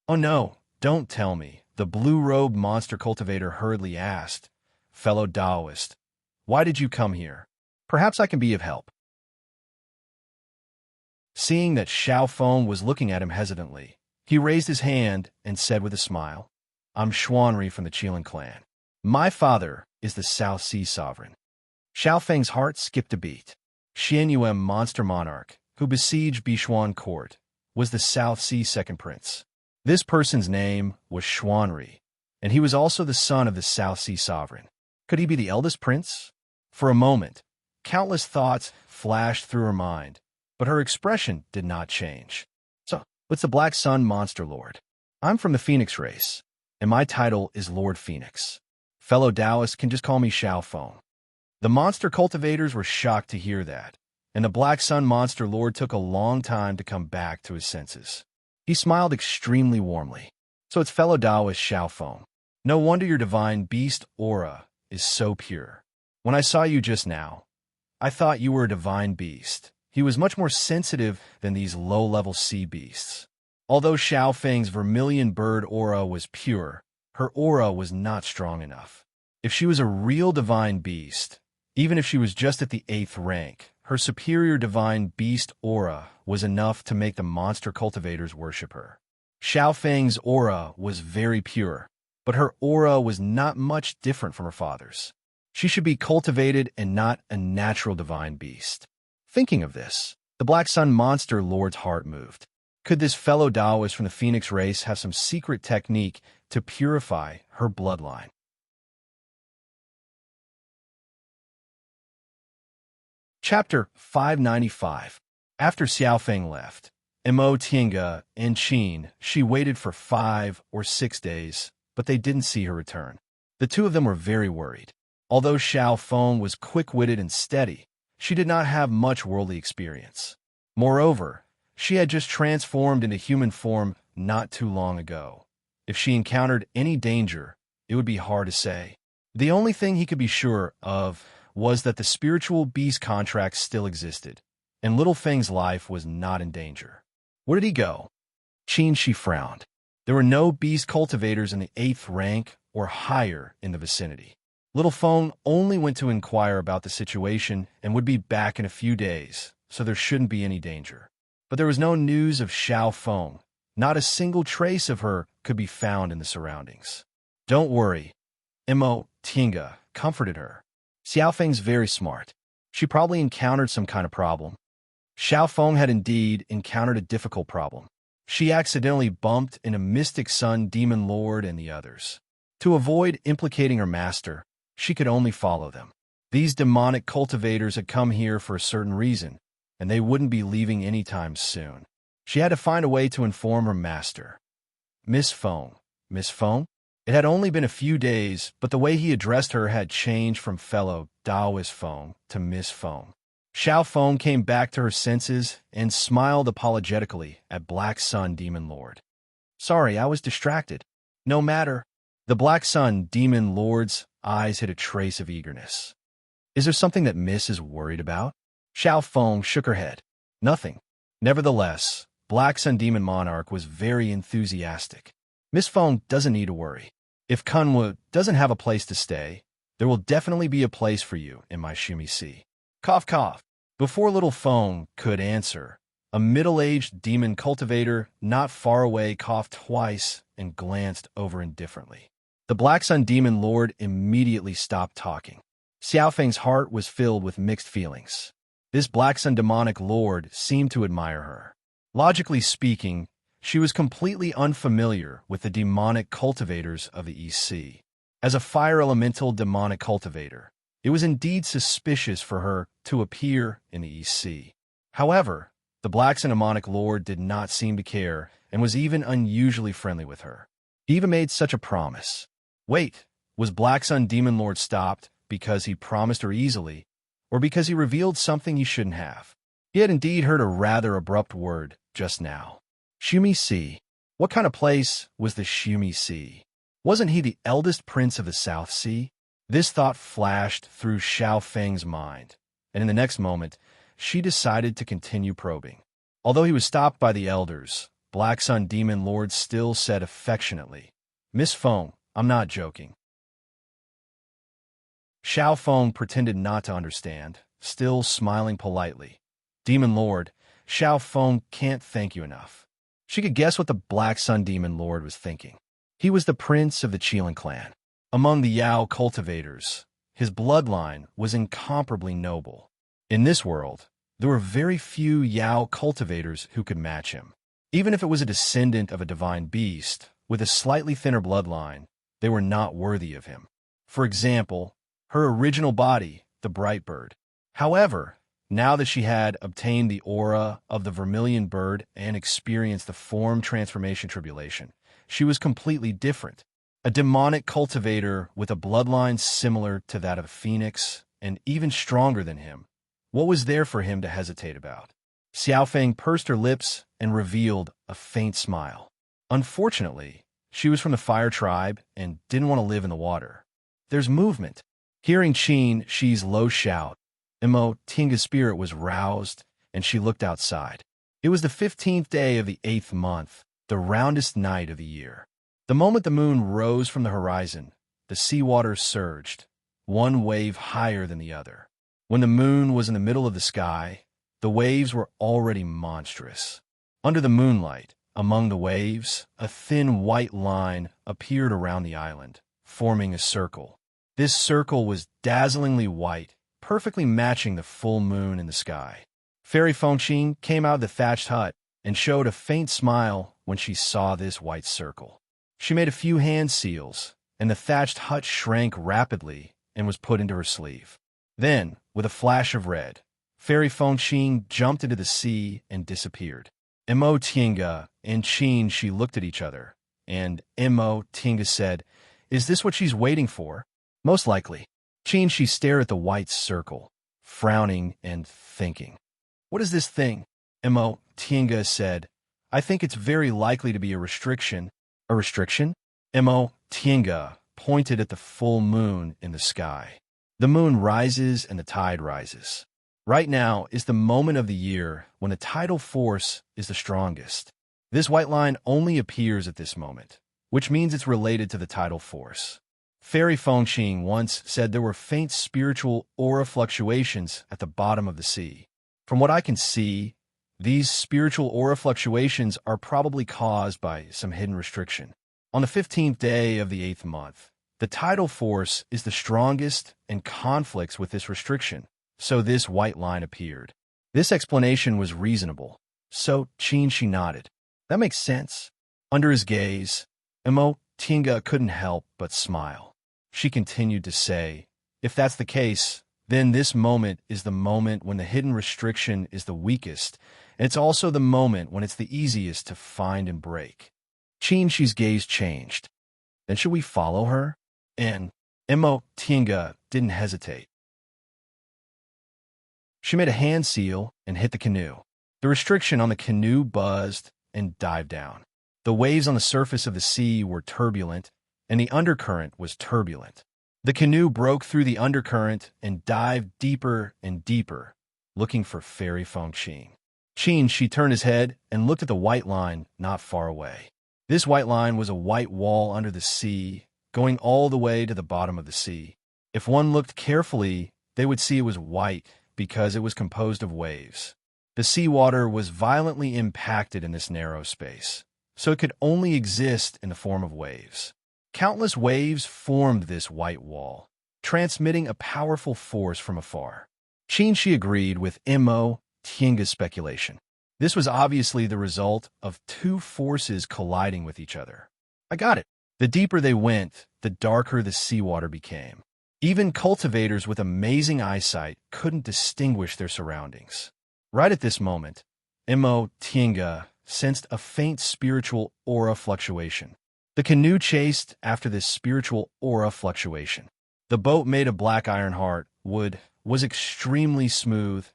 "Oh no, don't tell me," the blue-robed monster cultivator hurriedly asked. "Fellow Taoist, why did you come here? Perhaps I can be of help." Seeing that Xiaofeng was looking at him hesitantly, he raised his hand and said with a smile, "I'm Xuanri from the Qilin clan. My father is the South Sea sovereign." Xiaofeng's heart skipped a beat. Xianyuem monster monarch, who besieged Bishuan court, was the South Sea second prince. This person's name was Xuanri, and he was also the son of the South Sea sovereign. Could he be the eldest prince? For a moment, countless thoughts flashed through her mind, but her expression did not change. "So, what's the Black Sun Monster Lord? I'm from the Phoenix race, and my title is Lord Phoenix. Fellow Taoists can just call me Xiaofeng." The monster cultivators were shocked to hear that, and the Black Sun Monster Lord took a long time to come back to his senses. He smiled extremely warmly. "So it's fellow Taoist Xiaofeng. No wonder your divine beast aura is so pure. When I saw you just now, I thought you were a divine beast." He was much more sensitive than these low-level sea beasts. Although Xiaofeng's vermilion bird aura was pure, her aura was not strong enough. If she was a real divine beast, even if she was just at the 8th rank, her superior divine beast aura was enough to make the monster cultivators worship her. Xiaofeng's aura was very pure, but her aura was not much different from her father's. She should be cultivated and not a natural divine beast. Thinking of this, the Black Sun Monster Lord's heart moved. Could this fellow Taoist from the Phoenix race have some secret technique to purify her bloodline? Chapter 595. After Xiaofeng left, Emo Tiange and Qin, she waited for 5 or 6 days, but they didn't see her return. The two of them were very worried. Although Xiao Feng was quick-witted and steady, she did not have much worldly experience. Moreover, she had just transformed into human form not too long ago. If she encountered any danger, it would be hard to say. The only thing he could be sure of was that the spiritual beast contract still existed, and Little Feng's life was not in danger. Where did he go? She frowned. There were no beast cultivators in the 8th rank or higher in the vicinity. Little Feng only went to inquire about the situation and would be back in a few days, so there shouldn't be any danger. But there was no news of Xiao Feng. Not a single trace of her could be found in the surroundings. Don't worry, Imo Tinga comforted her. Xiao Feng's very smart. She probably encountered some kind of problem. Xiao Feng had indeed encountered a difficult problem. She accidentally bumped into Mystic Sun Demon Lord and the others. To avoid implicating her master, she could only follow them. These demonic cultivators had come here for a certain reason, and they wouldn't be leaving anytime soon. She had to find a way to inform her master. Miss Feng. Miss Feng? It had only been a few days, but the way he addressed her had changed from fellow Taoist Feng to Miss Feng. Xiao Feng came back to her senses and smiled apologetically at Black Sun Demon Lord. Sorry, I was distracted. No matter. The Black Sun Demon Lord's eyes hid a trace of eagerness. Is there something that Miss is worried about? Xiao Feng shook her head. Nothing. Nevertheless, Black Sun Demon Monarch was very enthusiastic. Miss Feng doesn't need to worry. If Kunwu doesn't have a place to stay, there will definitely be a place for you in my Shumi Sea. Cough, cough. Before Little Feng could answer, a middle-aged demon cultivator not far away coughed twice and glanced over indifferently. The Black Sun Demon Lord immediately stopped talking. Xiao Feng's heart was filled with mixed feelings. This Black Sun Demonic Lord seemed to admire her. Logically speaking, she was completely unfamiliar with the demonic cultivators of the East Sea. As a fire elemental demonic cultivator, it was indeed suspicious for her to appear in the East Sea. However, the Black Sun Demonic Lord did not seem to care and was even unusually friendly with her. He even made such a promise. Wait, was Black Sun Demon Lord stopped because he promised her easily, or because he revealed something he shouldn't have? He had indeed heard a rather abrupt word just now. Shumi Sea. What kind of place was the Shumi Sea? Wasn't he the eldest prince of the South Sea? This thought flashed through Xiao Feng's mind, and in the next moment, she decided to continue probing. Although he was stopped by the elders, Black Sun Demon Lord still said affectionately, Miss Feng, I'm not joking. Xiao Feng pretended not to understand, still smiling politely. Demon Lord, Xiao Feng can't thank you enough. She could guess what the Black Sun Demon Lord was thinking. He was the prince of the Qilin clan. Among the Yao cultivators, his bloodline was incomparably noble. In this world, there were very few Yao cultivators who could match him. Even if it was a descendant of a divine beast, with a slightly thinner bloodline, they were not worthy of him. For example, her original body, the Bright Bird. However, now that she had obtained the aura of the Vermilion Bird and experienced the form transformation tribulation, she was completely different. A demonic cultivator with a bloodline similar to that of a phoenix and even stronger than him. What was there for him to hesitate about? Xiao Feng pursed her lips and revealed a faint smile. Unfortunately, she was from the fire tribe and didn't want to live in the water. There's movement. Hearing Qin Shi's low shout, Imo Tinga's spirit was roused, and she looked outside. It was the 15th day of the 8th month, the roundest night of the year. The moment the moon rose from the horizon, the seawater surged, one wave higher than the other. When the moon was in the middle of the sky, the waves were already monstrous. Under the moonlight, among the waves, a thin white line appeared around the island, forming a circle. This circle was dazzlingly white, perfectly matching the full moon in the sky. Fairy Fengqin came out of the thatched hut and showed a faint smile when she saw this white circle. She made a few hand seals, and the thatched hut shrank rapidly and was put into her sleeve. Then, with a flash of red, Fairy Fengqin jumped into the sea and disappeared. Imo Tinga and Qin Shi looked at each other, and Mo Tinga said, "Is this what she's waiting for?" "Most likely." She stared at the white circle, frowning and thinking. "What is this thing?" Mo Tinga said, "I think it's very likely to be a restriction." "A restriction?" Mo Tinga pointed at the full moon in the sky. "The moon rises and the tide rises. Right now is the moment of the year when the tidal force is the strongest. This white line only appears at this moment, which means it's related to the tidal force." Fairy Fengqing once said there were faint spiritual aura fluctuations at the bottom of the sea. From what I can see, these spiritual aura fluctuations are probably caused by some hidden restriction. On the 15th day of the 8th month, the tidal force is the strongest and conflicts with this restriction, so this white line appeared. This explanation was reasonable, so she nodded. "That makes sense." Under his gaze, Mo Tinga couldn't help but smile. She continued to say, "If that's the case, then this moment is the moment when the hidden restriction is the weakest, and it's also the moment when it's the easiest to find and break." She's gaze changed. "Then should we follow her?" And Mo Tinga didn't hesitate. She made a hand seal and hit the canoe. The restriction on the canoe buzzed and dived down. The waves on the surface of the sea were turbulent, and the undercurrent was turbulent. The canoe broke through the undercurrent and dived deeper and deeper, looking for Fairy Fengqing. She turned his head and looked at the white line not far away. This white line was a white wall under the sea, going all the way to the bottom of the sea. If one looked carefully, they would see it was white because it was composed of waves. The seawater was violently impacted in this narrow space, so it could only exist in the form of waves. Countless waves formed this white wall, transmitting a powerful force from afar. She agreed with Mo Tinga's speculation. This was obviously the result of two forces colliding with each other. "I got it." The deeper they went, the darker the seawater became. Even cultivators with amazing eyesight couldn't distinguish their surroundings. Right at this moment, Mo Tinga sensed a faint spiritual aura fluctuation. The canoe chased after this spiritual aura fluctuation. The boat made of black iron heart wood was extremely smooth,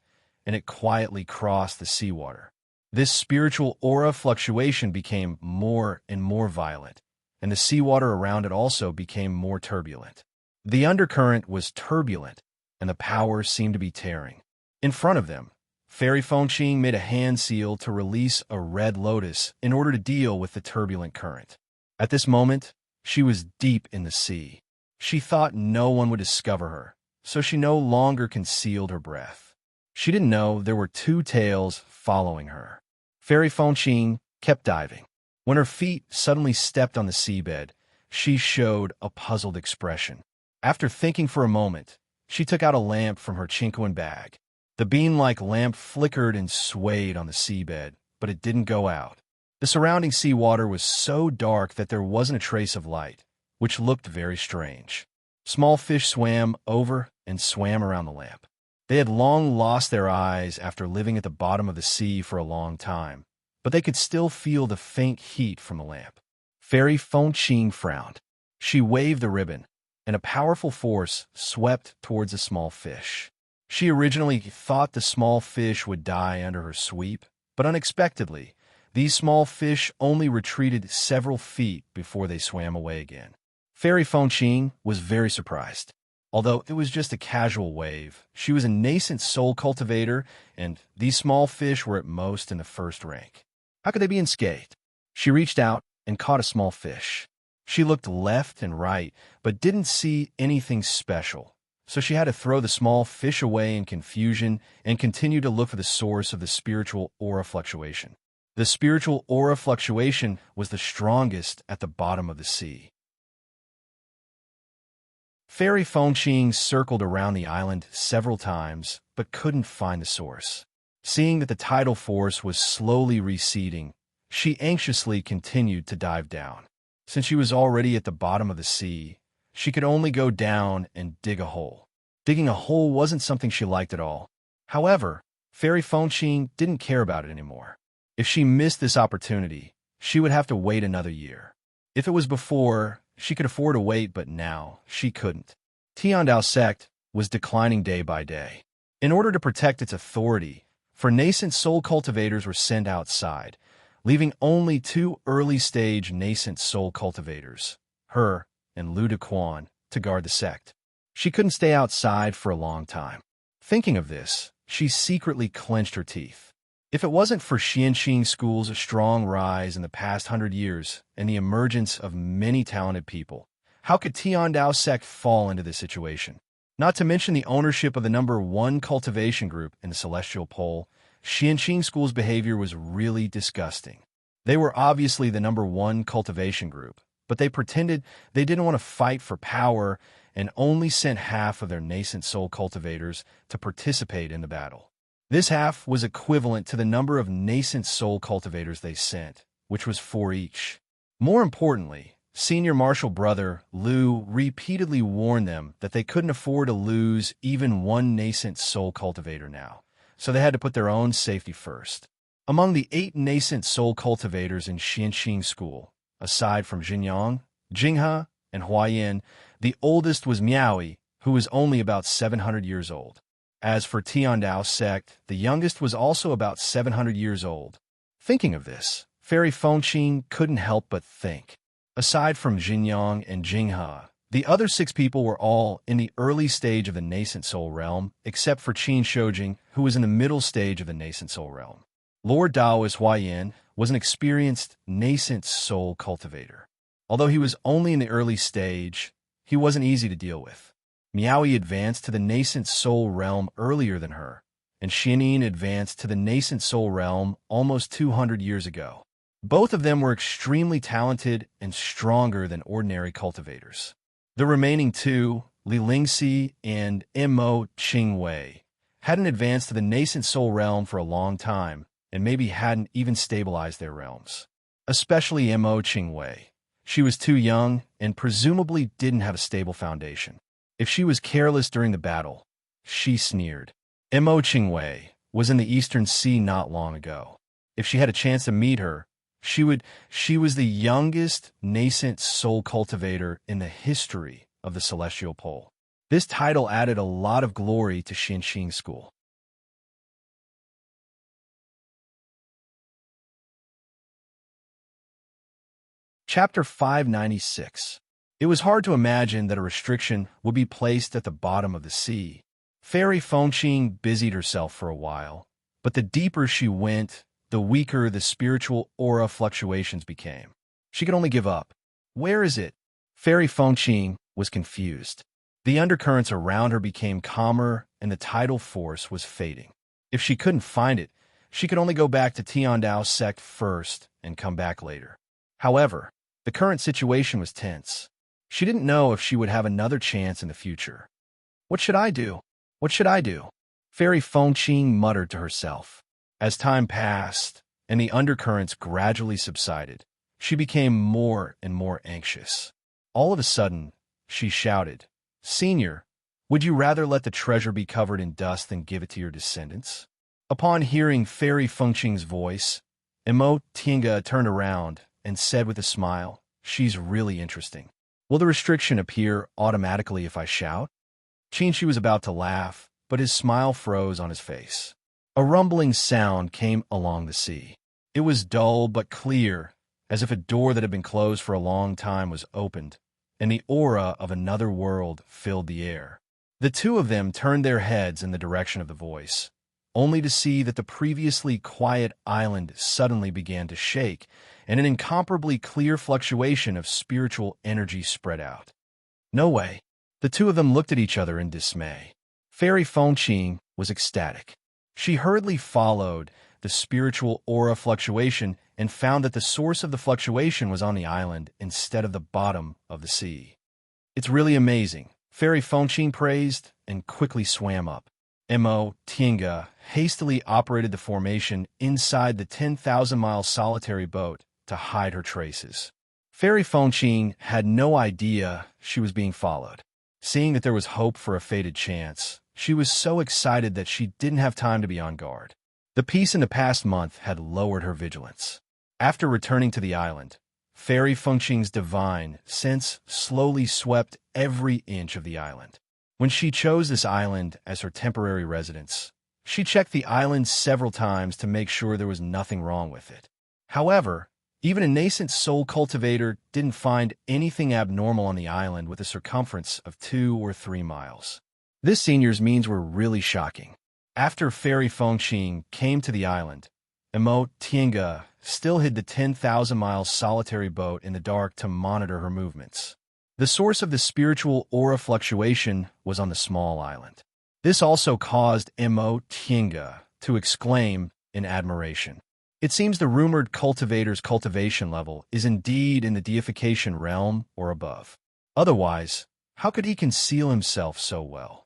and it quietly crossed the seawater. This spiritual aura fluctuation became more and more violent, and the seawater around it also became more turbulent. The undercurrent was turbulent, and the power seemed to be tearing. In front of them, Fairy Fengqing made a hand seal to release a red lotus in order to deal with the turbulent current. At this moment, she was deep in the sea. She thought no one would discover her, so she no longer concealed her breath. She didn't know there were two tails following her. Fairy Fengqing kept diving. When her feet suddenly stepped on the seabed, she showed a puzzled expression. After thinking for a moment, she took out a lamp from her chinquan bag. The bean-like lamp flickered and swayed on the seabed, but it didn't go out. The surrounding seawater was so dark that there wasn't a trace of light, which looked very strange. Small fish swam over and swam around the lamp. They had long lost their eyes after living at the bottom of the sea for a long time, but they could still feel the faint heat from the lamp. Fairy Fengqing frowned. She waved the ribbon, and a powerful force swept towards a small fish. She originally thought the small fish would die under her sweep, but unexpectedly, these small fish only retreated several feet before they swam away again. Fairy Fengqing was very surprised. Although it was just a casual wave, she was a nascent soul cultivator, and these small fish were at most in the first rank. How could they be unscathed? She reached out and caught a small fish. She looked left and right, but didn't see anything special, so she had to throw the small fish away in confusion and continue to look for the source of the spiritual aura fluctuation. The spiritual aura fluctuation was the strongest at the bottom of the sea. Fairy Fengqing circled around the island several times, but couldn't find the source. Seeing that the tidal force was slowly receding, she anxiously continued to dive down. Since she was already at the bottom of the sea, she could only go down and dig a hole. Digging a hole wasn't something she liked at all. However, Fairy Fengqing didn't care about it anymore. If she missed this opportunity, she would have to wait another year. If it was before, she could afford to wait, but now she couldn't. Tiandao sect was declining day by day. In order to protect its authority, for nascent soul cultivators were sent outside, leaving only two early-stage nascent soul cultivators, her and Lu Dequan, to guard the sect. She couldn't stay outside for a long time. Thinking of this, she secretly clenched her teeth. If it wasn't for Xianxing School's strong rise in the past 100 years and the emergence of many talented people, how could Tiandao sect fall into this situation? Not to mention the ownership of the #1 cultivation group in the Celestial Pole, Xianxing School's behavior was really disgusting. They were obviously the #1 cultivation group, but they pretended they didn't want to fight for power and only sent half of their nascent soul cultivators to participate in the battle. This half was equivalent to the number of nascent soul cultivators they sent, which was 4 each. More importantly, senior martial brother Lu repeatedly warned them that they couldn't afford to lose even one nascent soul cultivator now, so they had to put their own safety first. Among the 8 nascent soul cultivators in Xianxing School, aside from Jinyang, Jinghe, and Huayan, the oldest was Miaoyi, who was only about 700 years old. As for Tiandao sect, the youngest was also about 700 years old. Thinking of this, Fairy Fengqin couldn't help but think. Aside from Jinyang and Jinghe, the other 6 people were all in the early stage of the nascent soul realm, except for Qin Shoujing, who was in the middle stage of the nascent soul realm. Lord Daoist Huayan was an experienced nascent soul cultivator. Although he was only in the early stage, he wasn't easy to deal with. Miaoyi advanced to the nascent soul realm earlier than her, and Xianyin advanced to the nascent soul realm almost 200 years ago. Both of them were extremely talented and stronger than ordinary cultivators. The remaining 2, Li Lingxi and Mo Qingwei, hadn't advanced to the nascent soul realm for a long time, and maybe hadn't even stabilized their realms. Especially Mo Qingwei. She was too young and presumably didn't have a stable foundation. If she was careless during the battle, she sneered. Mo Qingwei was in the Eastern Sea not long ago. If she had a chance to meet her, she was the youngest nascent soul cultivator in the history of the Celestial Pole. This title added a lot of glory to Xianxing School. Chapter 596. It was hard to imagine that a restriction would be placed at the bottom of the sea. Fairy Fengqin busied herself for a while, but the deeper she went, the weaker the spiritual aura fluctuations became. She could only give up. Where is it? Fairy Fengqin was confused. The undercurrents around her became calmer, and the tidal force was fading. If she couldn't find it, she could only go back to Tiandao sect first and come back later. However, the current situation was tense. She didn't know if she would have another chance in the future. What should I do? What should I do? Fairy Fengqin muttered to herself. As time passed, and the undercurrents gradually subsided, she became more and more anxious. All of a sudden, she shouted, "Senior, would you rather let the treasure be covered in dust than give it to your descendants?" Upon hearing Fairy Fengqin's voice, Mo Tinga turned around and said with a smile, "She's really interesting. Will the restriction appear automatically if I shout?" Qinshi was about to laugh, but his smile froze on his face. A rumbling sound came along the sea. It was dull but clear, as if a door that had been closed for a long time was opened, and the aura of another world filled the air. The 2 of them turned their heads in the direction of the voice, only to see that the previously quiet island suddenly began to shake, and an incomparably clear fluctuation of spiritual energy spread out. No way. The 2 of them looked at each other in dismay. Fairy Fengqin was ecstatic. She hurriedly followed the spiritual aura fluctuation and found that the source of the fluctuation was on the island instead of the bottom of the sea. "It's really amazing," Fairy Fengqin praised and quickly swam up. Mo Tinga hastily operated the formation inside the 10,000-mile solitary boat to hide her traces. Fairy Fengqin had no idea she was being followed. Seeing that there was hope for a fated chance, she was so excited that she didn't have time to be on guard. The peace in the past month had lowered her vigilance. After returning to the island, Fairy Fengqing's divine sense slowly swept every inch of the island. When she chose this island as her temporary residence, she checked the island several times to make sure there was nothing wrong with it. However, even a nascent soul cultivator didn't find anything abnormal on the island with a circumference of 2 or 3 miles. This senior's means were really shocking. After Fairy Fengqing came to the island, Emo Tiange still hid the 10,000-mile solitary boat in the dark to monitor her movements. The source of the spiritual aura fluctuation was on the small island. This also caused Emo Tiange to exclaim in admiration. It seems the rumored cultivator's cultivation level is indeed in the deification realm or above. Otherwise, how could he conceal himself so well?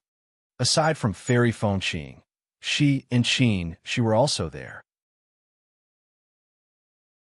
Aside from Fairy Fengqing, she and Qin Shi were also there.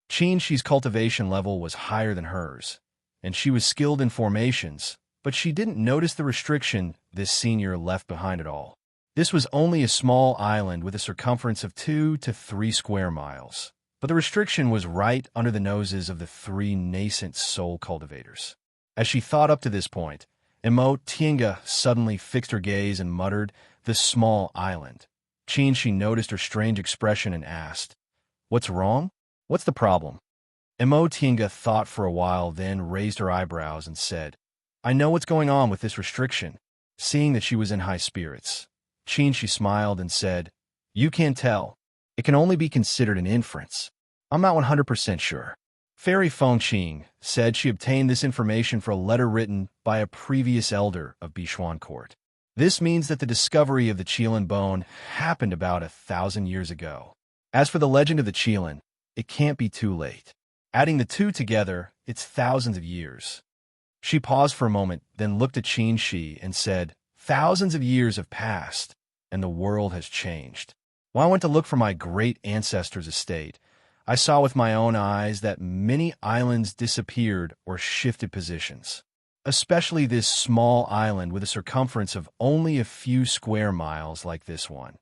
Qin Shi's cultivation level was higher than hers, and she was skilled in formations, but she didn't notice the restriction this senior left behind at all. This was only a small island with a circumference of 2 to 3 square miles, but the restriction was right under the noses of the 3 nascent soul cultivators. As she thought up to this point, Emo Tiange suddenly fixed her gaze and muttered, "The small island." Qin Shi noticed her strange expression and asked, "What's wrong? What's the problem?" Emo Tiange thought for a while, then raised her eyebrows and said, "I know what's going on with this restriction." Seeing that she was in high spirits, Qin Shi smiled and said, "You can't tell. It can only be considered an inference. I'm not 100% sure." Fairy Fengqing said she obtained this information for a letter written by a previous elder of Bishuan Court. This means that the discovery of the Qilin bone happened about 1,000 years ago. As for the legend of the Qilin, it can't be too late. Adding the two together, it's thousands of years. She paused for a moment, then looked at Qin Shi and said, "Thousands of years have passed, and the world has changed. When I went to look for my great ancestor's estate, I saw with my own eyes that many islands disappeared or shifted positions, especially this small island with a circumference of only a few square miles like this one.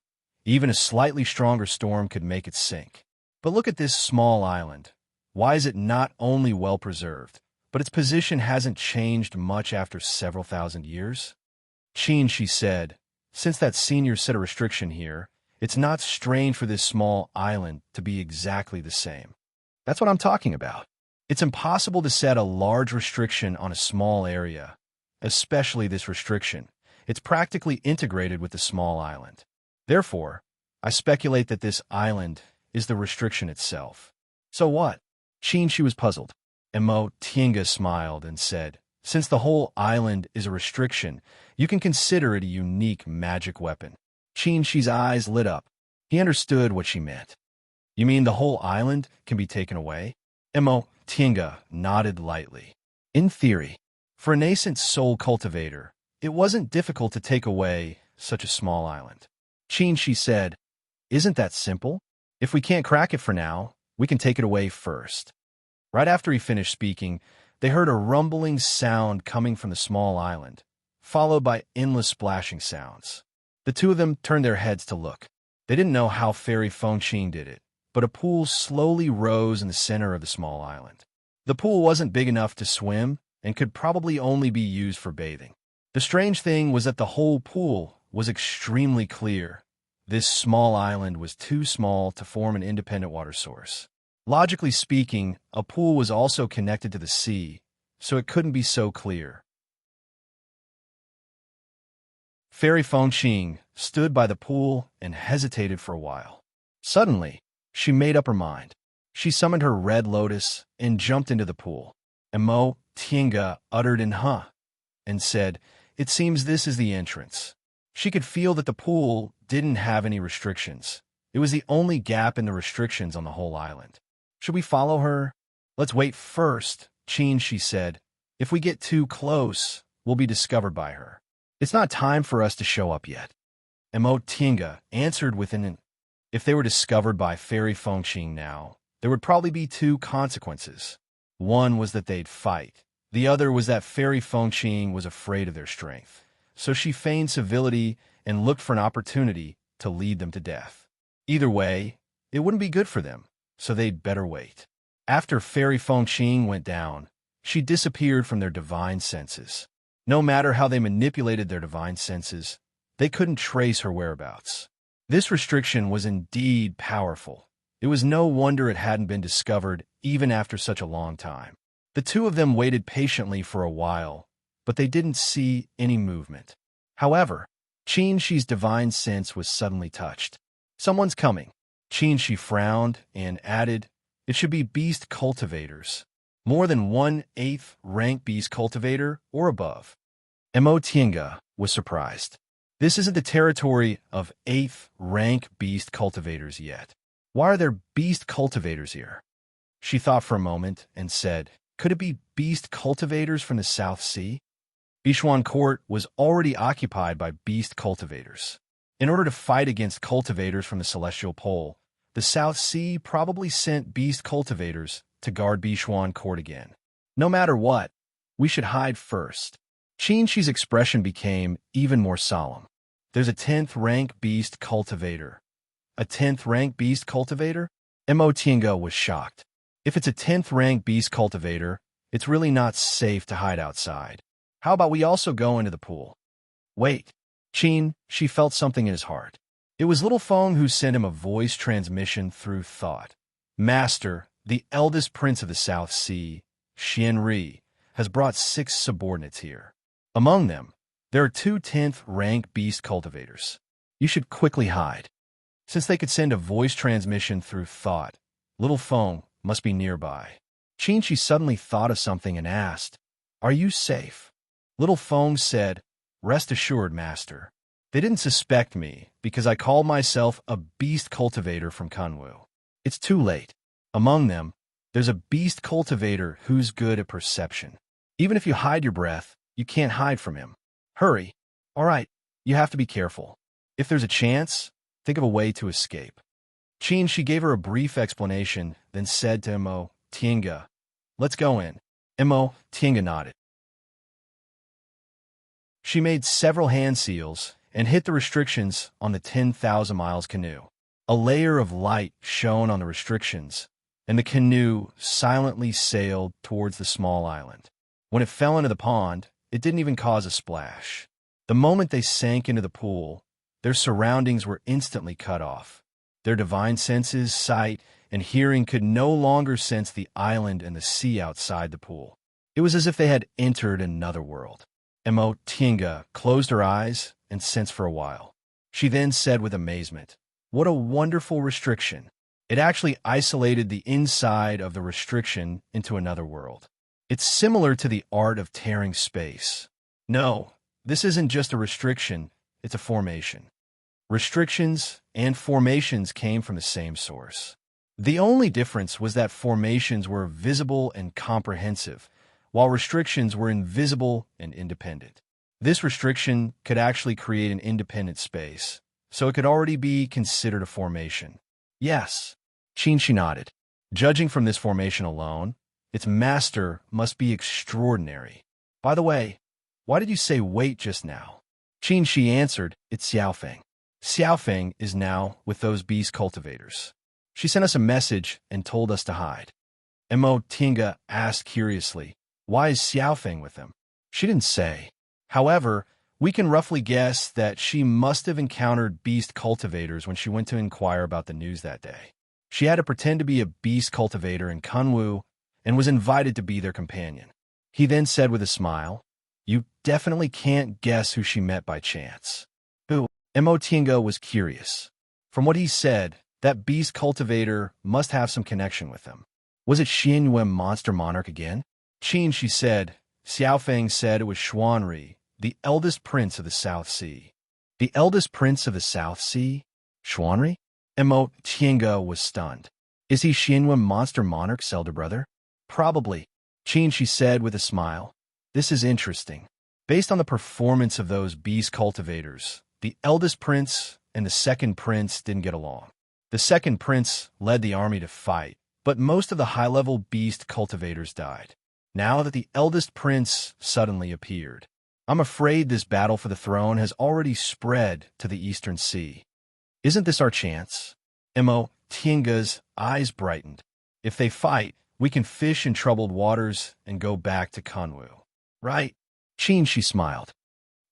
Even a slightly stronger storm could make it sink. But look at this small island. Why is it not only well preserved, but its position hasn't changed much after several thousand years?" Qin Shi said, "Since that senior set a restriction here, it's not strange for this small island to be exactly the same. That's what I'm talking about. It's impossible to set a large restriction on a small area, especially this restriction. It's practically integrated with the small island. Therefore, I speculate that this island is the restriction itself." "So what?" Qin Shi was puzzled. Emo Tiange smiled and said, "Since the whole island is a restriction, you can consider it a unique magic weapon." Qin Shi's eyes lit up. He understood what she meant. "You mean the whole island can be taken away?" Emo Tiange nodded lightly. "In theory, for a nascent soul cultivator, it wasn't difficult to take away such a small island." Qin Shi said, "Isn't that simple? If we can't crack it for now, we can take it away first." Right after he finished speaking, they heard a rumbling sound coming from the small island, followed by endless splashing sounds. The two of them turned their heads to look. They didn't know how Fairy Fengqing did it, but a pool slowly rose in the center of the small island. The pool wasn't big enough to swim and could probably only be used for bathing. The strange thing was that the whole pool was extremely clear. This small island was too small to form an independent water source. Logically speaking, a pool was also connected to the sea, so it couldn't be so clear. Fairy Fengqing stood by the pool and hesitated for a while. Suddenly, she made up her mind. She summoned her red lotus and jumped into the pool. Emo Tiange uttered an "huh" and said, "It seems this is the entrance." She could feel that the pool didn't have any restrictions. It was the only gap in the restrictions on the whole island. "Should we follow her?" "Let's wait first," Qin Shi said. "If we get too close, we'll be discovered by her. It's not time for us to show up yet." Emo Tiange answered with an "If they were discovered by Fairy Fengqing now, there would probably be two consequences. One was that they'd fight. The other was that Fairy Fengqing was afraid of their strength. So she feigned civility and looked for an opportunity to lead them to death. Either way, it wouldn't be good for them, so they'd better wait." After Fairy Feng Qing went down, she disappeared from their divine senses. No matter how they manipulated their divine senses, they couldn't trace her whereabouts. This restriction was indeed powerful. It was no wonder it hadn't been discovered even after such a long time. The two of them waited patiently for a while, but they didn't see any movement. However, Qin-Shi's divine sense was suddenly touched. Someone's coming. Qin-Shi frowned and added, it should be beast cultivators. More than 1/8 rank beast cultivator or above. Mo Tiange was surprised. This isn't the territory of 8th rank beast cultivators yet. Why are there beast cultivators here? She thought for a moment and said, could it be beast cultivators from the South Sea? Bishuan Court was already occupied by beast cultivators. In order to fight against cultivators from the Celestial Pole, the South Sea probably sent beast cultivators to guard Bishuan Court again. No matter what, we should hide first. Qin-Shi's expression became even more solemn. There's a 10th rank beast cultivator. A 10th rank beast cultivator? Mo Tiange was shocked. If it's a 10th rank beast cultivator, it's really not safe to hide outside. How about we also go into the pool? Wait. Qin-Shi felt something in his heart. It was Little Feng who sent him a voice transmission through thought. Master, the eldest prince of the South Sea, Xianri, has brought 6 subordinates here. Among them, there are 2 10th rank beast cultivators. You should quickly hide. Since they could send a voice transmission through thought, Little Feng must be nearby. Qin-Shi suddenly thought of something and asked, are you safe? Little Feng said, rest assured, Master. They didn't suspect me because I called myself a beast cultivator from Kunwu. It's too late. Among them, there's a beast cultivator who's good at perception. Even if you hide your breath, you can't hide from him. Hurry. All right, you have to be careful. If there's a chance, think of a way to escape. Qin-Shi gave her a brief explanation, then said to Mo Tiange, let's go in. Mo Tiange nodded. She made several hand seals and hit the restrictions on the 10,000 miles canoe. A layer of light shone on the restrictions, and the canoe silently sailed towards the small island. When it fell into the pond, it didn't even cause a splash. The moment they sank into the pool, their surroundings were instantly cut off. Their divine senses, sight, and hearing could no longer sense the island and the sea outside the pool. It was as if they had entered another world. Mo Tiange closed her eyes and sensed for a while. She then said with amazement, what a wonderful restriction. It actually isolated the inside of the restriction into another world. It's similar to the art of tearing space. No, this isn't just a restriction, it's a formation. Restrictions and formations came from the same source. The only difference was that formations were visible and comprehensive, while restrictions were invisible and independent. This restriction could actually create an independent space, so it could already be considered a formation. Yes, Qin-Shi nodded. Judging from this formation alone, its master must be extraordinary. By the way, why did you say wait just now? Qin-Shi answered, it's Xiaofeng. Xiaofeng is now with those beast cultivators. She sent us a message and told us to hide. Mo Tiange asked curiously, why is Xiaofeng with them? She didn't say. However, we can roughly guess that she must have encountered beast cultivators when she went to inquire about the news that day. She had to pretend to be a beast cultivator in Kunwu and was invited to be their companion. He then said with a smile, you definitely can't guess who she met by chance. Who? Mo Tiange was curious. From what he said, that beast cultivator must have some connection with them. Was it Xianyuan Monster Monarch again? Qin-Shi said, Xiaofeng said it was Xuanri, the eldest prince of the South Sea. The eldest prince of the South Sea? Xuanri? Mo Tiange was stunned. Is he Xianyuan Monster Monarch's elder brother? Probably, Qin-Shi said with a smile. This is interesting. Based on the performance of those beast cultivators, the eldest prince and the second prince didn't get along. The second prince led the army to fight, but most of the high-level beast cultivators died. Now that the eldest prince suddenly appeared, I'm afraid this battle for the throne has already spread to the Eastern Sea. Isn't this our chance? Mo Tiange's eyes brightened. If they fight, We can fish in troubled waters and go back to Kanwu. Right? Sheen, she smiled.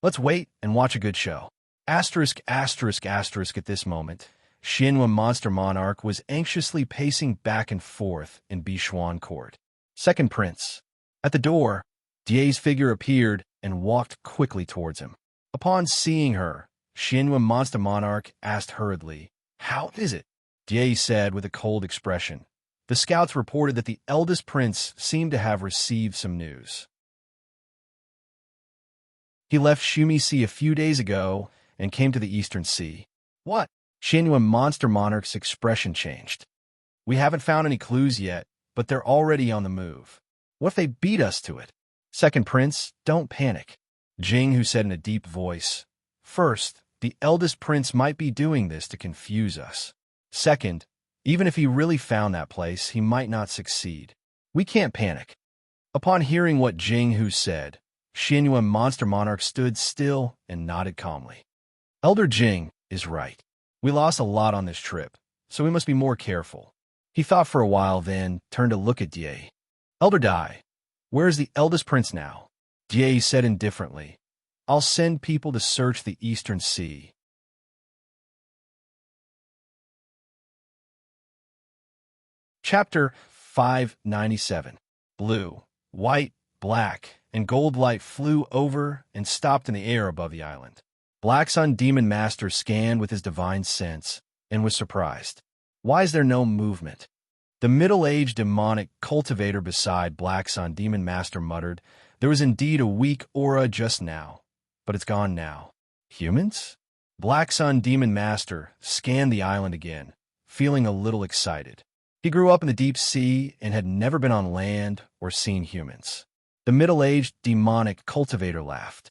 Let's wait and watch a good show. Asterisk, asterisk, asterisk at this moment. Xianwen Monster Monarch was anxiously pacing back and forth in Bishuan Court. Second Prince. At the door, Die's figure appeared and walked quickly towards him. Upon seeing her, Xianwen Monster Monarch asked hurriedly, "How is it?" Die said with a cold expression. The scouts reported that the eldest prince seemed to have received some news. He left Shumi Sea a few days ago and came to the Eastern Sea. What? Xianwen Monster Monarch's expression changed. We haven't found any clues yet, but they're already on the move. What if they beat us to it? Second Prince, don't panic. Jing, who said in a deep voice, "First, the eldest prince might be doing this to confuse us. Second, even if he really found that place, he might not succeed. We can't panic." Upon hearing what Jing Hu said, Xianwen Monster Monarch stood still and nodded calmly. Elder Jing is right. We lost a lot on this trip, so we must be more careful. He thought for a while, then turned to look at Die. Elder Dai, where is the eldest prince now? Die said indifferently, I'll send people to search the Eastern Sea. Chapter 597. Blue, white, black, and gold light flew over and stopped in the air above the island. Black Sun Demon Master scanned with his divine sense and was surprised. Why is there no movement? The middle-aged demonic cultivator beside Black Sun Demon Master muttered, there was indeed a weak aura just now, but it's gone now. Humans? Black Sun Demon Master scanned the island again, feeling a little excited. He grew up in the deep sea and had never been on land or seen humans. The middle-aged demonic cultivator laughed.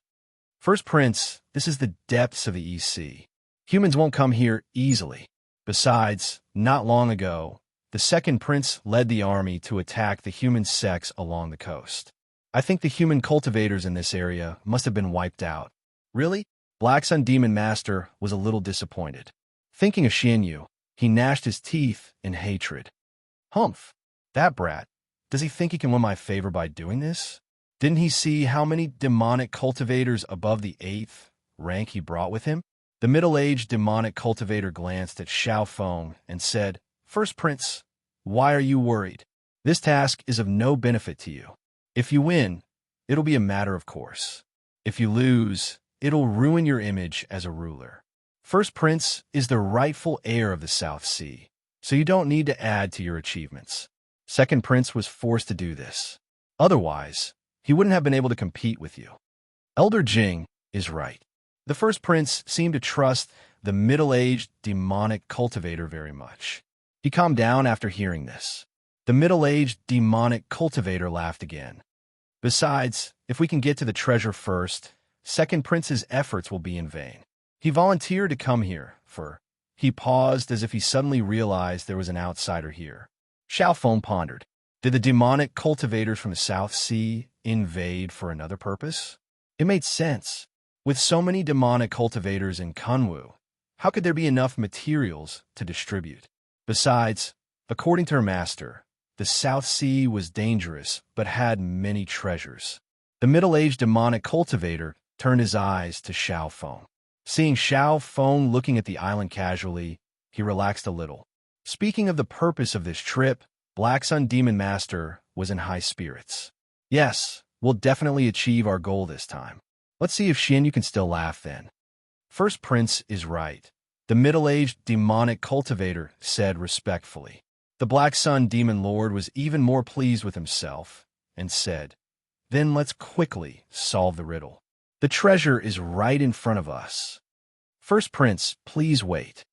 First Prince, this is the depths of the East Sea. Humans won't come here easily. Besides, not long ago, the Second Prince led the army to attack the human sects along the coast. I think the human cultivators in this area must have been wiped out. Really? Black Sun Demon Master was a little disappointed. Thinking of Xianyu, he gnashed his teeth in hatred. Humph! That brat. Does he think he can win my favor by doing this? Didn't he see how many demonic cultivators above the 8th rank he brought with him? The middle-aged demonic cultivator glanced at Xiao Feng and said, First Prince, why are you worried? This task is of no benefit to you. If you win, it'll be a matter of course. If you lose, it'll ruin your image as a ruler. First Prince is the rightful heir of the South Sea, so you don't need to add to your achievements. Second Prince was forced to do this. Otherwise, he wouldn't have been able to compete with you. Elder Jing is right. The First Prince seemed to trust the middle-aged demonic cultivator very much. He calmed down after hearing this. The middle-aged demonic cultivator laughed again. Besides, if we can get to the treasure first, Second Prince's efforts will be in vain. He volunteered to come here, for he paused as if he suddenly realized there was an outsider here. Xiao Feng pondered. Did the demonic cultivators from the South Sea invade for another purpose? It made sense. With so many demonic cultivators in Kanwu, how could there be enough materials to distribute? Besides, according to her master, the South Sea was dangerous but had many treasures. The middle-aged demonic cultivator turned his eyes to Xiao Feng. Seeing Xiao Feng looking at the island casually, he relaxed a little. Speaking of the purpose of this trip, Black Sun Demon Master was in high spirits. Yes, we'll definitely achieve our goal this time. Let's see if Xianyu can still laugh then. First Prince is right. The middle-aged demonic cultivator said respectfully. The Black Sun Demon Lord was even more pleased with himself and said, Then let's quickly solve the riddle. The treasure is right in front of us. First Prince, please wait.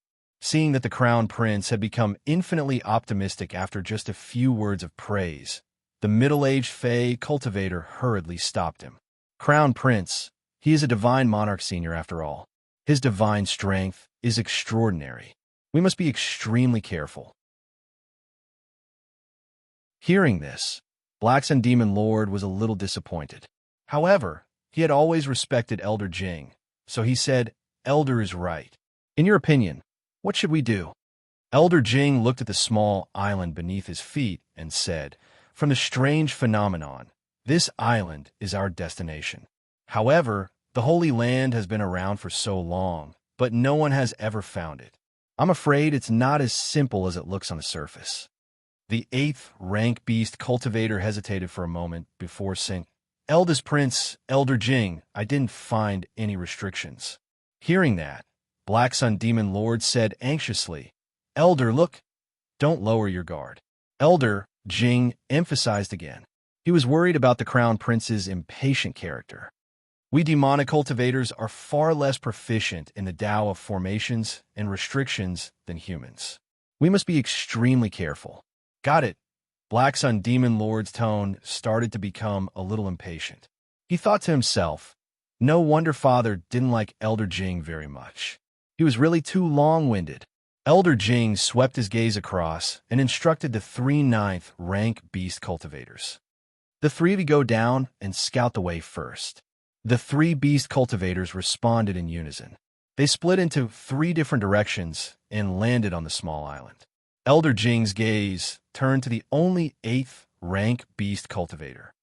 Seeing that the Crown Prince had become infinitely optimistic after just a few words of praise, the middle-aged Fey cultivator hurriedly stopped him. Crown Prince, he is a divine monarch senior after all. His divine strength is extraordinary. We must be extremely careful. Hearing this, Black Sun Demon Lord was a little disappointed. However, he had always respected Elder Jing, so he said, Elder is right. In your opinion, what should we do? Elder Jing looked at the small island beneath his feet and said, from the strange phenomenon. This island is our destination. However, the Holy Land has been around for so long, but no one has ever found it. I'm afraid it's not as simple as it looks on the surface." The 8th rank beast cultivator hesitated for a moment before saying, "Eldest Prince, Elder Jing, I didn't find any restrictions." Hearing that, Black Sun Demon Lord said anxiously, "Elder, look, don't lower your guard." Elder Jing emphasized again. He was worried about the Crown Prince's impatient character. "We demonic cultivators are far less proficient in the Tao of formations and restrictions than humans. We must be extremely careful." "Got it." Black Sun Demon Lord's tone started to become a little impatient. He thought to himself, no wonder Father didn't like Elder Jing very much. He was really too long-winded. Elder Jing swept his gaze across and instructed the 3 9th rank beast cultivators. "The 3 of you go down and scout the way first." The 3 beast cultivators responded in unison. They split into 3 different directions and landed on the small island. Elder Jing's gaze turned to the only 8th rank beast cultivator.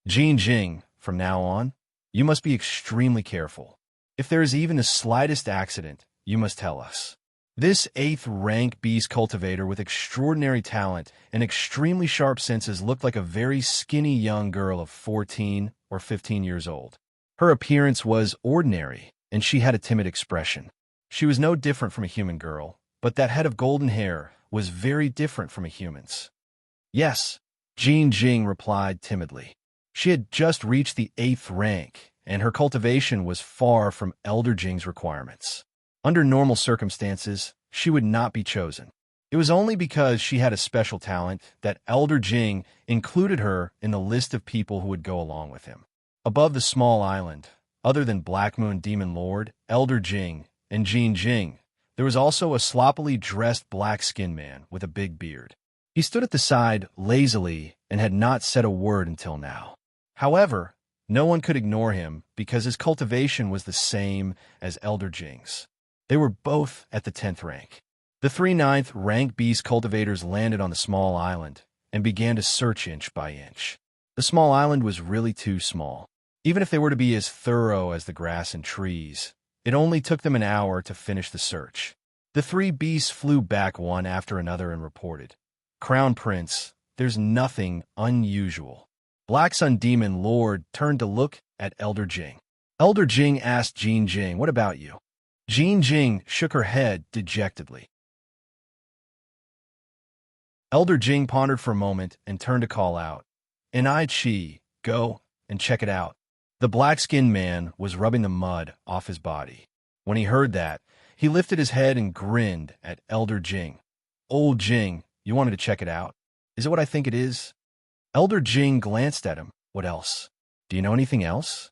Jing, from now on, you must be extremely careful. If there is even the slightest accident, you must tell us." This 8th rank beast cultivator with extraordinary talent and extremely sharp senses looked like a very skinny young girl of 14 or 15 years old. Her appearance was ordinary, and she had a timid expression. She was no different from a human girl, but that head of golden hair was very different from a human's. "Yes," Jing replied timidly. She had just reached the 8th rank, and her cultivation was far from Elder Jing's requirements. Under normal circumstances, she would not be chosen. It was only because she had a special talent that Elder Jing included her in the list of people who would go along with him. Above the small island, other than Black Moon Demon Lord, Elder Jing, and Jing, there was also a sloppily dressed black-skinned man with a big beard. He stood at the side lazily and had not said a word until now. However, no one could ignore him because his cultivation was the same as Elder Jing's. They were both at the 10th rank. The 3 9th rank beast cultivators landed on the small island and began to search inch by inch. The small island was really too small. Even if they were to be as thorough as the grass and trees, it only took them an hour to finish the search. The 3 beasts flew back one after another and reported, "Crown Prince, there's nothing unusual." Black Sun Demon Lord turned to look at Elder Jing. Elder Jing asked Jing, "What about you?" Jing shook her head dejectedly. Elder Jing pondered for a moment and turned to call out, "Enrich, go and check it out." The black-skinned man was rubbing the mud off his body. When he heard that, he lifted his head and grinned at Elder Jing. "Old Jing, you wanted to check it out? Is it what I think it is?" Elder Jing glanced at him. "What else? Do you know anything else?"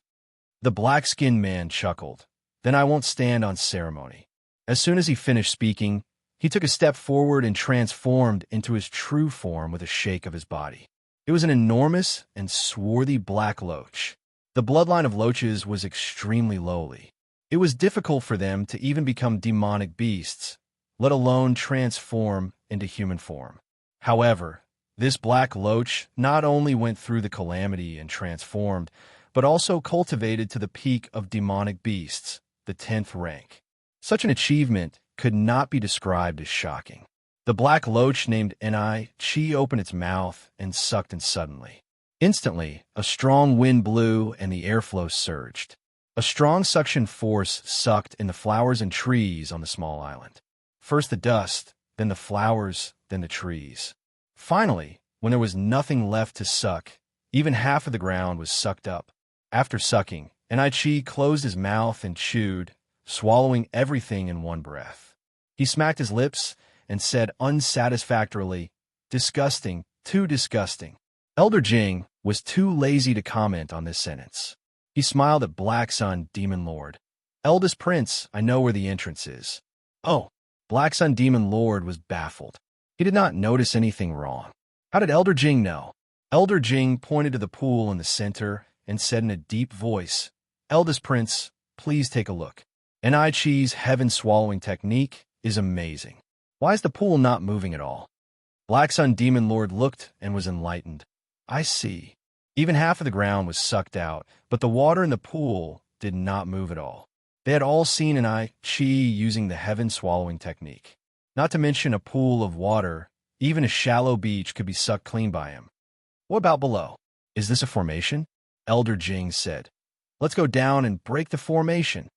The black-skinned man chuckled. "Then I won't stand on ceremony." As soon as he finished speaking, he took a step forward and transformed into his true form with a shake of his body. It was an enormous and swarthy black loach. The bloodline of loaches was extremely lowly. It was difficult for them to even become demonic beasts, let alone transform into human form. However, this black loach not only went through the calamity and transformed, but also cultivated to the peak of demonic beasts, the 10th rank. Such an achievement could not be described as shocking. The black loach named Enrich opened its mouth and sucked in suddenly. Instantly, a strong wind blew and the airflow surged. A strong suction force sucked in the flowers and trees on the small island. First the dust, then the flowers, then the trees. Finally, when there was nothing left to suck, even half of the ground was sucked up. After sucking, Enrich closed his mouth and chewed, swallowing everything in one breath. He smacked his lips and said unsatisfactorily, "Disgusting, too disgusting." Elder Jing was too lazy to comment on this sentence. He smiled at Black Sun Demon Lord. "Eldest Prince, I know where the entrance is." "Oh." Black Sun Demon Lord was baffled. He did not notice anything wrong. How did Elder Jing know? Elder Jing pointed to the pool in the center and said in a deep voice, "Eldest Prince, please take a look. Enrich's heaven-swallowing technique is amazing. Why is the pool not moving at all?" Black Sun Demon Lord looked and was enlightened. I see. Even half of the ground was sucked out, but the water in the pool did not move at all. They had all seen an chi using the heaven-swallowing technique. Not to mention a pool of water, even a shallow beach could be sucked clean by him. What about below? Is this a formation? Elder Jing said. Let's go down and break the formation.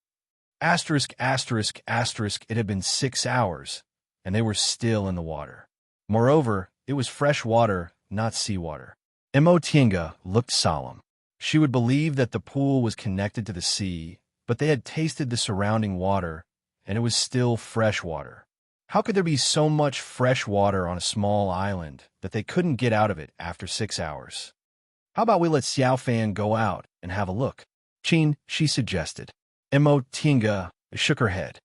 Asterisk, asterisk, asterisk, it had been 6 hours, and they were still in the water. Moreover, it was fresh water, not seawater. Mo Tienga looked solemn. She would believe that the pool was connected to the sea, but they had tasted the surrounding water, and it was still fresh water. How could there be so much fresh water on a small island that they couldn't get out of it after 6 hours? How about we let Xiao Fan go out and have a look? Qin, she suggested. Mo Tienga shook her head.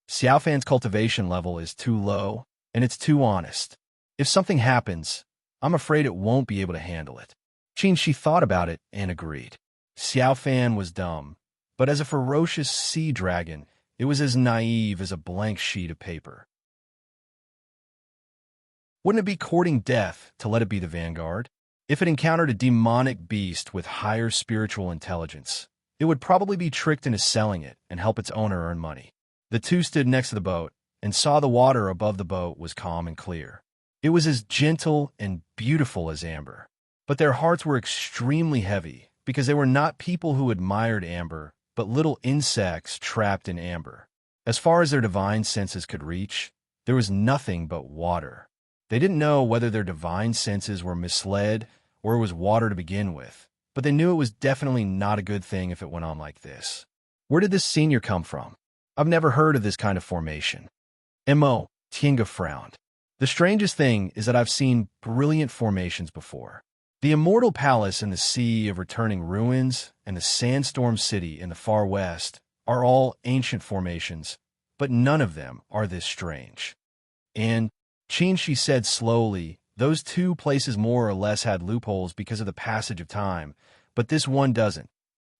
Xiao Fan's cultivation level is too low, and it's too honest. If something happens, I'm afraid it won't be able to handle it. Qin, she thought about it and agreed. Xiao Fan was dumb, but as a ferocious sea dragon, it was as naive as a blank sheet of paper. Wouldn't it be courting death to let it be the vanguard? If it encountered a demonic beast with higher spiritual intelligence, it would probably be tricked into selling it and help its owner earn money. The two stood next to the boat and saw the water above the boat was calm and clear. It was as gentle and beautiful as amber. But their hearts were extremely heavy because they were not people who admired amber, but little insects trapped in amber. As far as their divine senses could reach, there was nothing but water. They didn't know whether their divine senses were misled or it was water to begin with, but they knew it was definitely not a good thing if it went on like this. Where did this senior come from? I've never heard of this kind of formation. Mo Tienga frowned. The strangest thing is that I've seen brilliant formations before. The Immortal Palace in the Sea of Returning Ruins and the Sandstorm City in the far west are all ancient formations, but none of them are this strange. And, Qin, she said slowly, those two places more or less had loopholes because of the passage of time, but this one doesn't.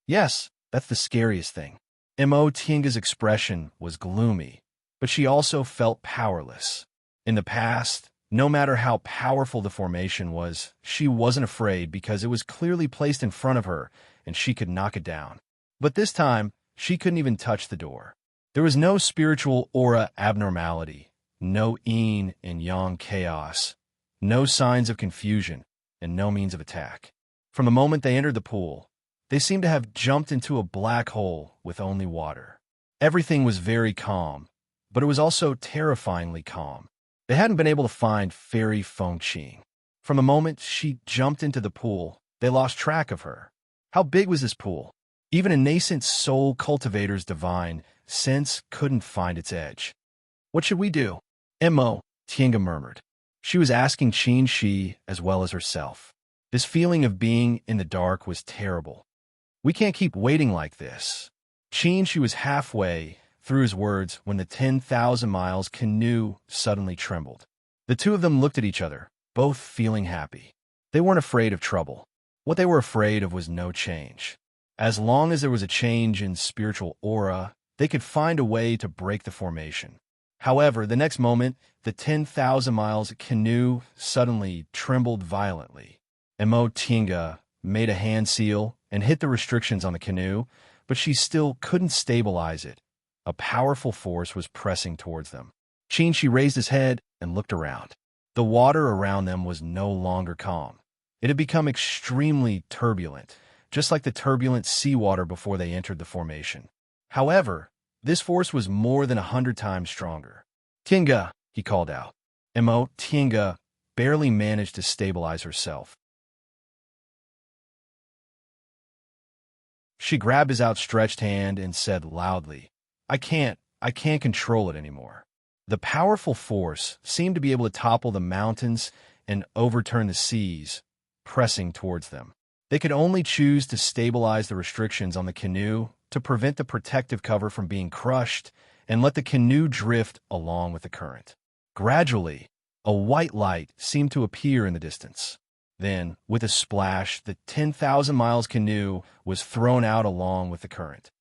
Yes, that's the scariest thing. Mo Tienga's expression was gloomy, but she also felt powerless. In the past, no matter how powerful the formation was, she wasn't afraid because it was clearly placed in front of her and she could knock it down. But this time, she couldn't even touch the door. There was no spiritual aura abnormality, no yin and yang chaos, no signs of confusion, and no means of attack. From the moment they entered the pool, they seemed to have jumped into a black hole with only water. Everything was very calm, but it was also terrifyingly calm. They hadn't been able to find Fairy Fengqing. From the moment she jumped into the pool, they lost track of her. How big was this pool? Even a nascent soul cultivator's divine sense couldn't find its edge. What should we do? Mo Tienga murmured. She was asking Qin Shi as well as herself. This feeling of being in the dark was terrible. We can't keep waiting like this. Qin Shi was halfway through his words when the 10,000 miles canoe suddenly trembled. The two of them looked at each other, both feeling happy. They weren't afraid of trouble. What they were afraid of was no change. As long as there was a change in spiritual aura, they could find a way to break the formation. However, the next moment, the 10,000 miles canoe suddenly trembled violently. Mo Tienga made a hand seal and hit the restrictions on the canoe, but she still couldn't stabilize it. A powerful force was pressing towards them. Qin Shi raised his head and looked around. The water around them was no longer calm. It had become extremely turbulent, just like the turbulent seawater before they entered the formation. However, this force was more than 100 times stronger. Tienga, he called out. Mo Tienga barely managed to stabilize herself. She grabbed his outstretched hand and said loudly, I can't control it anymore. The powerful force seemed to be able to topple the mountains and overturn the seas, pressing towards them. They could only choose to stabilize the restrictions on the canoe to prevent the protective cover from being crushed and let the canoe drift along with the current. Gradually, a white light seemed to appear in the distance. Then, with a splash, the 10,000 miles canoe was thrown out along with the current.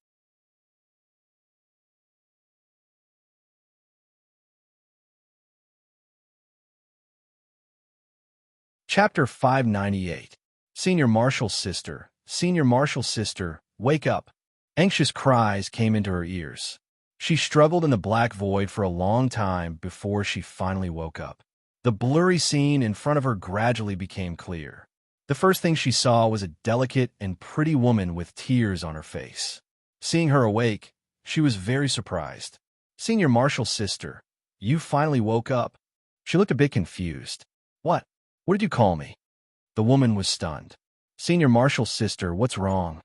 Chapter 598. Senior Marshal's sister, Senior Marshal's sister, wake up. Anxious cries came into her ears. She struggled in the black void for a long time before she finally woke up. The blurry scene in front of her gradually became clear. The first thing she saw was a delicate and pretty woman with tears on her face. Seeing her awake, she was very surprised. Senior Marshal's sister, you finally woke up. She looked a bit confused. What? What did you call me? The woman was stunned. Senior Marshal's sister, what's wrong?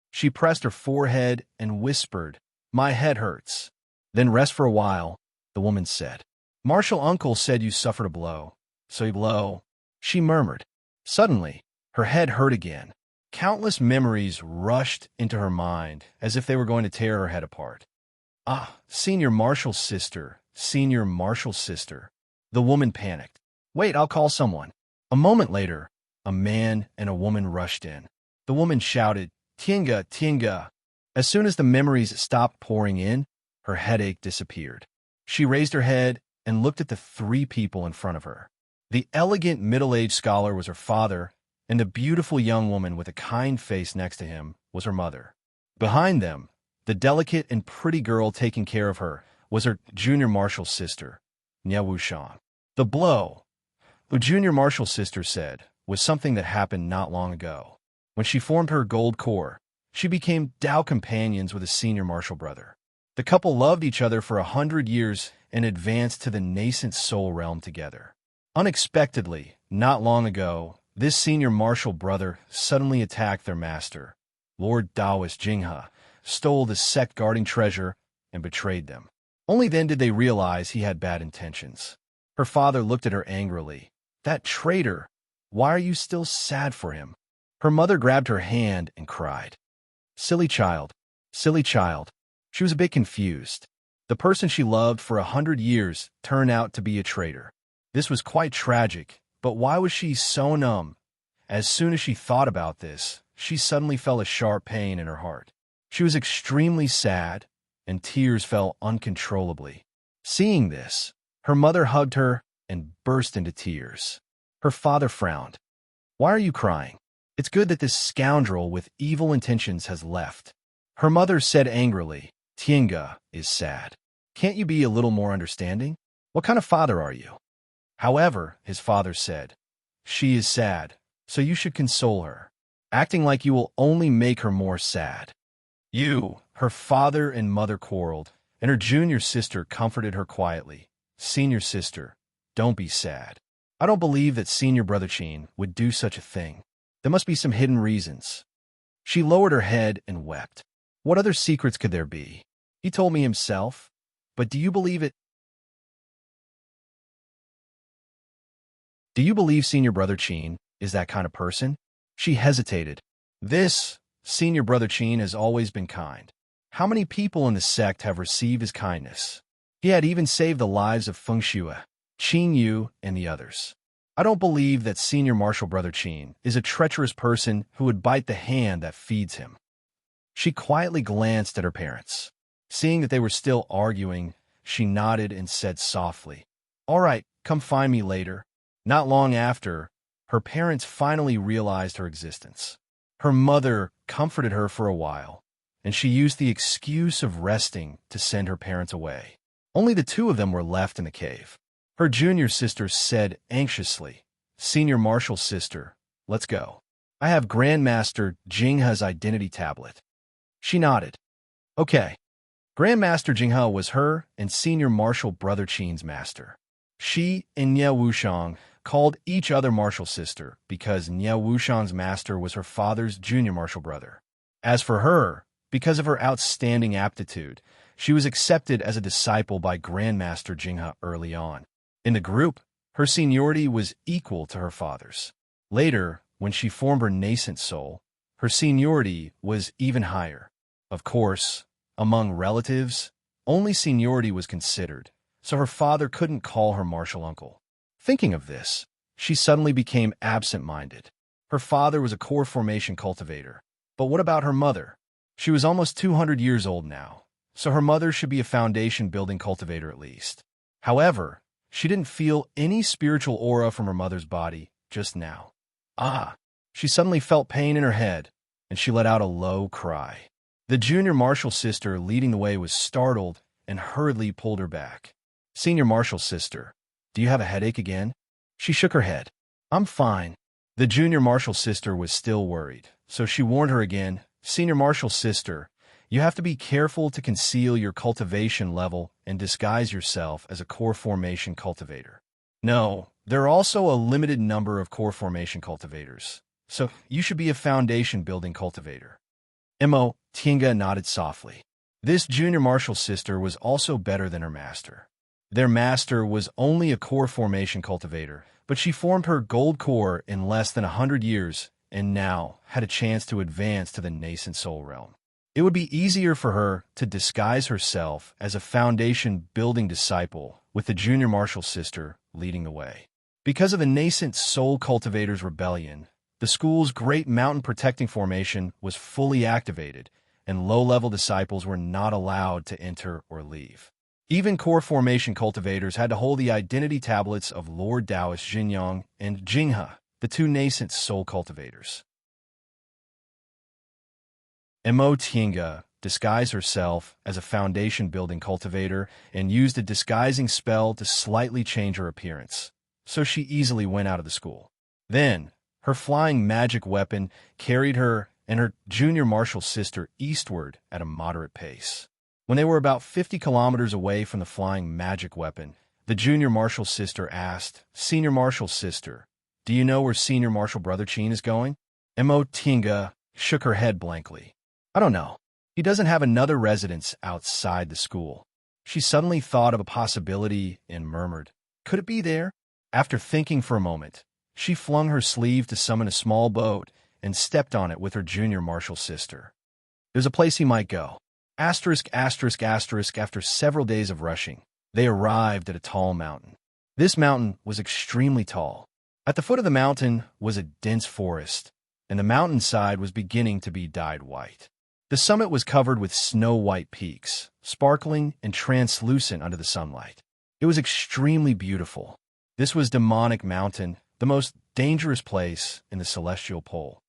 She pressed her forehead and whispered, my head hurts. Then rest for a while, the woman said. Marshal uncle said you suffered a blow. So you blow, she murmured. Suddenly, her head hurt again. Countless memories rushed into her mind as if they were going to tear her head apart. Senior Marshal's sister, Senior Marshal's sister. The woman panicked. Wait, I'll call someone. A moment later, a man and a woman rushed in. The woman shouted, Tienga, Tienga. As soon as the memories stopped pouring in, her headache disappeared. She raised her head and looked at the three people in front of her. The elegant middle-aged scholar was her father, and the beautiful young woman with a kind face next to him was her mother. Behind them, the delicate and pretty girl taking care of her was her junior marshal's sister, Nia Wushang. The blow, the junior marshal's sister said, was something that happened not long ago. When she formed her gold core, she became Tao companions with a senior marshal brother. The couple loved each other for 100 years and advanced to the nascent soul realm together. Unexpectedly, not long ago, this senior marshal brother suddenly attacked their master, Lord Taoist Jinghe, stole the sect guarding treasure, and betrayed them. Only then did they realize he had bad intentions. Her father looked at her angrily. That traitor! Why are you still sad for him? Her mother grabbed her hand and cried. Silly child, silly child. She was a bit confused. The person she loved for 100 years turned out to be a traitor. This was quite tragic, but why was she so numb? As soon as she thought about this, she suddenly felt a sharp pain in her heart. She was extremely sad, and tears fell uncontrollably. Seeing this, her mother hugged her and burst into tears. Her father frowned. Why are you crying? It's good that this scoundrel with evil intentions has left. Her mother said angrily, Tienga is sad. Can't you be a little more understanding? What kind of father are you? However, his father said, she is sad, so you should console her, acting like you will only make her more sad. Her father and mother quarreled, and her junior sister comforted her quietly. Senior sister, don't be sad. I don't believe that senior brother Qin would do such a thing. There must be some hidden reasons. She lowered her head and wept. What other secrets could there be? He told me himself, but do you believe it? Do you believe senior brother Qin is that kind of person? She hesitated. Senior brother Qin has always been kind. How many people in the sect have received his kindness? He had even saved the lives of Feng Shui, Qin Yu, and the others. I don't believe that senior marshal brother Qin is a treacherous person who would bite the hand that feeds him. She quietly glanced at her parents. Seeing that they were still arguing, she nodded and said softly, All right, come find me later. Not long after, her parents finally realized her existence. Her mother comforted her for a while, and she used the excuse of resting to send her parents away. Only the two of them were left in the cave. Her junior sister said anxiously, Senior Marshal's sister, let's go. I have Grandmaster Jinghe's identity tablet. She nodded. Okay. Grandmaster Jinghe was her and Senior Marshal Brother Qin's master. She and Nia Wushang called each other Marshal sister because Nia Wushang's master was her father's junior marshal brother. As for her, because of her outstanding aptitude, she was accepted as a disciple by Grandmaster Jinghe early on. In the group, her seniority was equal to her father's. Later, when she formed her nascent soul, her seniority was even higher. Of course, among relatives, only seniority was considered, so her father couldn't call her marshal uncle. Thinking of this, she suddenly became absent-minded. Her father was a core formation cultivator. But what about her mother? She was almost 200 years old now, so her mother should be a foundation-building cultivator at least. However, she didn't feel any spiritual aura from her mother's body just now. She suddenly felt pain in her head, and she let out a low cry. The junior marshal sister leading the way was startled and hurriedly pulled her back. Senior marshal sister, do you have a headache again? She shook her head. I'm fine. The junior marshal sister was still worried, so she warned her again. Senior marshal sister, you have to be careful to conceal your cultivation level and disguise yourself as a core formation cultivator. No, there are also a limited number of core formation cultivators, so you should be a foundation building cultivator. Mo. Tinga nodded softly. This junior marshal sister was also better than her master. Their master was only a core formation cultivator, but she formed her gold core in less than 100 years and now had a chance to advance to the nascent soul realm. It would be easier for her to disguise herself as a foundation-building disciple with the junior marshal sister leading the way. Because of the nascent soul cultivators' rebellion, the school's great mountain protecting formation was fully activated, and low-level disciples were not allowed to enter or leave. Even core formation cultivators had to hold the identity tablets of Lord Taoist Jinyang and Jinghe, the two nascent soul cultivators. Mo Tinga disguised herself as a foundation-building cultivator and used a disguising spell to slightly change her appearance, so she easily went out of the school. Then, her flying magic weapon carried her and her junior marshal sister eastward at a moderate pace. When they were about 50 kilometers away from the flying magic weapon, the junior marshal sister asked, Senior marshal sister, do you know where senior marshal brother Chin is going? Mo Tinga shook her head blankly. I don't know. He doesn't have another residence outside the school. She suddenly thought of a possibility and murmured, could it be there? After thinking for a moment, she flung her sleeve to summon a small boat and stepped on it with her junior marshal sister. There's a place he might go. After several days of rushing, they arrived at a tall mountain. This mountain was extremely tall. At the foot of the mountain was a dense forest, and the mountainside was beginning to be dyed white. The summit was covered with snow-white peaks, sparkling and translucent under the sunlight. It was extremely beautiful. This was Demonic Mountain, the most dangerous place in the Celestial Pole.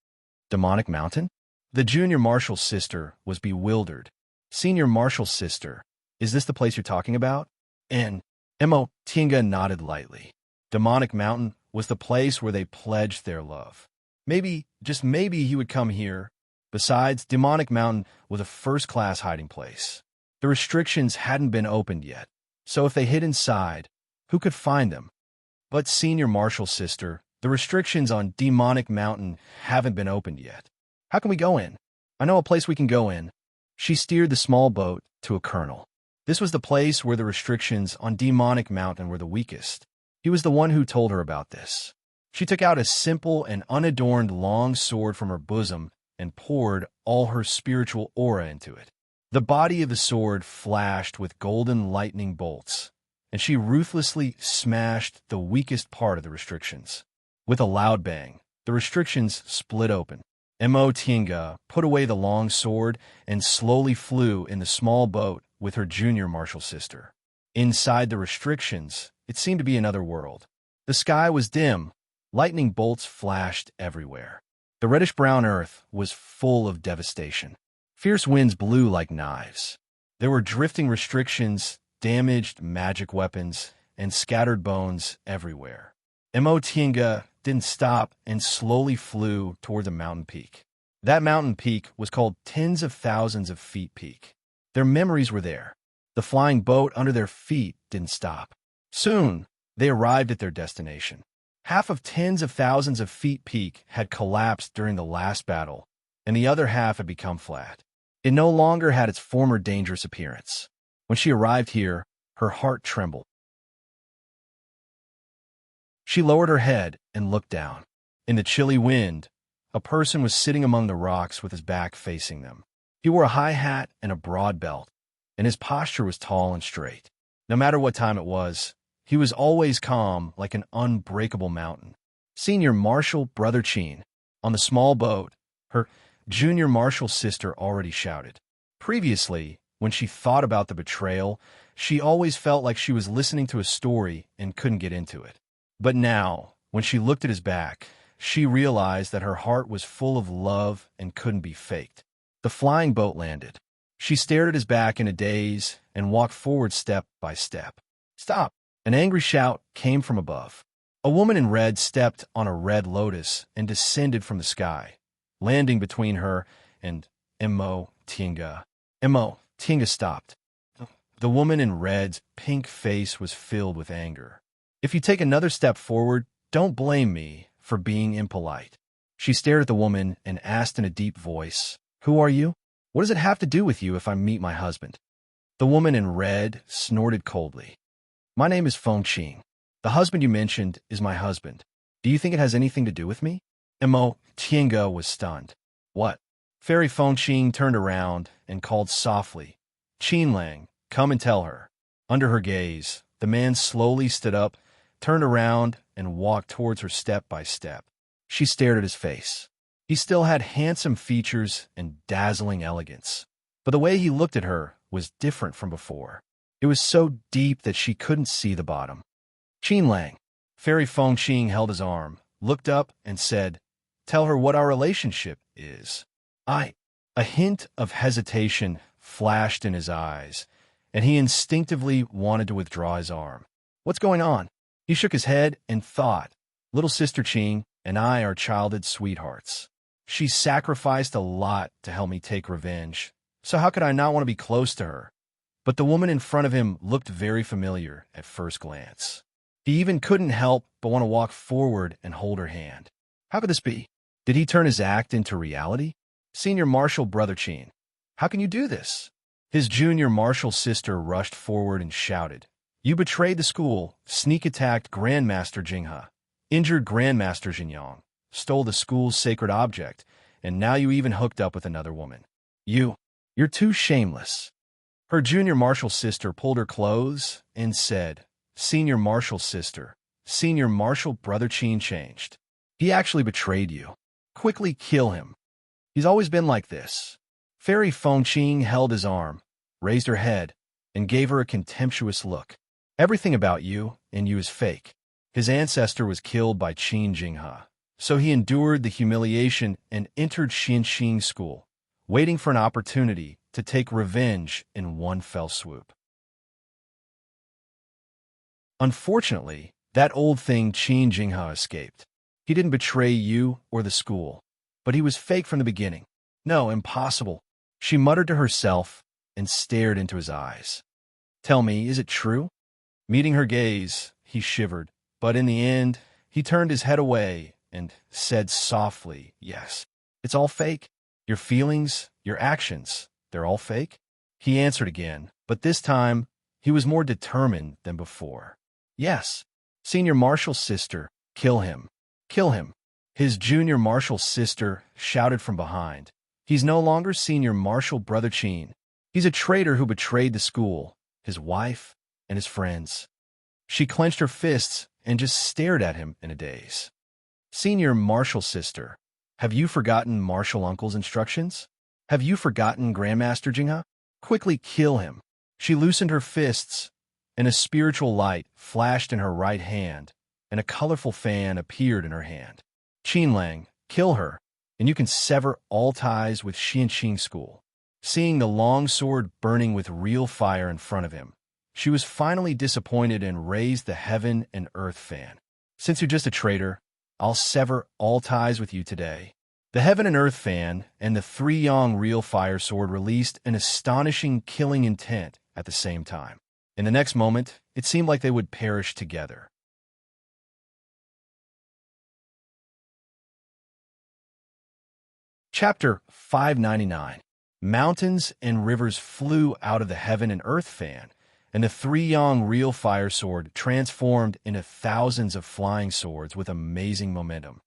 Demonic Mountain? The junior marshal sister was bewildered. Senior marshal sister, is this the place you're talking about? And Mo Tinga nodded lightly. Demonic Mountain was the place where they pledged their love. Maybe, just maybe he would come here. Besides, Demonic Mountain was a first-class hiding place. The restrictions hadn't been opened yet, so if they hid inside, who could find them? But Senior Marshal Sister, the restrictions on Demonic Mountain haven't been opened yet. How can we go in? I know a place we can go in. She steered the small boat to a kernel. This was the place where the restrictions on Demonic Mountain were the weakest. He was the one who told her about this. She took out a simple and unadorned long sword from her bosom and poured all her spiritual aura into it. The body of the sword flashed with golden lightning bolts, and she ruthlessly smashed the weakest part of the restrictions. With a loud bang, the restrictions split open. Mo Tinga put away the long sword and slowly flew in the small boat with her junior marshal sister. Inside the restrictions, it seemed to be another world. The sky was dim. Lightning bolts flashed everywhere. The reddish-brown earth was full of devastation. Fierce winds blew like knives. There were drifting restrictions, damaged magic weapons, and scattered bones everywhere. Mo Tinga didn't stop and slowly flew towards a mountain peak. That mountain peak was called Tens of Thousands of Feet Peak. Their memories were there. The flying boat under their feet didn't stop. Soon, they arrived at their destination. Half of Tens of Thousands of Feet Peak had collapsed during the last battle, and the other half had become flat. It no longer had its former dangerous appearance. When she arrived here, her heart trembled. She lowered her head and looked down. In the chilly wind, a person was sitting among the rocks with his back facing them. He wore a high hat and a broad belt, and his posture was tall and straight. No matter what time it was, he was always calm like an unbreakable mountain. Senior Marshal Brother Chin. On the small boat, her junior marshal sister already shouted. Previously, when she thought about the betrayal, she always felt like she was listening to a story and couldn't get into it. But now, when she looked at his back, she realized that her heart was full of love and couldn't be faked. The flying boat landed. She stared at his back in a daze and walked forward step by step. "Stop!" An angry shout came from above. A woman in red stepped on a red lotus and descended from the sky, landing between her and Tinga. Tinga stopped. The woman in red's pink face was filled with anger. "If you take another step forward, don't blame me for being impolite." She stared at the woman and asked in a deep voice, "Who are you? What does it have to do with you if I meet my husband?" The woman in red snorted coldly. "My name is Feng Qing. The husband you mentioned is my husband. Do you think it has anything to do with me?" Tinga was stunned. "What?" Fairy Feng Qing turned around and called softly, "Qin Lang, come and tell her." Under her gaze, the man slowly stood up, turned around, and walked towards her step by step. She stared at his face. He still had handsome features and dazzling elegance, but the way he looked at her was different from before. It was so deep that she couldn't see the bottom. "Qin Lang." Fairy Feng Qing held his arm, looked up, and said, "Tell her what our relationship is." A hint of hesitation flashed in his eyes, and he instinctively wanted to withdraw his arm. "What's going on?" He shook his head and thought, "Little Sister Qing and I are childhood sweethearts. She sacrificed a lot to help me take revenge, so how could I not want to be close to her?" But the woman in front of him looked very familiar at first glance. He even couldn't help but want to walk forward and hold her hand. How could this be? Did he turn his act into reality? "Senior Marshal Brother Qin, how can you do this?" His junior marshal sister rushed forward and shouted, "You betrayed the school, sneak-attacked Grandmaster Jinghe, injured Grandmaster Jinyang, stole the school's sacred object, and now you even hooked up with another woman. You're too shameless." Her junior marshal sister pulled her clothes and said, "Senior Marshal sister, Senior Marshal Brother Qin changed. He actually betrayed you. Quickly kill him. He's always been like this." Fairy Feng Qing held his arm, raised her head, and gave her a contemptuous look. "Everything about you and you is fake." His ancestor was killed by Qin Jinghe, so he endured the humiliation and entered Xianxing School, waiting for an opportunity to take revenge in one fell swoop. Unfortunately, that old thing Qin Jinghe escaped. He didn't betray you or the school, but he was fake from the beginning. "No, impossible," she muttered to herself and stared into his eyes. "Tell me, is it true?" Meeting her gaze, he shivered, but in the end, he turned his head away and said softly, "Yes, it's all fake. Your feelings, your actions, they're all fake?" He answered again, but this time, he was more determined than before. "Yes. Senior Marshal's sister, kill him. Kill him." His junior marshal sister shouted from behind, "He's no longer Senior Marshal Brother Qin. He's a traitor who betrayed the school, his wife, and his friends." She clenched her fists and just stared at him in a daze. "Senior Marshal sister, have you forgotten Marshal Uncle's instructions? Have you forgotten Grandmaster Jinghe? Quickly kill him." She loosened her fists, and a spiritual light flashed in her right hand, and a colorful fan appeared in her hand. "Qin Lang, kill her, and you can sever all ties with Xianxing School." Seeing the long sword burning with real fire in front of him, she was finally disappointed and raised the heaven and earth fan. "Since you're just a traitor, I'll sever all ties with you today." The heaven and earth fan and the three-yong real fire sword released an astonishing killing intent at the same time. In the next moment, it seemed like they would perish together. Chapter 599. Mountains and rivers flew out of the heaven and earth fan, and the three-yong real fire sword transformed into thousands of flying swords with amazing momentum.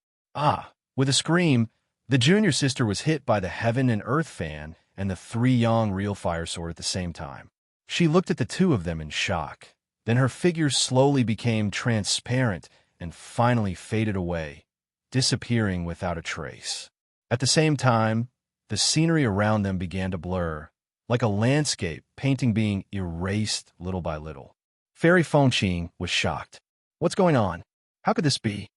With a scream, the junior sister was hit by the heaven and earth fan and the three-yong real fire sword at the same time. She looked at the two of them in shock. Then her figure slowly became transparent and finally faded away, disappearing without a trace. At the same time, the scenery around them began to blur, like a landscape painting being erased little by little. Fairy Feng Qing was shocked. "What's going on? How could this be?"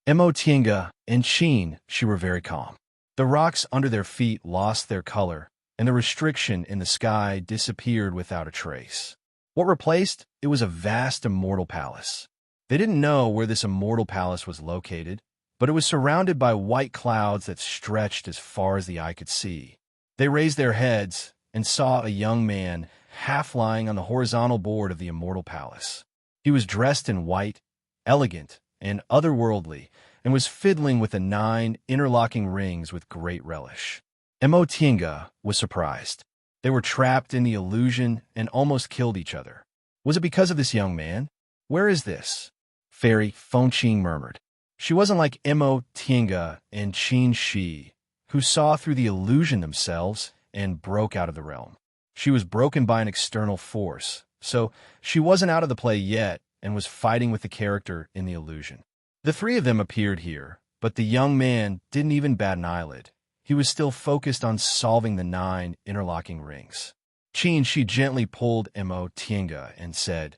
Emotinga and Sheen, she were very calm. The rocks under their feet lost their color, and the restriction in the sky disappeared without a trace. What replaced it was a vast immortal palace. They didn't know where this immortal palace was located, but it was surrounded by white clouds that stretched as far as the eye could see. They raised their heads and saw a young man half lying on the horizontal board of the immortal palace. He was dressed in white, elegant, and otherworldly, and was fiddling with the 9 interlocking rings with great relish. Emotinga was surprised. They were trapped in the illusion and almost killed each other. Was it because of this young man? Where is this? Fairy Fonqing murmured. She wasn't like Emotinga and Qin Shi, who saw through the illusion themselves and broke out of the realm. She was broken by an external force, so she wasn't out of the play yet and was fighting with the character in the illusion. The 3 of them appeared here, but the young man didn't even bat an eyelid. He was still focused on solving the 9 interlocking rings. Qin Shi gently pulled Emotinga and said,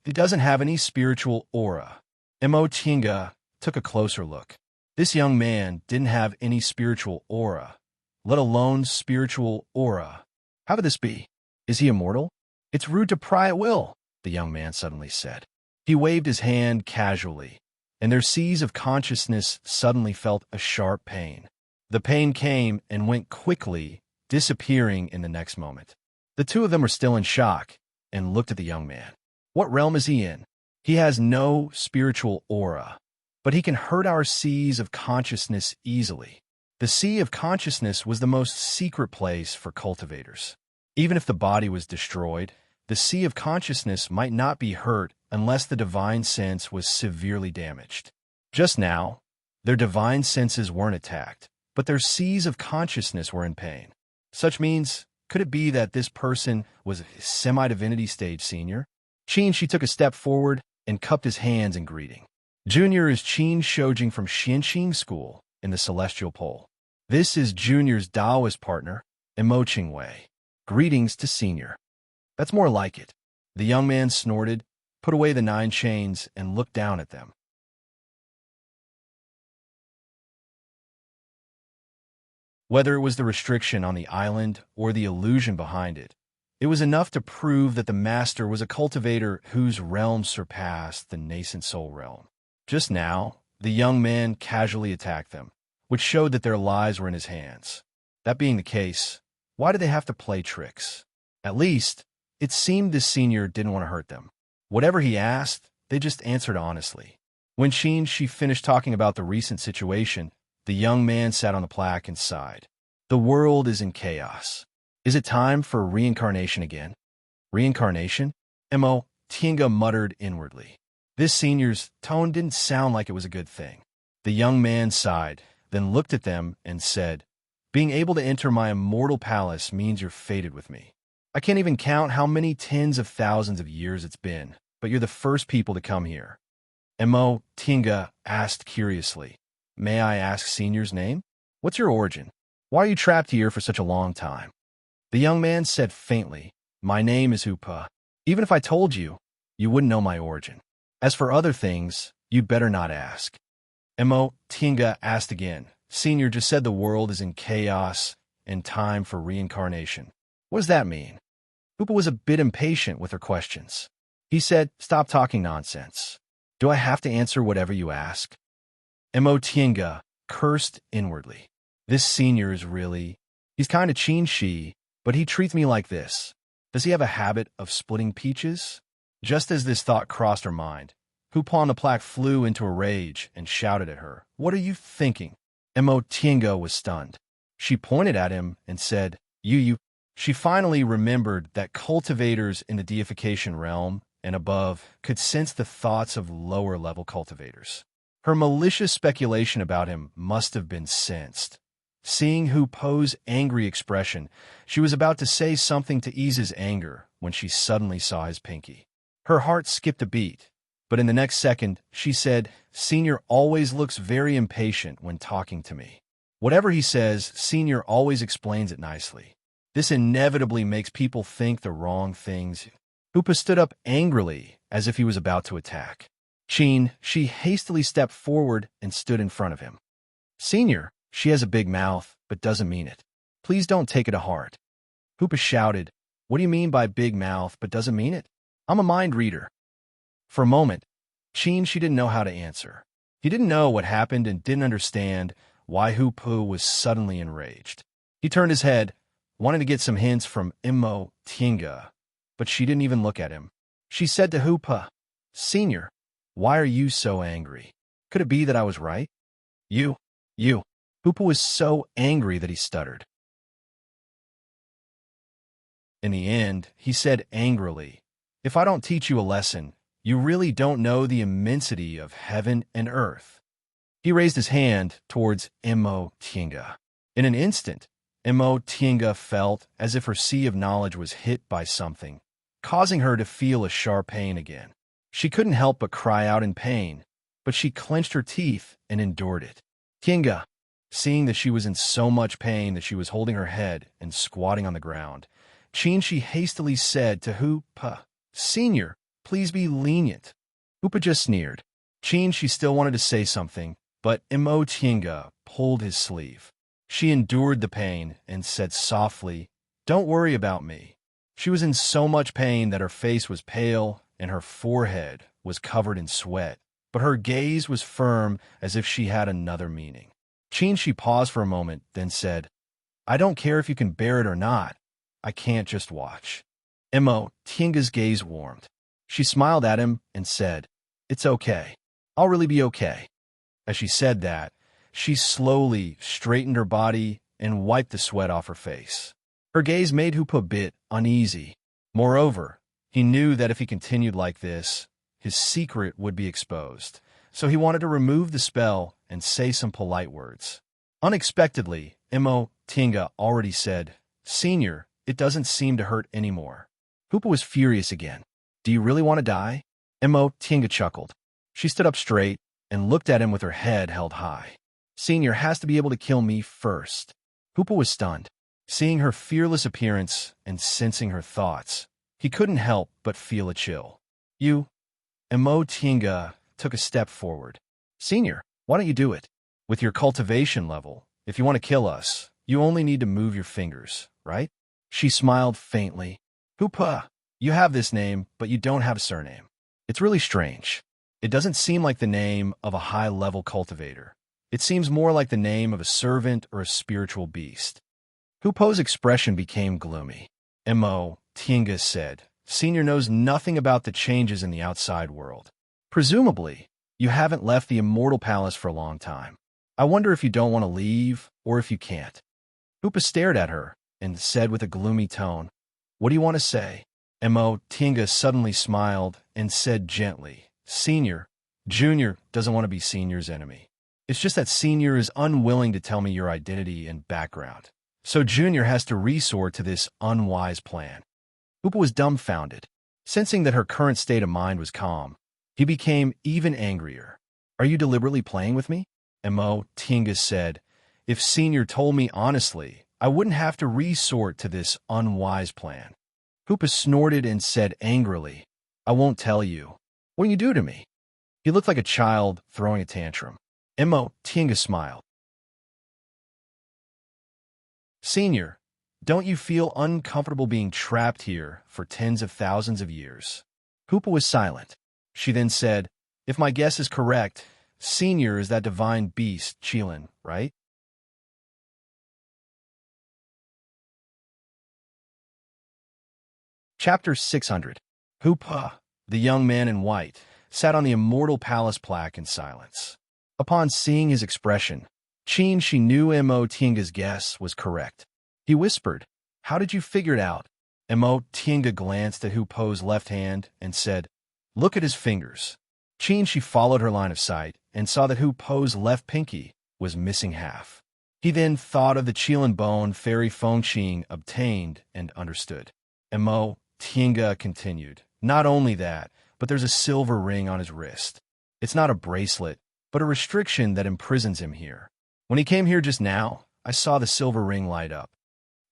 "He doesn't have any spiritual aura." Emotinga took a closer look. This young man didn't have any spiritual aura, let alone spiritual aura. How could this be? Is he immortal? It's rude to pry at will, the young man suddenly said. He waved his hand casually, and their seas of consciousness suddenly felt a sharp pain. The pain came and went quickly, disappearing in the next moment. The 2 of them were still in shock and looked at the young man. What realm is he in? He has no spiritual aura, but he can hurt our seas of consciousness easily. The sea of consciousness was the most secret place for cultivators. Even if the body was destroyed, the sea of consciousness might not be hurt unless the divine sense was severely damaged. Just now, their divine senses weren't attacked, but their seas of consciousness were in pain. Such means, could it be that this person was a semi-divinity stage senior? Qin Shi took a step forward and cupped his hands in greeting. Junior is Qin Shoujing from Xianxing School in the Celestial Pole. This is Junior's Taoist partner, Emoqing Wei. Greetings to Senior. That's more like it. The young man snorted, put away the 9 chains, and looked down at them. Whether it was the restriction on the island or the illusion behind it, it was enough to prove that the master was a cultivator whose realm surpassed the nascent soul realm. Just now, the young man casually attacked them, which showed that their lives were in his hands. That being the case, why did they have to play tricks? At least, it seemed this senior didn't want to hurt them. Whatever he asked, they just answered honestly. When Qin Shi finished talking about the recent situation, the young man sat on the plaque and sighed. The world is in chaos. Is it time for reincarnation again? Reincarnation? Emotinga muttered inwardly. This senior's tone didn't sound like it was a good thing. The young man sighed, then looked at them and said, "Being able to enter my immortal palace means you're fated with me. I can't even count how many tens of thousands of years it's been, but you're the first people to come here." Emotinga asked curiously, "May I ask Senior's name? What's your origin? Why are you trapped here for such a long time?" The young man said faintly, "My name is Hupa. Even if I told you, you wouldn't know my origin. As for other things, you'd better not ask." Emotinga asked again. "Senior just said the world is in chaos and time for reincarnation. What does that mean?" Hupa was a bit impatient with her questions. He said, "Stop talking nonsense. Do I have to answer whatever you ask?" Emotinga cursed inwardly. This senior is really... He's kind of Qin Shi, but he treats me like this. Does he have a habit of splitting peaches? Just as this thought crossed her mind, Hupa on the plaque flew into a rage and shouted at her, "What are you thinking?" Emotinga was stunned. She pointed at him and said, You. She finally remembered that cultivators in the deification realm and above could sense the thoughts of lower-level cultivators. Her malicious speculation about him must have been sensed. Seeing Hupa's angry expression, she was about to say something to ease his anger when she suddenly saw his pinky. Her heart skipped a beat, but in the next second, she said, "Senior always looks very impatient when talking to me. Whatever he says, Senior always explains it nicely. This inevitably makes people think the wrong things." Hupa stood up angrily, as if he was about to attack. She hastily stepped forward and stood in front of him. Senior, she has a big mouth, but doesn't mean it. Please don't take it to heart. Hoopa shouted, what do you mean by big mouth, but doesn't mean it? I'm a mind reader. For a moment, she didn't know how to answer. He didn't know what happened and didn't understand why Hoopa was suddenly enraged. He turned his head, wanting to get some hints from Tinga, but she didn't even look at him. She said to Hoopa, Senior, why are you so angry? Could it be that I was right? You. Hoopa was so angry that he stuttered. In the end, he said angrily, if I don't teach you a lesson, you really don't know the immensity of heaven and earth. He raised his hand towards Tinga. In an instant, Tinga felt as if her sea of knowledge was hit by something, causing her to feel a sharp pain again. She couldn't help but cry out in pain, but she clenched her teeth and endured it. Tinga, seeing that she was in so much pain that she was holding her head and squatting on the ground, she hastily said to Hoopa, Senior, please be lenient. Hoopa just sneered. She still wanted to say something, but Tinga pulled his sleeve. She endured the pain and said softly, don't worry about me. She was in so much pain that her face was pale and her forehead was covered in sweat, but her gaze was firm as if she had another meaning. She paused for a moment, then said, I don't care if you can bear it or not. I can't just watch. Tinga's gaze warmed. She smiled at him and said, it's okay. I'll really be okay. As she said that, she slowly straightened her body and wiped the sweat off her face. Her gaze made Hoopa a bit uneasy. Moreover, he knew that if he continued like this, his secret would be exposed, so he wanted to remove the spell and say some polite words. Unexpectedly, Tinga already said, Senior, it doesn't seem to hurt anymore. Hoopa was furious again. Do you really want to die? Tinga chuckled. She stood up straight and looked at him with her head held high. Senior has to be able to kill me first. Hoopa was stunned. Seeing her fearless appearance and sensing her thoughts, he couldn't help but feel a chill. Tinga took a step forward. Senior, why don't you do it? With your cultivation level, if you want to kill us, you only need to move your fingers, right? She smiled faintly. Hoopa, you have this name, but you don't have a surname. It's really strange. It doesn't seem like the name of a high-level cultivator. It seems more like the name of a servant or a spiritual beast. Hoopa's expression became gloomy. Tinga said, Senior knows nothing about the changes in the outside world. Presumably, you haven't left the Immortal Palace for a long time. I wonder if you don't want to leave, or if you can't. Hoopa stared at her and said with a gloomy tone, What do you want to say? Tinga suddenly smiled and said gently, Senior, Junior doesn't want to be Senior's enemy. It's just that Senior is unwilling to tell me your identity and background. So Junior has to resort to this unwise plan. Hoopa was dumbfounded. Sensing that her current state of mind was calm, he became even angrier. Are you deliberately playing with me? Tinga said, If Senior told me honestly, I wouldn't have to resort to this unwise plan. Hoopa snorted and said angrily, I won't tell you. What do you do to me? He looked like a child throwing a tantrum. Tinga smiled. Senior, don't you feel uncomfortable being trapped here for tens of thousands of years? Hoopa was silent. She then said, If my guess is correct, Senior is that divine beast, Chilin, right? Chapter 600. Hoopa, the young man in white, sat on the Immortal Palace plaque in silence. Upon seeing his expression, she knew Tinga's guess was correct. He whispered, How did you figure it out? Tinga glanced at Hoopa's left hand and said, Look at his fingers. She followed her line of sight and saw that Hoopa's left pinky was missing half. He then thought of the Chilin bone Fairy Fengqing obtained and understood. Tinga continued, Not only that, but there's a silver ring on his wrist. It's not a bracelet, but a restriction that imprisons him here. When he came here just now, I saw the silver ring light up.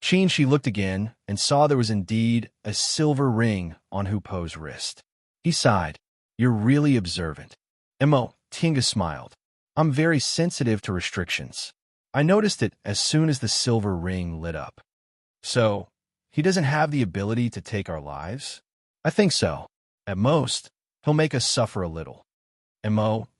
She looked again and saw there was indeed a silver ring on Hoopa's wrist. He sighed. You're really observant. Tinga smiled. I'm very sensitive to restrictions. I noticed it as soon as the silver ring lit up. So, he doesn't have the ability to take our lives? I think so. At most, he'll make us suffer a little.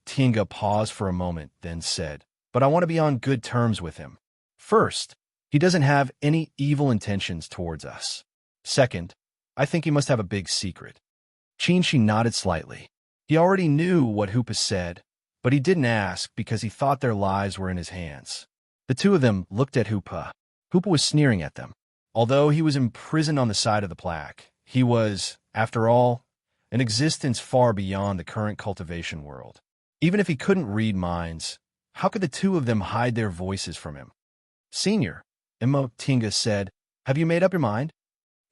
Tinga paused for a moment, then said, but I want to be on good terms with him. First, he doesn't have any evil intentions towards us. Second, I think he must have a big secret. Chinchi nodded slightly. He already knew what Hoopa said, but he didn't ask because he thought their lives were in his hands. The two of them looked at Hoopa. Hoopa was sneering at them. Although he was imprisoned on the side of the plaque, he was, after all, an existence far beyond the current cultivation world. Even if he couldn't read minds, how could the two of them hide their voices from him? Senior, Tinga said, have you made up your mind?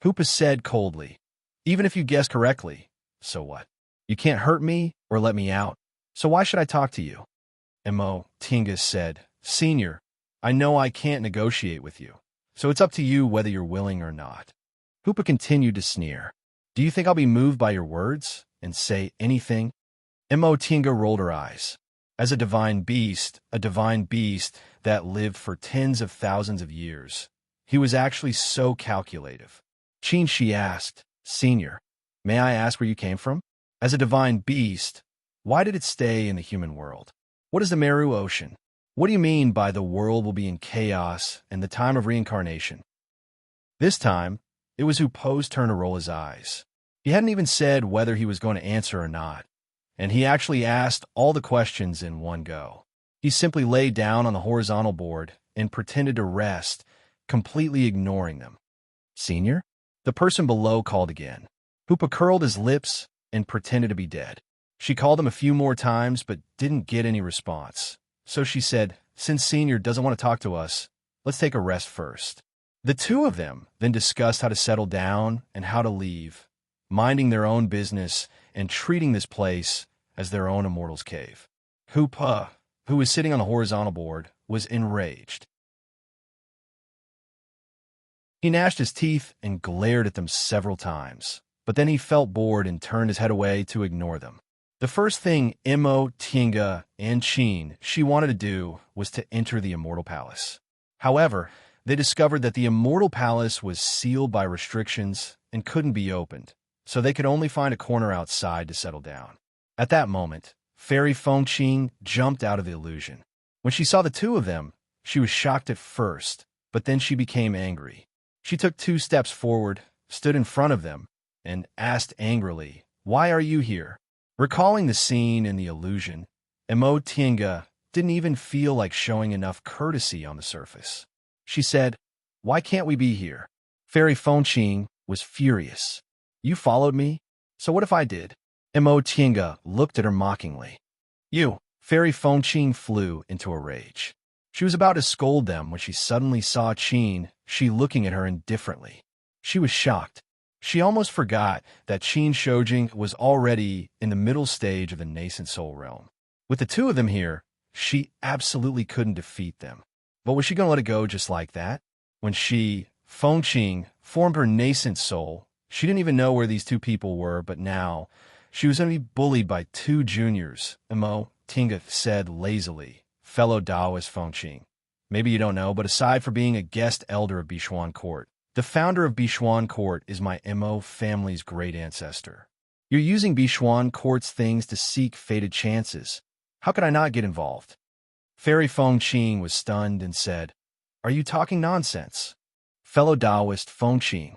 Hoopa said coldly, even if you guess correctly, so what? You can't hurt me or let me out, so why should I talk to you? Tinga said, Senior, I know I can't negotiate with you, so it's up to you whether you're willing or not. Hoopa continued to sneer. Do you think I'll be moved by your words and say anything? Tinga rolled her eyes. As a divine beast that lived for tens of thousands of years, he was actually so calculative. Chinchi asked, Senior, may I ask where you came from? As a divine beast, why did it stay in the human world? What is the Meru Ocean? What do you mean by the world will be in chaos and the time of reincarnation? This time, it was Hoopa's turn to roll his eyes. He hadn't even said whether he was going to answer or not, and he actually asked all the questions in one go. He simply lay down on the horizontal board and pretended to rest, completely ignoring them. Senior? The person below called again. Hoopa curled his lips and pretended to be dead. She called him a few more times but didn't get any response. So she said, since Senior doesn't want to talk to us, let's take a rest first. The two of them then discussed how to settle down and how to leave, minding their own business and treating this place as their own immortal's cave. Hoopa, who was sitting on the horizontal board, was enraged. He gnashed his teeth and glared at them several times, but then he felt bored and turned his head away to ignore them. The first thing Tinga and she wanted to do was to enter the Immortal Palace. However, they discovered that the Immortal Palace was sealed by restrictions and couldn't be opened, so they could only find a corner outside to settle down. At that moment, Fairy Fengqing jumped out of the illusion. When she saw the two of them, she was shocked at first, but then she became angry. She took 2 steps forward, stood in front of them, and asked angrily, why are you here? Recalling the scene in the illusion, Tinga didn't even feel like showing enough courtesy on the surface. She said, why can't we be here? Fairy Fengqing was furious. You followed me? So what if I did? Tinga looked at her mockingly. You! Fairy Fengqing flew into a rage. She was about to scold them when she suddenly saw she looking at her indifferently. She was shocked. She almost forgot that Shojing was already in the middle stage of the nascent soul realm. With the two of them here, she absolutely couldn't defeat them. But was she going to let it go just like that? When Fengqing, formed her nascent soul, she didn't even know where these two people were, but now she was going to be bullied by 2 juniors, Tinga said lazily, fellow Taoist Fengqing. Maybe you don't know, but aside from being a guest elder of Bishuan Court, the founder of Bishuan Court is my family's great ancestor. You're using Bishuan Court's things to seek fated chances. How could I not get involved? Fairy Fengqing was stunned and said, are you talking nonsense? Fellow Taoist Fengqing,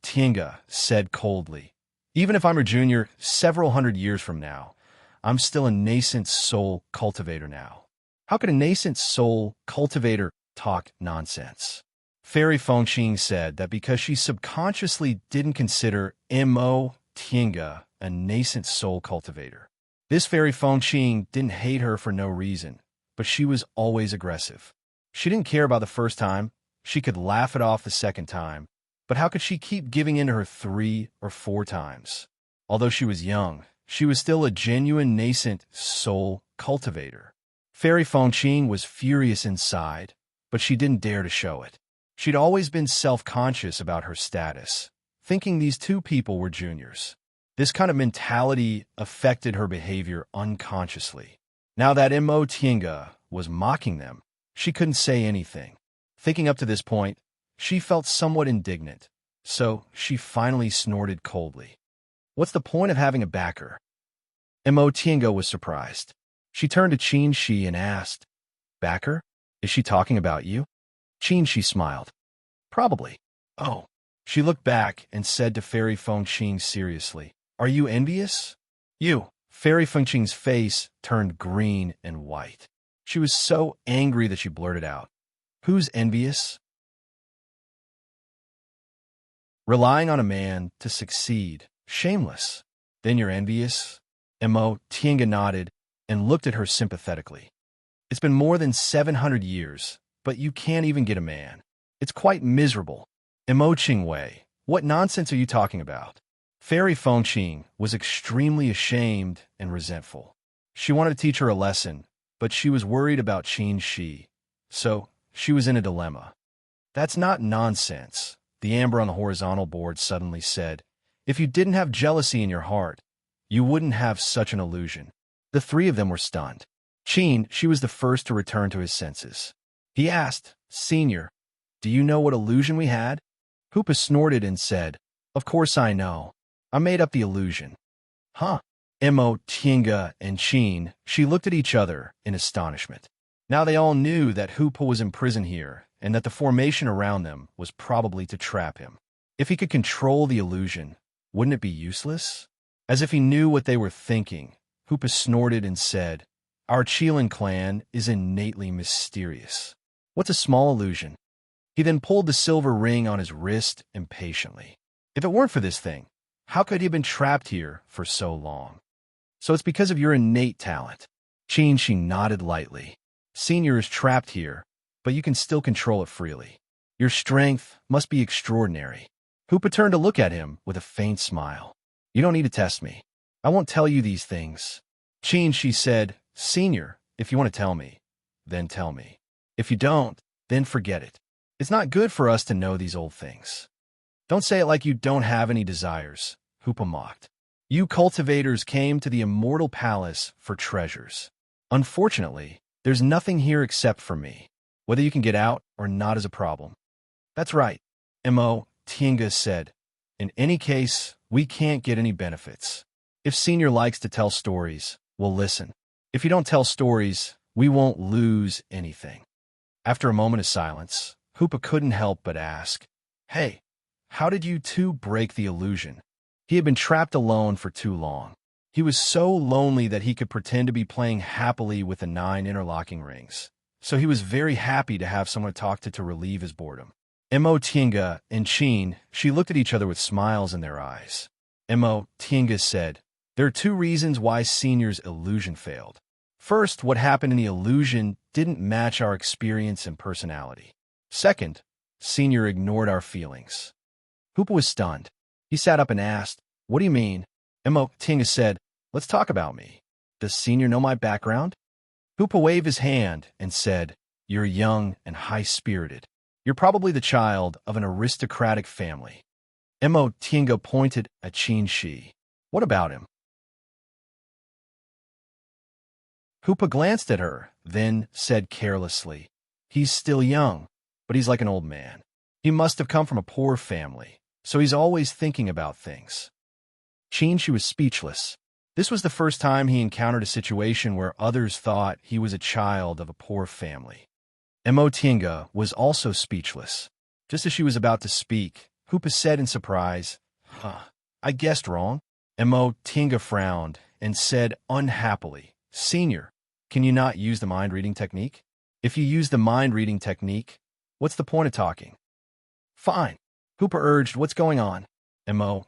Tinga said coldly. Even if I'm a junior several hundred years from now, I'm still a nascent soul cultivator now. How could a nascent soul cultivator talk nonsense? Fairy Fengqing said that because she subconsciously didn't consider Tinga a nascent soul cultivator. This Fairy Fengqing didn't hate her for no reason, but she was always aggressive. She didn't care about the first time. She could laugh it off the second time, but how could she keep giving in to her 3 or 4 times? Although she was young, she was still a genuine nascent soul cultivator. Fairy Fengqing was furious inside, but she didn't dare to show it. She'd always been self-conscious about her status, thinking these 2 people were juniors. This kind of mentality affected her behavior unconsciously. Now that Immerse was mocking them, she couldn't say anything. Thinking up to this point, she felt somewhat indignant, so she finally snorted coldly. What's the point of having a backer? Immerse was surprised. She turned to Qin and asked, Backer? Is she talking about you? Qin smiled. Probably. Oh. She looked back and said to Fairy Fengqing seriously, Are you envious? You. Fairy Fengqing's face turned green and white. She was so angry that she blurted out, Who's envious? Relying on a man to succeed. Shameless. Then you're envious? Immerse nodded and looked at her sympathetically. It's been more than 700 years, but you can't even get a man. It's quite miserable. Immerse, what nonsense are you talking about? Fairy Fengqing was extremely ashamed and resentful. She wanted to teach her a lesson, but she was worried about Qin, so she was in a dilemma. That's not nonsense, the amber on the horizontal board suddenly said. If you didn't have jealousy in your heart, you wouldn't have such an illusion. The three of them were stunned. Qin, she was the first to return to his senses. He asked, Senior, do you know what illusion we had? Hoopa snorted and said, Of course I know. I made up the illusion. Huh? Immerse and Qin, she looked at each other in astonishment. Now they all knew that Hoopa was imprisoned here and that the formation around them was probably to trap him. If he could control the illusion, wouldn't it be useless? As if he knew what they were thinking, Hoopa snorted and said, Our Qilin clan is innately mysterious. What's a small illusion? He then pulled the silver ring on his wrist impatiently. If it weren't for this thing, how could he have been trapped here for so long? So it's because of your innate talent. Qin, she nodded lightly. Senior is trapped here, but you can still control it freely. Your strength must be extraordinary. Hoopa turned to look at him with a faint smile. You don't need to test me. I won't tell you these things. Qin, she said, Senior, if you want to tell me, then tell me. If you don't, then forget it. It's not good for us to know these old things. Don't say it like you don't have any desires, Hoopa mocked. You cultivators came to the immortal palace for treasures. Unfortunately, there's nothing here except for me. Whether you can get out or not is a problem. That's right, Immerse said. In any case, we can't get any benefits. If Senior likes to tell stories, we'll listen. If you don't tell stories, we won't lose anything. After a moment of silence, Hoopa couldn't help but ask, Hey, how did you two break the illusion? He had been trapped alone for too long. He was so lonely that he could pretend to be playing happily with the 9 interlocking rings. So he was very happy to have someone to talk to relieve his boredom. Immerse and Qin, she looked at each other with smiles in their eyes. Immerse said, There are 2 reasons why Senior's illusion failed. First, what happened in the illusion didn't match our experience and personality. Second, Senior ignored our feelings. Hoopa was stunned. He sat up and asked, What do you mean? Immerse said, Let's talk about me. Does Senior know my background? Hoopa waved his hand and said, You're young and high-spirited. You're probably the child of an aristocratic family. Immerse pointed at Qin. What about him? Hoopa glanced at her, then said carelessly, He's still young, but he's like an old man. He must have come from a poor family, so he's always thinking about things. Qin was speechless. This was the first time he encountered a situation where others thought he was a child of a poor family. Immerse was also speechless. Just as she was about to speak, Hoopa said in surprise, I guessed wrong. Immerse frowned and said unhappily, Senior, can you not use the mind-reading technique? If you use the mind-reading technique, what's the point of talking? Fine. Hoopa urged, What's going on? Immerse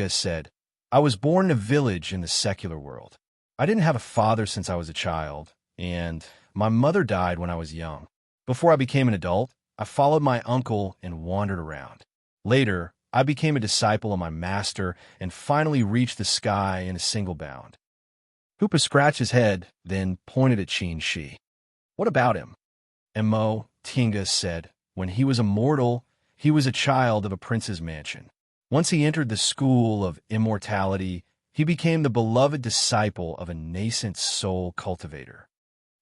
said, I was born in a village in the secular world. I didn't have a father since I was a child, and my mother died when I was young. Before I became an adult, I followed my uncle and wandered around. Later, I became a disciple of my master and finally reached the sky in a single bound. Hoopa scratched his head, then pointed at Qin. What about him? Immerse said, When he was a mortal, he was a child of a prince's mansion. Once he entered the school of immortality, He became the beloved disciple of a nascent soul cultivator.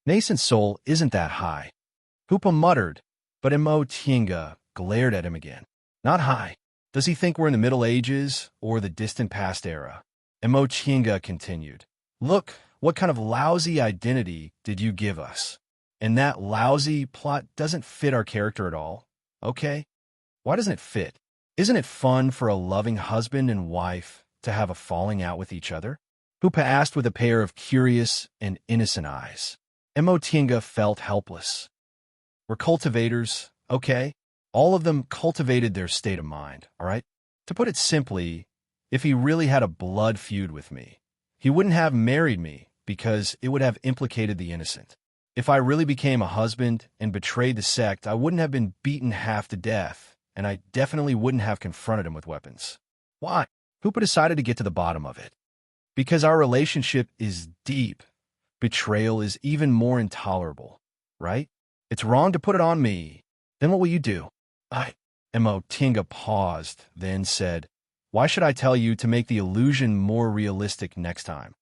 Nascent soul isn't that high, Hoopa muttered, but Emotinga glared at him again. Not high. Does he think we're in the Middle Ages or the distant past era? Emotinga continued. Look, what kind of lousy identity did you give us? And that lousy plot doesn't fit our character at all, okay? Why doesn't it fit? Isn't it fun for a loving husband and wife to have a falling out with each other? Hoopa asked with a pair of curious and innocent eyes. Emotinga felt helpless. We're cultivators, okay? All of them cultivated their state of mind, all right? To put it simply, if he really had a blood feud with me, he wouldn't have married me because it would have implicated the innocent. If I really became a husband and betrayed the sect, I wouldn't have been beaten half to death, and I definitely wouldn't have confronted him with weapons. Why? Hoopa decided to get to the bottom of it. Because our relationship is deep. Betrayal is even more intolerable, right? It's wrong to put it on me. Then what will you do? Emotinga paused, then said, Why should I tell you to make the illusion more realistic next time?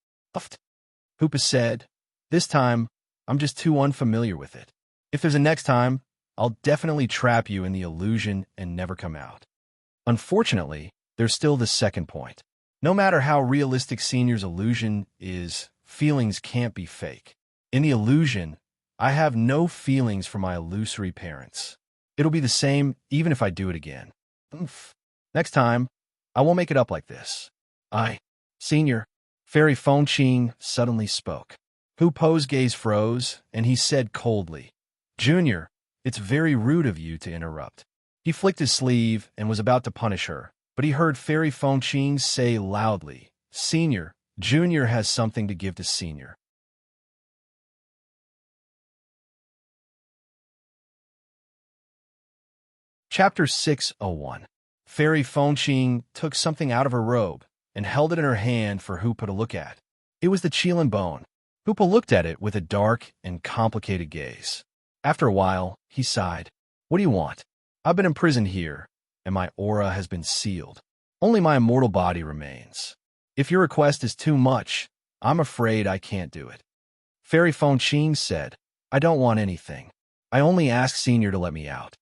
Hoopa said, This time, I'm just too unfamiliar with it. If there's a next time, I'll definitely trap you in the illusion and never come out. Unfortunately, there's still the second point. No matter how realistic Senior's illusion is, feelings can't be fake. In the illusion, I have no feelings for my illusory parents. It'll be the same even if I do it again. Next time, I won't make it up like this. Senior, Fairy Fonching suddenly spoke. Hoopa's gaze froze, and he said coldly, Junior, it's very rude of you to interrupt. He flicked his sleeve and was about to punish her, but he heard Fairy Fonching say loudly, Senior, Junior has something to give to Senior. Chapter 601. Fairy Fonching took something out of her robe and held it in her hand for Hoopa to look at. It was the Qilin bone. Hoopa looked at it with a dark and complicated gaze. After a while, he sighed. What do you want? I've been imprisoned here, and my aura has been sealed. Only my immortal body remains. If your request is too much, I'm afraid I can't do it. Fairy Fonching said, I don't want anything. I only ask Senior to let me out.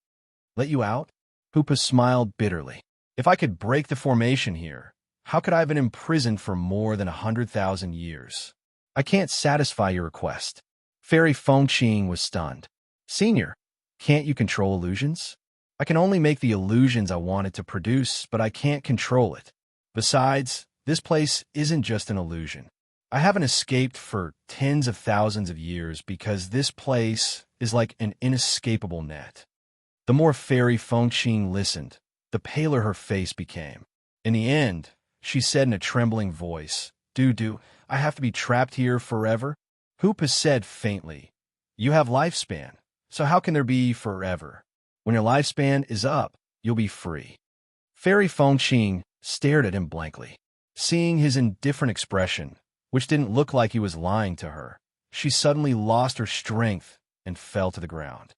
Let you out? Hoopa smiled bitterly. If I could break the formation here, how could I have been imprisoned for more than 100,000 years? I can't satisfy your request. Fairy Fonching was stunned. Senior, can't you control illusions? I can only make the illusions I want it to produce, but I can't control it. Besides, this place isn't just an illusion. I haven't escaped for tens of thousands of years because this place is like an inescapable net. The more Fairy Fonching listened, the paler her face became. In the end, she said in a trembling voice, Do I have to be trapped here forever? Hoopa said faintly, You have lifespan, so how can there be forever? When your lifespan is up, you'll be free. Fairy Fonching stared at him blankly. Seeing his indifferent expression, which didn't look like he was lying to her, she suddenly lost her strength and fell to the ground.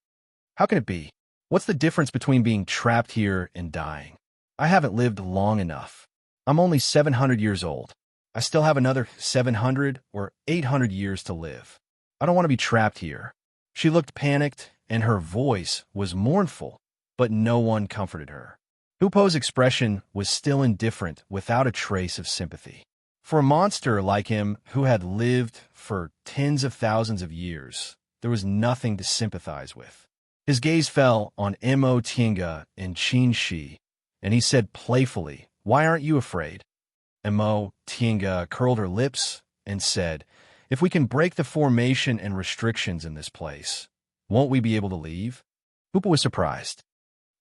How can it be? What's the difference between being trapped here and dying? I haven't lived long enough. I'm only 700 years old. I still have another 700 or 800 years to live. I don't want to be trapped here. She looked panicked, and her voice was mournful, but no one comforted her. Hoopa's expression was still indifferent without a trace of sympathy. For a monster like him who had lived for tens of thousands of years, there was nothing to sympathize with. His gaze fell on Emotinga and Qinshi, and he said playfully, Why aren't you afraid? Emotinga curled her lips and said, If we can break the formation and restrictions in this place, won't we be able to leave? Hoopa was surprised.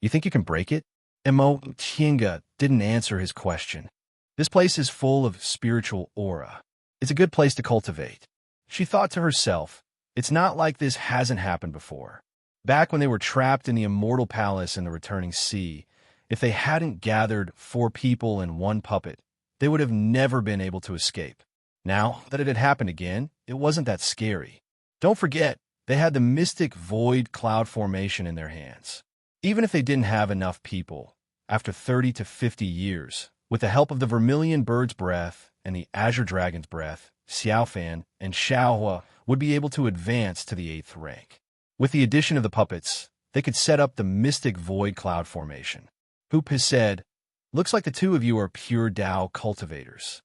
You think you can break it? Emotinga didn't answer his question. This place is full of spiritual aura. It's a good place to cultivate. She thought to herself, It's not like this hasn't happened before. Back when they were trapped in the immortal palace in the returning sea, if they hadn't gathered 4 people and 1 puppet, they would have never been able to escape. Now that it had happened again, it wasn't that scary. Don't forget, they had the mystic void cloud formation in their hands. Even if they didn't have enough people, after 30 to 50 years, with the help of the vermilion bird's breath and the Azure Dragon's Breath, Xiaofan, and Xiaohua would be able to advance to the 8th rank. With the addition of the puppets, they could set up the Mystic Void Cloud formation. Hoop has said, "Looks like the two of you are pure Dao cultivators."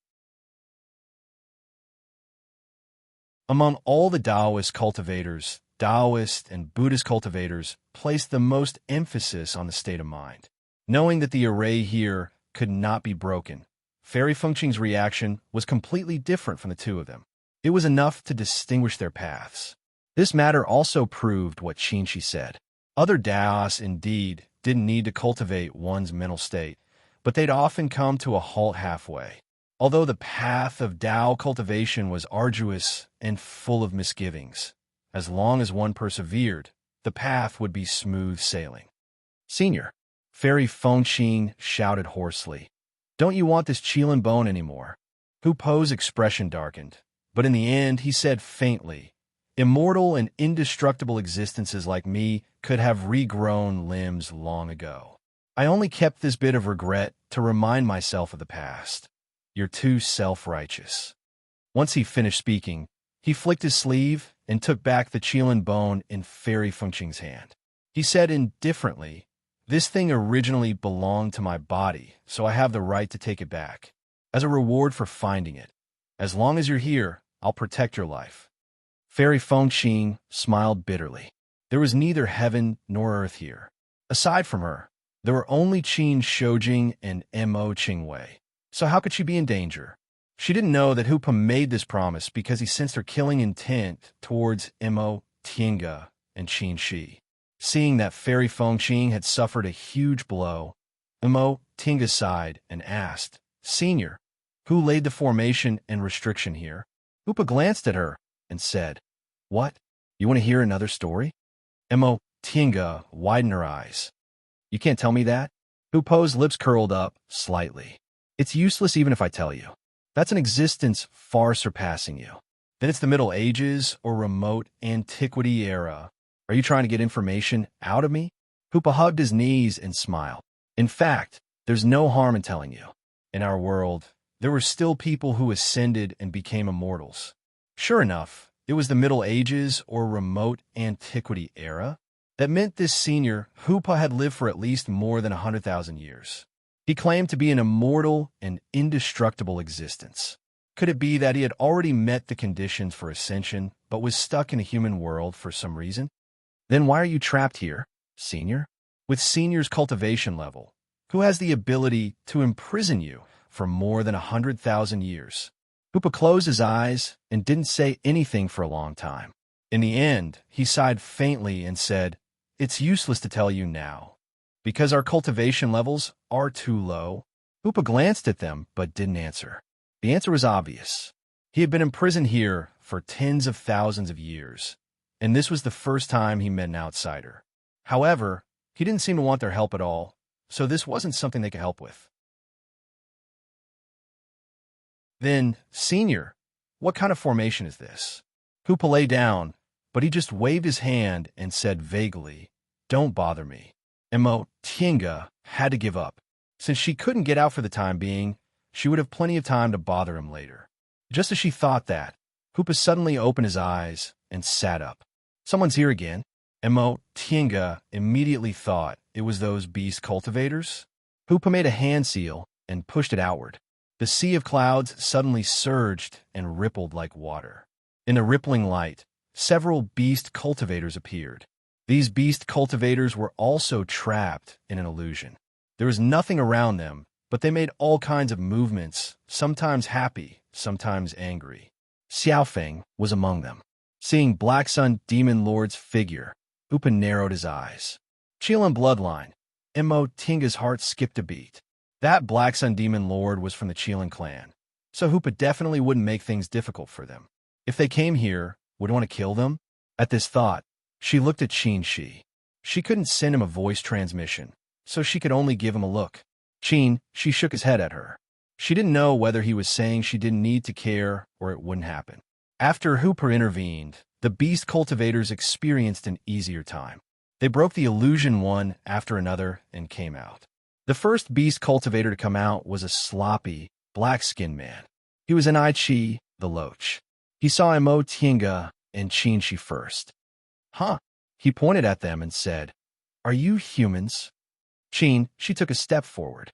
Among all the Taoist cultivators, Taoist and Buddhist cultivators placed the most emphasis on the state of mind. Knowing that the array here could not be broken, Fairy Fengqing's reaction was completely different from the two of them. It was enough to distinguish their paths. This matter also proved what Qinshi said. Other Daos, indeed, didn't need to cultivate one's mental state, but they'd often come to a halt halfway. Although the path of Dao cultivation was arduous and full of misgivings, as long as one persevered, the path would be smooth sailing. "Senior," Fairy Fengqing shouted hoarsely, "don't you want this Qilin bone anymore?" Hu Po's expression darkened, but in the end he said faintly, "Immortal and indestructible existences like me could have regrown limbs long ago. I only kept this bit of regret to remind myself of the past. You're too self-righteous." Once he finished speaking, he flicked his sleeve and took back the Qilin bone in Fairy Fengqing's hand. He said indifferently, "This thing originally belonged to my body, so I have the right to take it back. As a reward for finding it. As long as you're here, I'll protect your life." Fairy Fengqing smiled bitterly. There was neither heaven nor earth here. Aside from her, there were only Qin Shoujing and Mo Qingwei. So how could she be in danger? She didn't know that Hupa made this promise because he sensed her killing intent towards Mo Tiange and Qin Shi. Seeing that Fairy Fengqing had suffered a huge blow, Mo Tiange sighed and asked, "Senior, who laid the formation and restriction here?" Hupa glanced at her and said, "What? You want to hear another story?" Mo Tiange widened her eyes. "You can't tell me that?" Hupo's lips curled up slightly. "It's useless even if I tell you. That's an existence far surpassing you. Then it's the Middle Ages or remote antiquity era. Are you trying to get information out of me?" Hupa hugged his knees and smiled. "In fact, there's no harm in telling you. In our world, there were still people who ascended and became immortals. Sure enough, it was the Middle Ages or remote antiquity era. That meant this senior, Hupa, had lived for at least more than 100,000 years. He claimed to be an immortal and indestructible existence. Could it be that he had already met the conditions for ascension, but was stuck in a human world for some reason? Then why are you trapped here, Senior? With Senior's cultivation level, who has the ability to imprison you for more than 100,000 years? Hupa closed his eyes and didn't say anything for a long time. In the end, he sighed faintly and said, "It's useless to tell you now, because our cultivation levels are too low." Hupa glanced at them but didn't answer. The answer was obvious. He had been imprisoned here for tens of thousands of years, and this was the first time he met an outsider. However, he didn't seem to want their help at all, so this wasn't something they could help with. "Then, Senior, what kind of formation is this?" Hupa lay down, but he just waved his hand and said vaguely, "Don't bother me." Mo Tiange had to give up. Since she couldn't get out for the time being, she would have plenty of time to bother him later. Just as she thought that, Hupa suddenly opened his eyes and sat up. "Someone's here again." Mo Tiange immediately thought it was those beast cultivators. Hupa made a hand seal and pushed it outward. The sea of clouds suddenly surged and rippled like water. In the rippling light, several beast cultivators appeared. These beast cultivators were also trapped in an illusion. There was nothing around them, but they made all kinds of movements, sometimes happy, sometimes angry. Xiaofeng was among them. Seeing Black Sun Demon Lord's figure, Hupa narrowed his eyes. Qilin bloodline. Mo Tiange's heart skipped a beat. That Black Sun Demon Lord was from the Qilin clan, so Hupa definitely wouldn't make things difficult for them. If they came here, would he want to kill them? At this thought, she looked at Qin Shi. She couldn't send him a voice transmission, so she could only give him a look. Qin Shi shook his head at her. She didn't know whether he was saying she didn't need to care or it wouldn't happen. After Hupa intervened, the beast cultivators experienced an easier time. They broke the illusion one after another and came out. The first beast cultivator to come out was a sloppy, black-skinned man. He was enrich, the loach. He saw Mo Tienga and Chinchi first. Huh? He pointed at them and said, "Are you humans?" She took a step forward.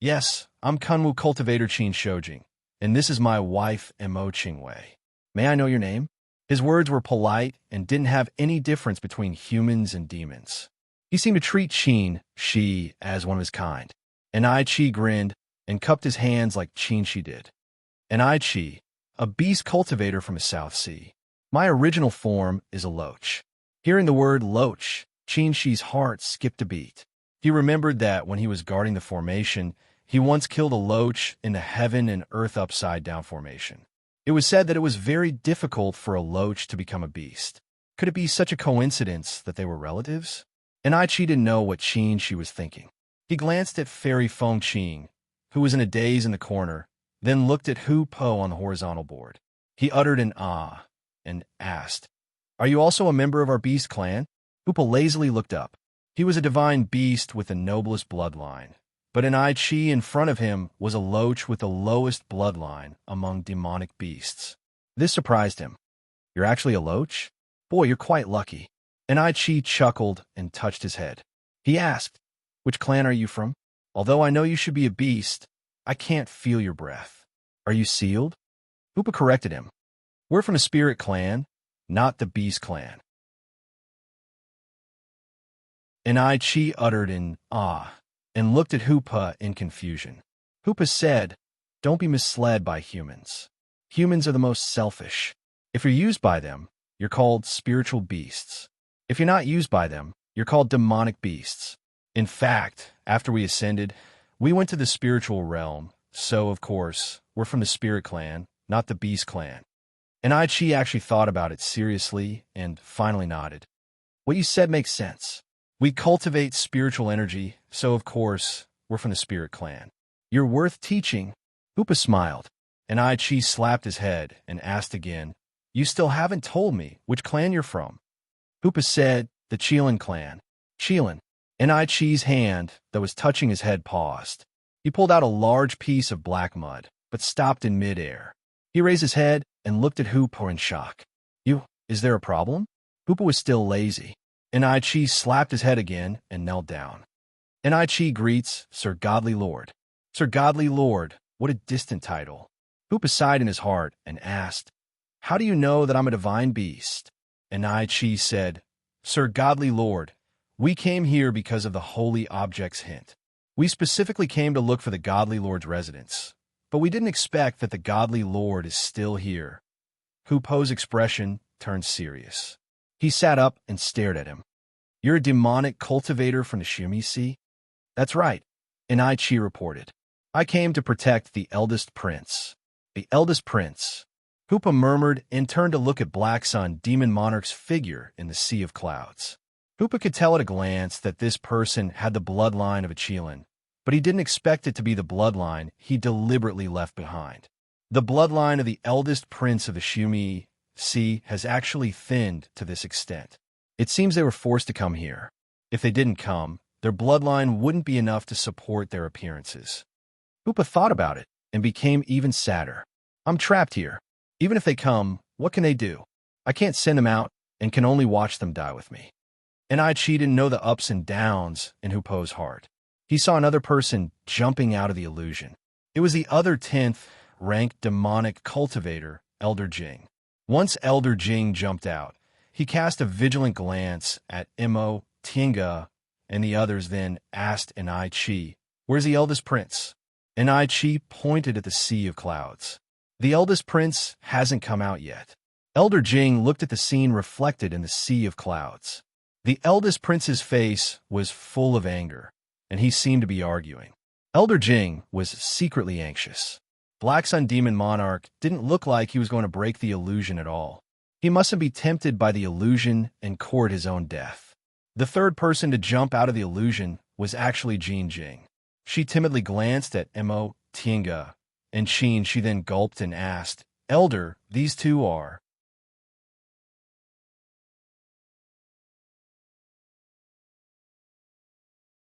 "Yes, I'm Kunwu Cultivator Chin Shojing, and this is my wife, Mo Chingwei. May I know your name?" His words were polite and didn't have any difference between humans and demons. He seemed to treat she, as one of his kind. And Chi grinned and cupped his hands like She did. And Chi, a beast cultivator from the South Sea. My original form is a loach. Hearing the word loach, She's heart skipped a beat. He remembered that when he was guarding the formation, he once killed a loach in the heaven and earth upside-down formation. It was said that it was very difficult for a loach to become a beast. Could it be such a coincidence that they were relatives? And Chi didn't know what she was thinking. He glanced at Fairy Feng Qing, who was in a daze in the corner, then looked at Hu Po on the horizontal board. He uttered an ah and asked, "Are you also a member of our beast clan?" Hu Po lazily looked up. He was a divine beast with the noblest bloodline, but an Chi in front of him was a loach with the lowest bloodline among demonic beasts. This surprised him. "You're actually a loach? Boy, you're quite lucky." And Chi chuckled and touched his head. He asked, "Which clan are you from? Although I know you should be a beast, I can't feel your breath. Are you sealed?" Hoopa corrected him. "We're from the Spirit Clan, not the Beast Clan." And Chi uttered an ah and looked at Hoopa in confusion. Hoopa said, "Don't be misled by humans. Humans are the most selfish. If you're used by them, you're called spiritual beasts. If you're not used by them, you're called demonic beasts. In fact, after we ascended, we went to the spiritual realm, so, of course, we're from the Spirit Clan, not the Beast Clan." And Chi actually thought about it seriously and finally nodded. "What you said makes sense. We cultivate spiritual energy, so, of course, we're from the Spirit Clan. You're worth teaching." Hoopa smiled, and Chi slapped his head and asked again, "You still haven't told me which clan you're from." Hoopa said, "The Qilin clan." Qilin. And Chi's hand that was touching his head paused. He pulled out a large piece of black mud, but stopped in midair. He raised his head and looked at Hoopa in shock. Is there a problem?" Hoopa was still lazy. And Chi slapped his head again and knelt down. And Chi greets, "Sir Godly Lord." Sir Godly Lord, what a distant title. Hoopa sighed in his heart and asked, "How do you know that I'm a divine beast?" And Chi said, "Sir Godly Lord, we came here because of the Holy Objects hint. We specifically came to look for the Godly Lord's residence, but we didn't expect that the Godly Lord is still here." Hoopo's expression turned serious. He sat up and stared at him. "You're a demonic cultivator from the Shumi Sea?" "That's right," and Chi reported. "I came to protect the eldest prince." "The eldest prince." Hoopa murmured and turned to look at Black Sun Demon Monarch's figure in the sea of clouds. Hoopa could tell at a glance that this person had the bloodline of a Qilin, but he didn't expect it to be the bloodline he deliberately left behind. The bloodline of the eldest prince of the Shumi Sea has actually thinned to this extent. It seems they were forced to come here. If they didn't come, their bloodline wouldn't be enough to support their appearances. Hoopa thought about it and became even sadder. "I'm trapped here. Even if they come, what can they do? I can't send them out and can only watch them die with me." And Chi didn't know the ups and downs in Hoopo's heart. He saw another person jumping out of the illusion. It was the other 10th ranked demonic cultivator, Elder Jing. Once Elder Jing jumped out, he cast a vigilant glance at Mo Tienga and the others, then asked an Chi, "Where's the eldest prince?" And Chi pointed at the sea of clouds. "The eldest prince hasn't come out yet." Elder Jing looked at the scene reflected in the sea of clouds. The eldest prince's face was full of anger, and he seemed to be arguing. Elder Jing was secretly anxious. Black Sun Demon Monarch didn't look like he was going to break the illusion at all. He mustn't be tempted by the illusion and court his own death. The third person to jump out of the illusion was actually Jean Jing. She timidly glanced at Mo Tienga, and she then gulped and asked, "Elder, these two are..."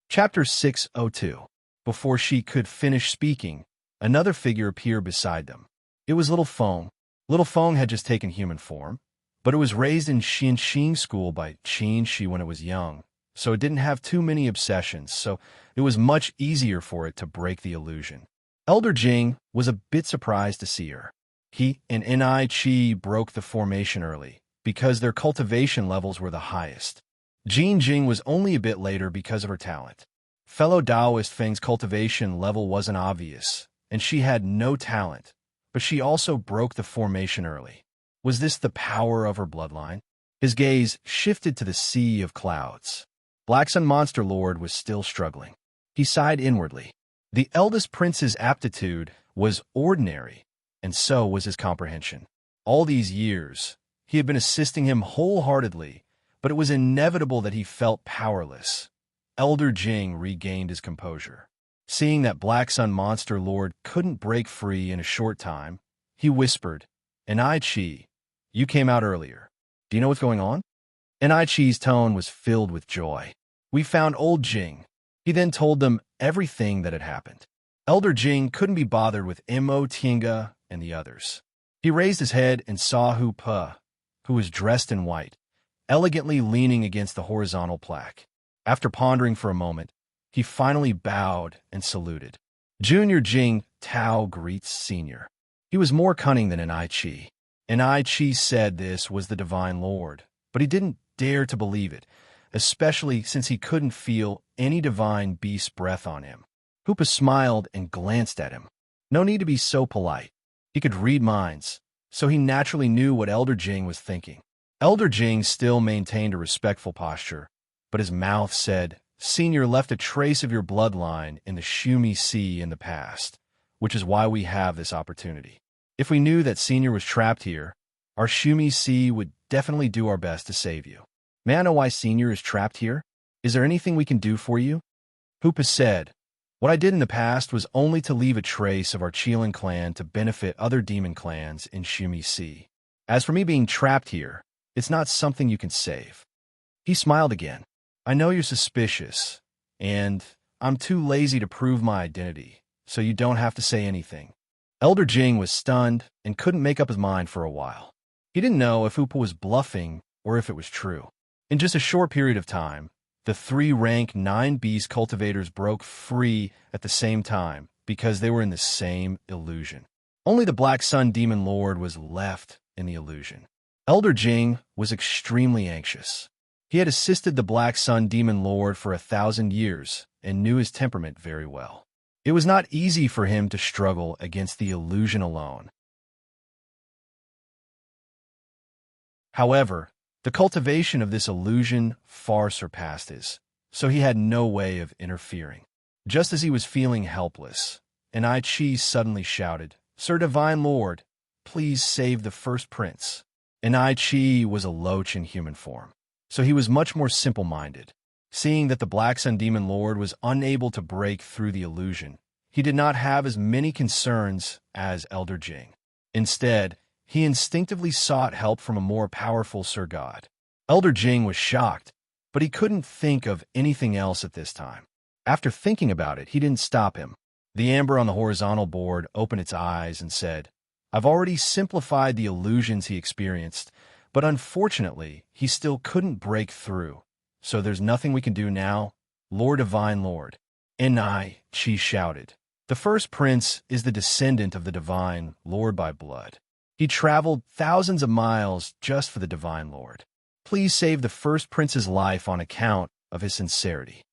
Chapter 602. Before she could finish speaking, another figure appeared beside them. It was Little Feng. Little Feng had just taken human form, but it was raised in Xianxing school by Qin Shi when it was young, so it didn't have too many obsessions, so it was much easier for it to break the illusion. Elder Jing was a bit surprised to see her. He and Ni broke the formation early, because their cultivation levels were the highest. Jin Jing was only a bit later because of her talent. Fellow Taoist Feng's cultivation level wasn't obvious, and she had no talent, but she also broke the formation early. Was this the power of her bloodline? His gaze shifted to the sea of clouds. Black Sun Monster Lord was still struggling. He sighed inwardly. The eldest prince's aptitude was ordinary, and so was his comprehension. All these years, he had been assisting him wholeheartedly, but it was inevitable that he felt powerless. Elder Jing regained his composure. Seeing that Black Sun Monster Lord couldn't break free in a short time, he whispered, "Ni, you came out earlier. Do you know what's going on?" Ni-Chi's tone was filled with joy. "We found old Jing." He then told them everything that had happened. Elder Jing couldn't be bothered with Mo Tinga and the others. He raised his head and saw Hu Pe, who was dressed in white, elegantly leaning against the horizontal plaque. After pondering for a moment, he finally bowed and saluted. Junior Jing Tao greets Senior. He was more cunning than Ni-Chi. Ni-Chi said this was the Divine Lord, but he didn't dare to believe it, especially since he couldn't feel any divine beast breath on him. Hoopa smiled and glanced at him. No need to be so polite. He could read minds, so he naturally knew what Elder Jing was thinking. Elder Jing still maintained a respectful posture, but his mouth said, "Senior left a trace of your bloodline in the Shumi Sea in the past, which is why we have this opportunity. If we knew that Senior was trapped here, our Shumi Sea would definitely do our best to save you. May I know why Senior is trapped here? Is there anything we can do for you?" Hoopa said, "What I did in the past was only to leave a trace of our Qilin clan to benefit other demon clans in Shumi Sea. As for me being trapped here, it's not something you can save." He smiled again. "I know you're suspicious, and I'm too lazy to prove my identity, so you don't have to say anything." Elder Jing was stunned and couldn't make up his mind for a while. He didn't know if Hoopa was bluffing or if it was true. In just a short period of time, the 3 rank 9 beast cultivators broke free at the same time because they were in the same illusion. Only the Black Sun Demon Lord was left in the illusion. Elder Jing was extremely anxious. He had assisted the Black Sun Demon Lord for 1,000 years and knew his temperament very well. It was not easy for him to struggle against the illusion alone. However, the cultivation of this illusion far surpassed his, so he had no way of interfering. Just as he was feeling helpless, Ni-Chi suddenly shouted, "Sir Divine Lord, please save the first prince." Ni-Chi was a loach in human form, so he was much more simple-minded. Seeing that the Black Sun Demon Lord was unable to break through the illusion, he did not have as many concerns as Elder Jing. Instead, he instinctively sought help from a more powerful Sir God. Elder Jing was shocked, but he couldn't think of anything else at this time. After thinking about it, he didn't stop him. The amber on the horizontal board opened its eyes and said, "I've already simplified the illusions he experienced, but unfortunately, he still couldn't break through. So there's nothing we can do now, Lord Divine Lord." Ni-Chi shouted. "The first prince is the descendant of the Divine Lord by blood. He traveled thousands of miles just for the Divine Lord. Please save the first prince's life on account of his sincerity."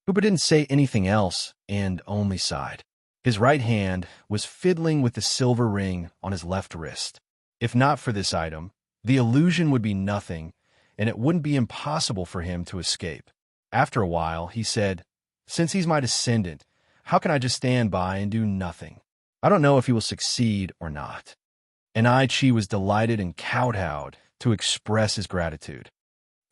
Hoopa didn't say anything else and only sighed. His right hand was fiddling with the silver ring on his left wrist. If not for this item, the illusion would be nothing, and it wouldn't be impossible for him to escape. After a while, he said, "Since he's my descendant, how can I just stand by and do nothing? I don't know if he will succeed or not." And Ai-Chi was delighted and kowtowed to express his gratitude.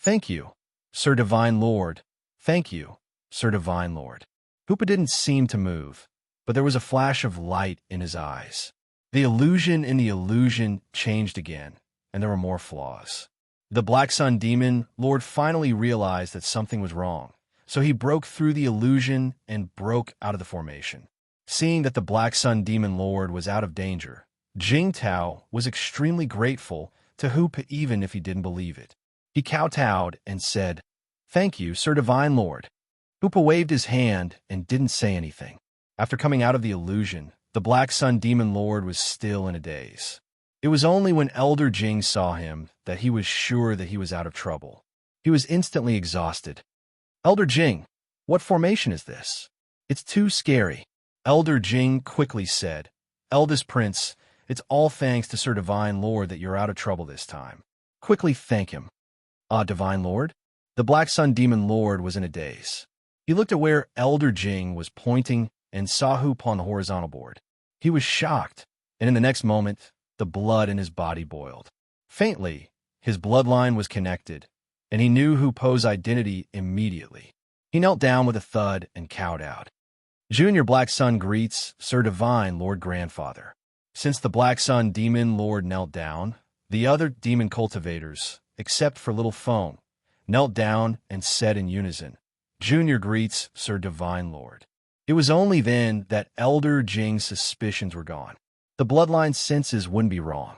"Thank you, Sir Divine Lord. Thank you, Sir Divine Lord." Hoopa didn't seem to move, but there was a flash of light in his eyes. The illusion in the illusion changed again, and there were more flaws. The Black Sun Demon Lord finally realized that something was wrong, so he broke through the illusion and broke out of the formation. Seeing that the Black Sun Demon Lord was out of danger, Jingtao was extremely grateful to Hoopa even if he didn't believe it. He kowtowed and said, "Thank you, Sir Divine Lord." Hoopa waved his hand and didn't say anything. After coming out of the illusion, the Black Sun Demon Lord was still in a daze. It was only when Elder Jing saw him that he was sure that he was out of trouble. He was instantly exhausted. "Elder Jing, what formation is this? It's too scary." Elder Jing quickly said, "Eldest Prince, it's all thanks to Sir Divine Lord that you're out of trouble this time. Quickly thank him." "Ah, Divine Lord?" The Black Sun Demon Lord was in a daze. He looked at where Elder Jing was pointing and saw Hoop on the horizontal board. He was shocked, and in the next moment, the blood in his body boiled. Faintly, his bloodline was connected, and he knew Hoopo's identity immediately. He knelt down with a thud and kowtowed. "Junior Black Sun greets Sir Divine Lord Grandfather." Since the Black Sun Demon Lord knelt down, the other demon cultivators, except for Little Phone, knelt down and said in unison, "Junior greets Sir Divine Lord." It was only then that Elder Jing's suspicions were gone. The bloodline's senses wouldn't be wrong.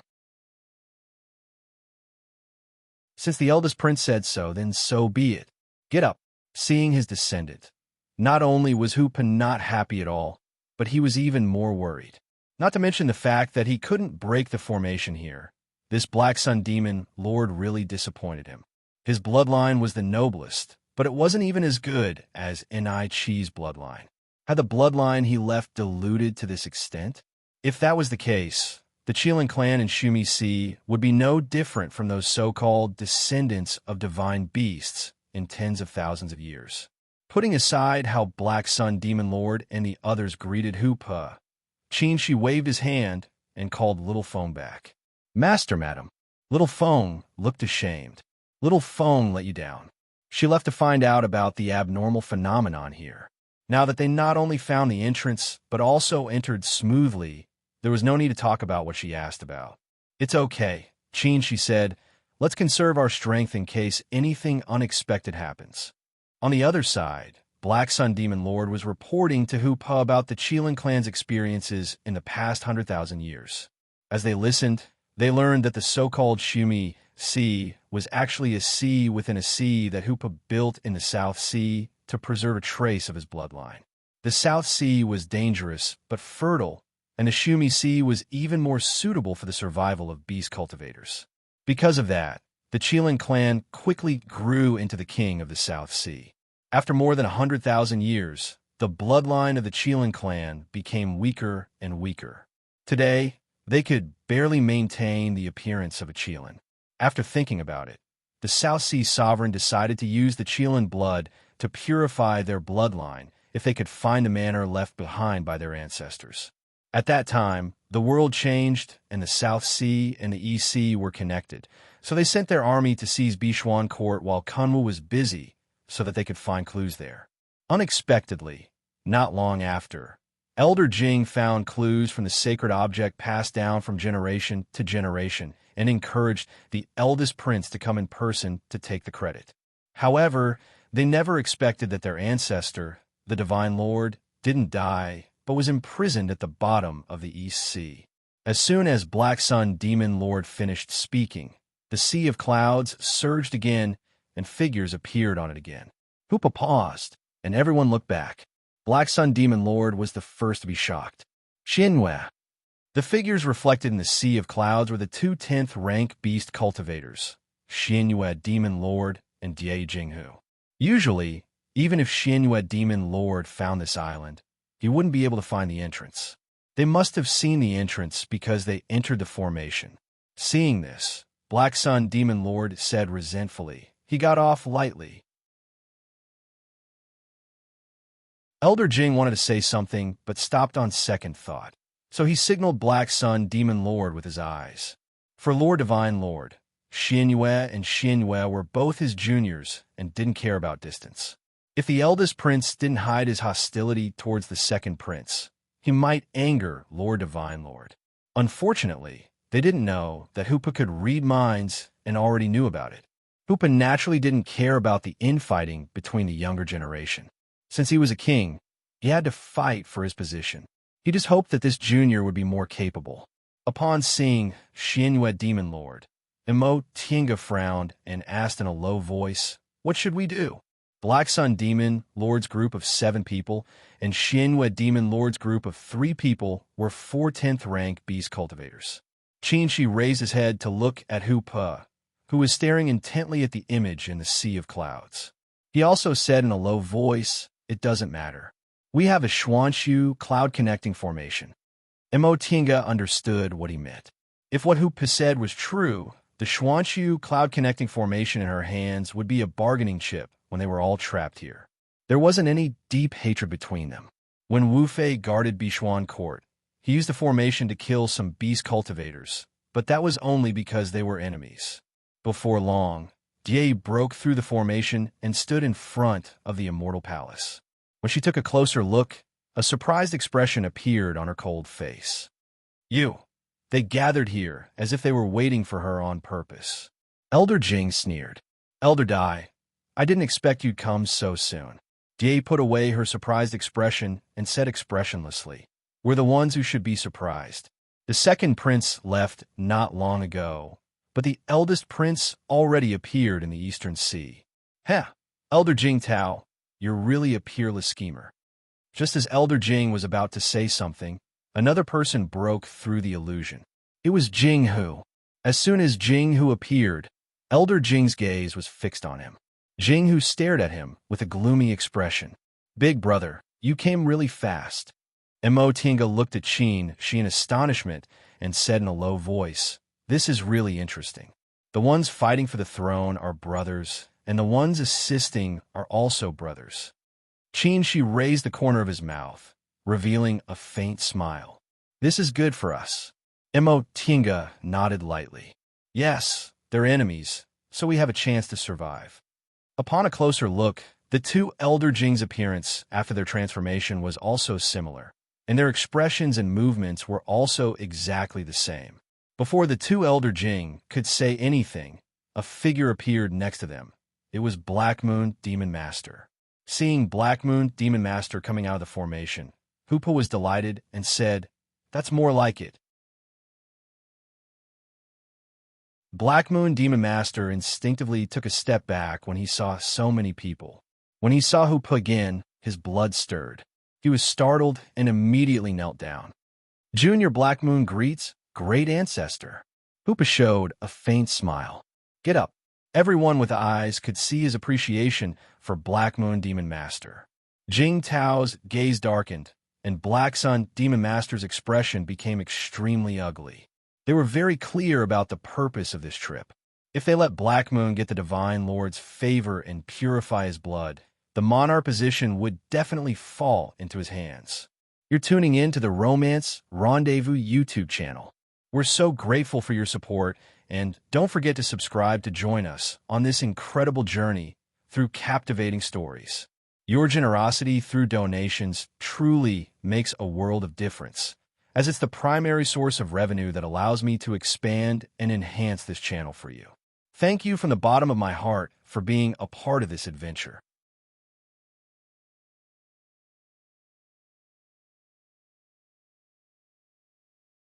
Since the eldest prince said so, then so be it. Get up. Seeing his descendant. Not only was Hoopa not happy at all, but he was even more worried. Not to mention the fact that he couldn't break the formation here. This Black Sun Demon Lord really disappointed him. His bloodline was the noblest, but it wasn't even as good as Enrich's bloodline. Had the bloodline he left diluted to this extent? If that was the case, the Qilin clan in Shumi Sea would be no different from those so-called descendants of divine beasts in tens of thousands of years. Putting aside how Black Sun Demon Lord and the others greeted Hoopa, Qinshi waved his hand and called Little Phone back. "Master, madam." Little Phone looked ashamed. Little Phone let you down. She left to find out about the abnormal phenomenon here. Now that they not only found the entrance, but also entered smoothly, there was no need to talk about what she asked about. "It's okay," Qinshi said. "Let's conserve our strength in case anything unexpected happens." On the other side, Black Sun Demon Lord was reporting to Hoopa about the Qilin clan's experiences in the past 100,000 years. As they listened, they learned that the so-called Shumi Sea was actually a sea within a sea that Hoopa built in the South Sea to preserve a trace of his bloodline. The South Sea was dangerous but fertile, and the Shumi Sea was even more suitable for the survival of beast cultivators. Because of that, the Qilin clan quickly grew into the king of the South Sea. After more than 100,000 years, the bloodline of the Qilin clan became weaker and weaker. Today, they could barely maintain the appearance of a Qilin. After thinking about it, the South Sea sovereign decided to use the Qilin blood to purify their bloodline if they could find the manner left behind by their ancestors. At that time, the world changed and the South Sea and the East Sea were connected, so they sent their army to seize Bishuan Court while Kunwu was busy so that they could find clues there. Unexpectedly, not long after, Elder Jing found clues from the sacred object passed down from generation to generation and encouraged the eldest prince to come in person to take the credit. However, they never expected that their ancestor, the Divine Lord, didn't die, but was imprisoned at the bottom of the East Sea. As soon as Black Sun Demon Lord finished speaking, the sea of clouds surged again and figures appeared on it again. Hoopa paused, and everyone looked back. Black Sun Demon Lord was the first to be shocked. Xinhua. The figures reflected in the sea of clouds were the 2/10th rank beast cultivators, Xinhua Demon Lord and Die Jinghu. Usually, even if Xinhua Demon Lord found this island, he wouldn't be able to find the entrance. They must have seen the entrance because they entered the formation. Seeing this, Black Sun Demon Lord said resentfully, he got off lightly. Elder Jing wanted to say something, but stopped on second thought. So he signaled Black Sun Demon Lord with his eyes. For Lord Divine Lord, Xinhua and Xinhua were both his juniors and didn't care about distance. If the eldest prince didn't hide his hostility towards the second prince, he might anger Lord Divine Lord. Unfortunately, they didn't know that Hoopa could read minds and already knew about it. Hoopa naturally didn't care about the infighting between the younger generation. Since he was a king, he had to fight for his position. He just hoped that this junior would be more capable. Upon seeing Xianyue Demon Lord, Imo Tinga frowned and asked in a low voice, "What should we do?" Black Sun Demon Lord's group of 7 people and Xianyue Demon Lord's group of 3 people were 4 10th rank beast cultivators. Qinshi raised his head to look at Hu Pe, who was staring intently at the image in the sea of clouds. He also said in a low voice, "It doesn't matter. We have a Xuanxu cloud-connecting formation." Imo Tinga understood what he meant. If what Hu Pe said was true, the Xuanxu cloud-connecting formation in her hands would be a bargaining chip when they were all trapped here. There wasn't any deep hatred between them. When Wu Fei guarded Bishuan Court, he used the formation to kill some beast cultivators, but that was only because they were enemies. Before long, Die broke through the formation and stood in front of the Immortal Palace. When she took a closer look, a surprised expression appeared on her cold face. "You!" They gathered here as if they were waiting for her on purpose. Elder Jing sneered. "Elder Dai, I didn't expect you'd come so soon." Die put away her surprised expression and said expressionlessly, "We're the ones who should be surprised. The second prince left not long ago, but the eldest prince already appeared in the Eastern Sea." "Heh, Elder Jing Tao, you're really a peerless schemer." Just as Elder Jing was about to say something, another person broke through the illusion. It was Jing Hu. As soon as Jing Hu appeared, Elder Jing's gaze was fixed on him. Jing Hu stared at him with a gloomy expression. "Big brother, you came really fast." Imo Tinga looked at Shi in astonishment and said in a low voice, "This is really interesting. The ones fighting for the throne are brothers, and the ones assisting are also brothers." Shi raised the corner of his mouth, revealing a faint smile. "This is good for us." Imo Tinga nodded lightly. "Yes, they're enemies, so we have a chance to survive." Upon a closer look, the 2 Elder Jing's appearance after their transformation was also similar, and their expressions and movements were also exactly the same. Before the 2 Elder Jing could say anything, a figure appeared next to them. It was Black Moon Demon Master. Seeing Black Moon Demon Master coming out of the formation, Hu Pe was delighted and said, "That's more like it." Black Moon Demon Master instinctively took a step back when he saw so many people. When he saw Hu Pe again, his blood stirred. He was startled and immediately knelt down. "Junior Black Moon greets, great ancestor." Hu Pe showed a faint smile. "Get up." Everyone with eyes could see his appreciation for Black Moon Demon Master. Jing Tao's gaze darkened, and Black Sun Demon Master's expression became extremely ugly. They were very clear about the purpose of this trip. If they let Black Moon get the Divine Lord's favor and purify his blood, the monarch position would definitely fall into his hands. You're tuning in to the Romance Rendezvous YouTube channel. We're so grateful for your support, and don't forget to subscribe to join us on this incredible journey through captivating stories. Your generosity through donations truly makes a world of difference, as it's the primary source of revenue that allows me to expand and enhance this channel for you. Thank you from the bottom of my heart for being a part of this adventure.